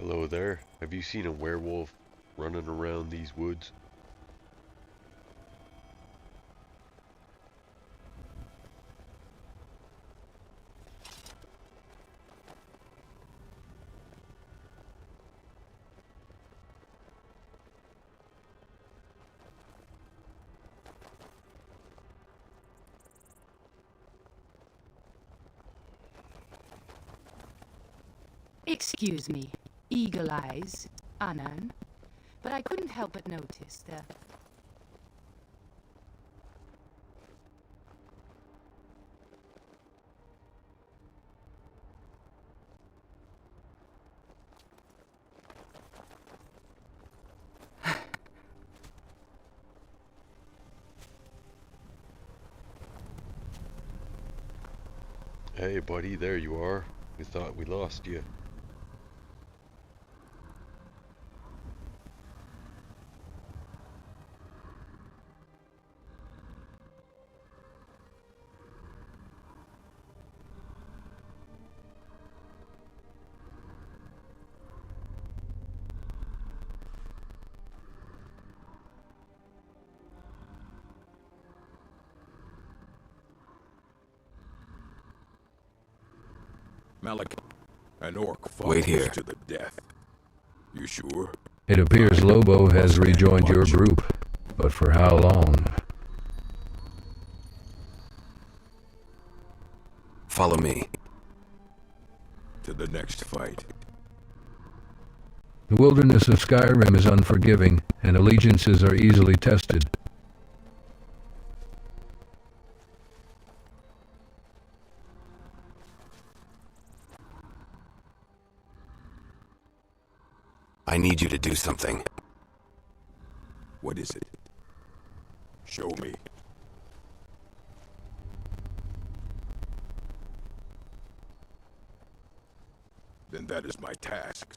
Hello there. Have you seen a werewolf running around these woods? Excuse me, Eagle Eyes, Anan, but I couldn't help but notice the... Hey buddy, there you are. We thought we lost you. Malik, an orc Wait here. follows to the death. You sure? It appears Lobo has rejoined your group, but for how long? Follow me. To the next fight. The wilderness of Skyrim is unforgiving, and allegiances are easily tested. I need you to do something. What is it? Show me. Then that is my task.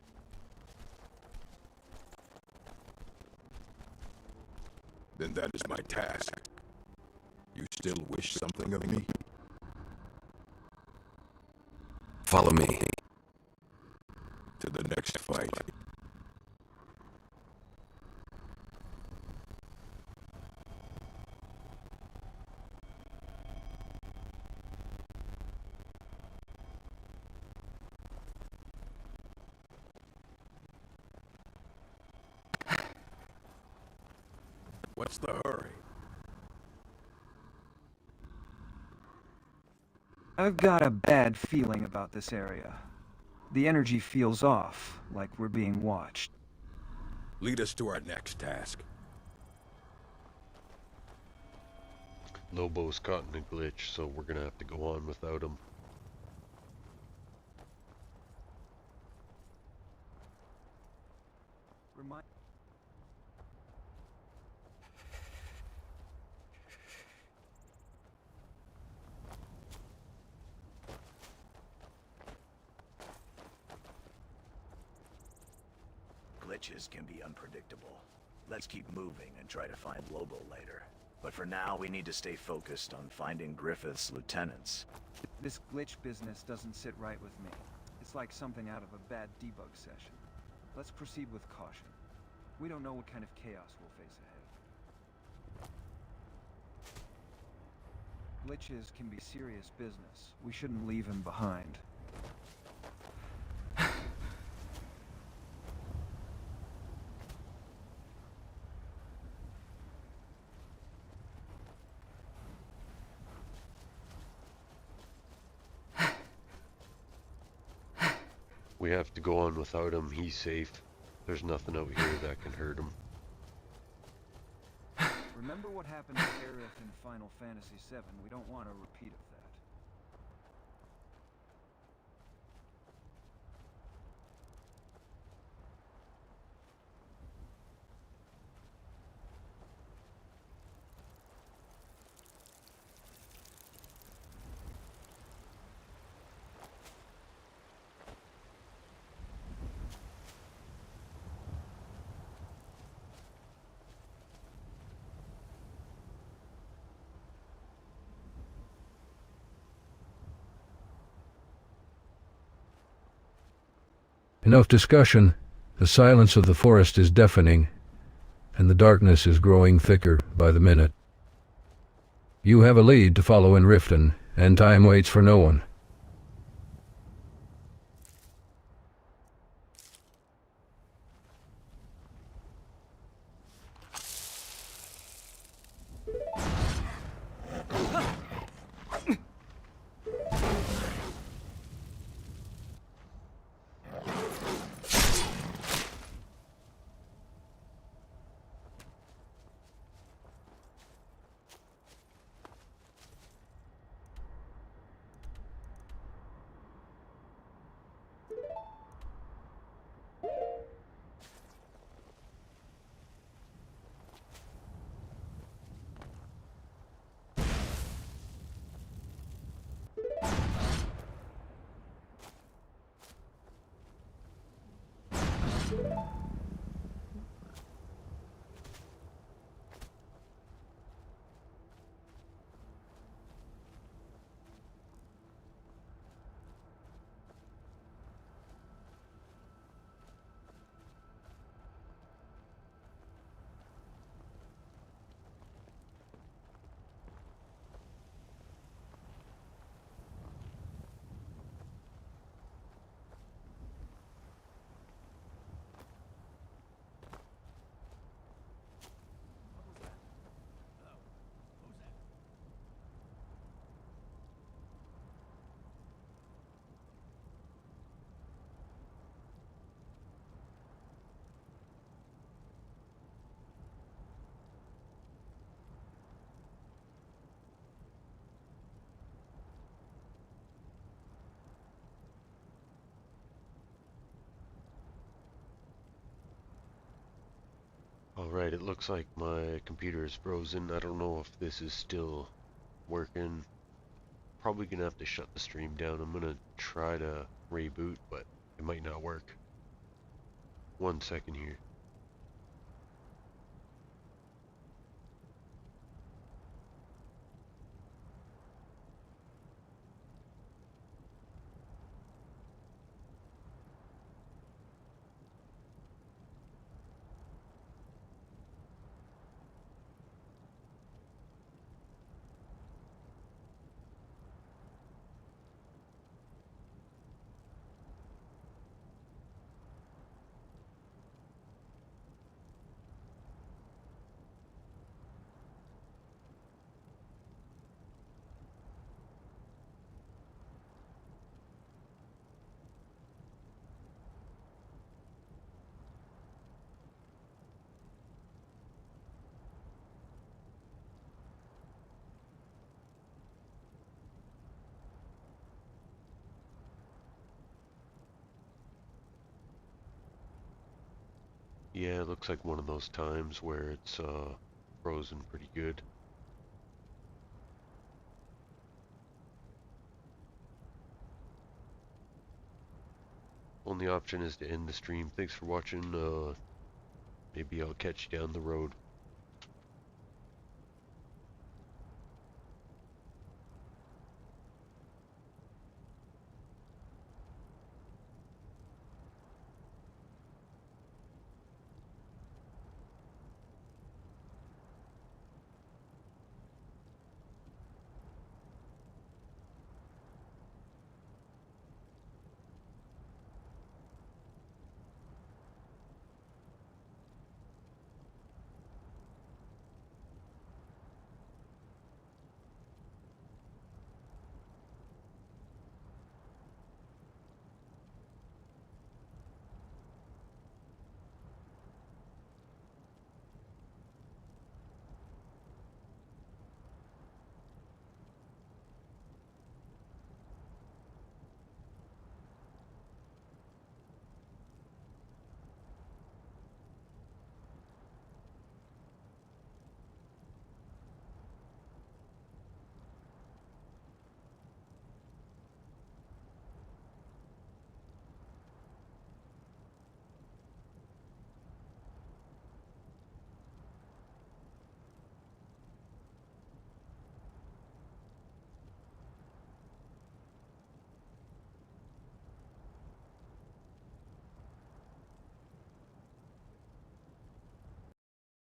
Then that is my task. You still wish something of me? Follow me. To the next fight. What's the hurry? I've got a bad feeling about this area. The energy feels off, like we're being watched. Lead us to our next task. Lobo's caught in a glitch, so we're gonna have to go on without him. Glitches can be unpredictable. Let's keep moving and try to find Lobo later. But for now, we need to stay focused on finding Griffith's lieutenants. This glitch business doesn't sit right with me. It's like something out of a bad debug session. Let's proceed with caution. We don't know what kind of chaos we'll face ahead. Glitches can be serious business. We shouldn't leave him behind. We have to go on without him. He's safe. There's nothing out here that can hurt him. Remember what happened to Aerith in Final Fantasy VII? We don't want a repeat of that. Enough discussion. The silence of the forest is deafening, and the darkness is growing thicker by the minute. You have a lead to follow in Riften, and time waits for no one. Alright, it looks like my computer is frozen. I don't know if this is still working. Probably gonna have to shut the stream down. I'm gonna try to reboot, but it might not work. 1 second here. Yeah, it looks like one of those times where it's frozen pretty good. Only option is to end the stream. Thanks for watching. Maybe I'll catch you down the road.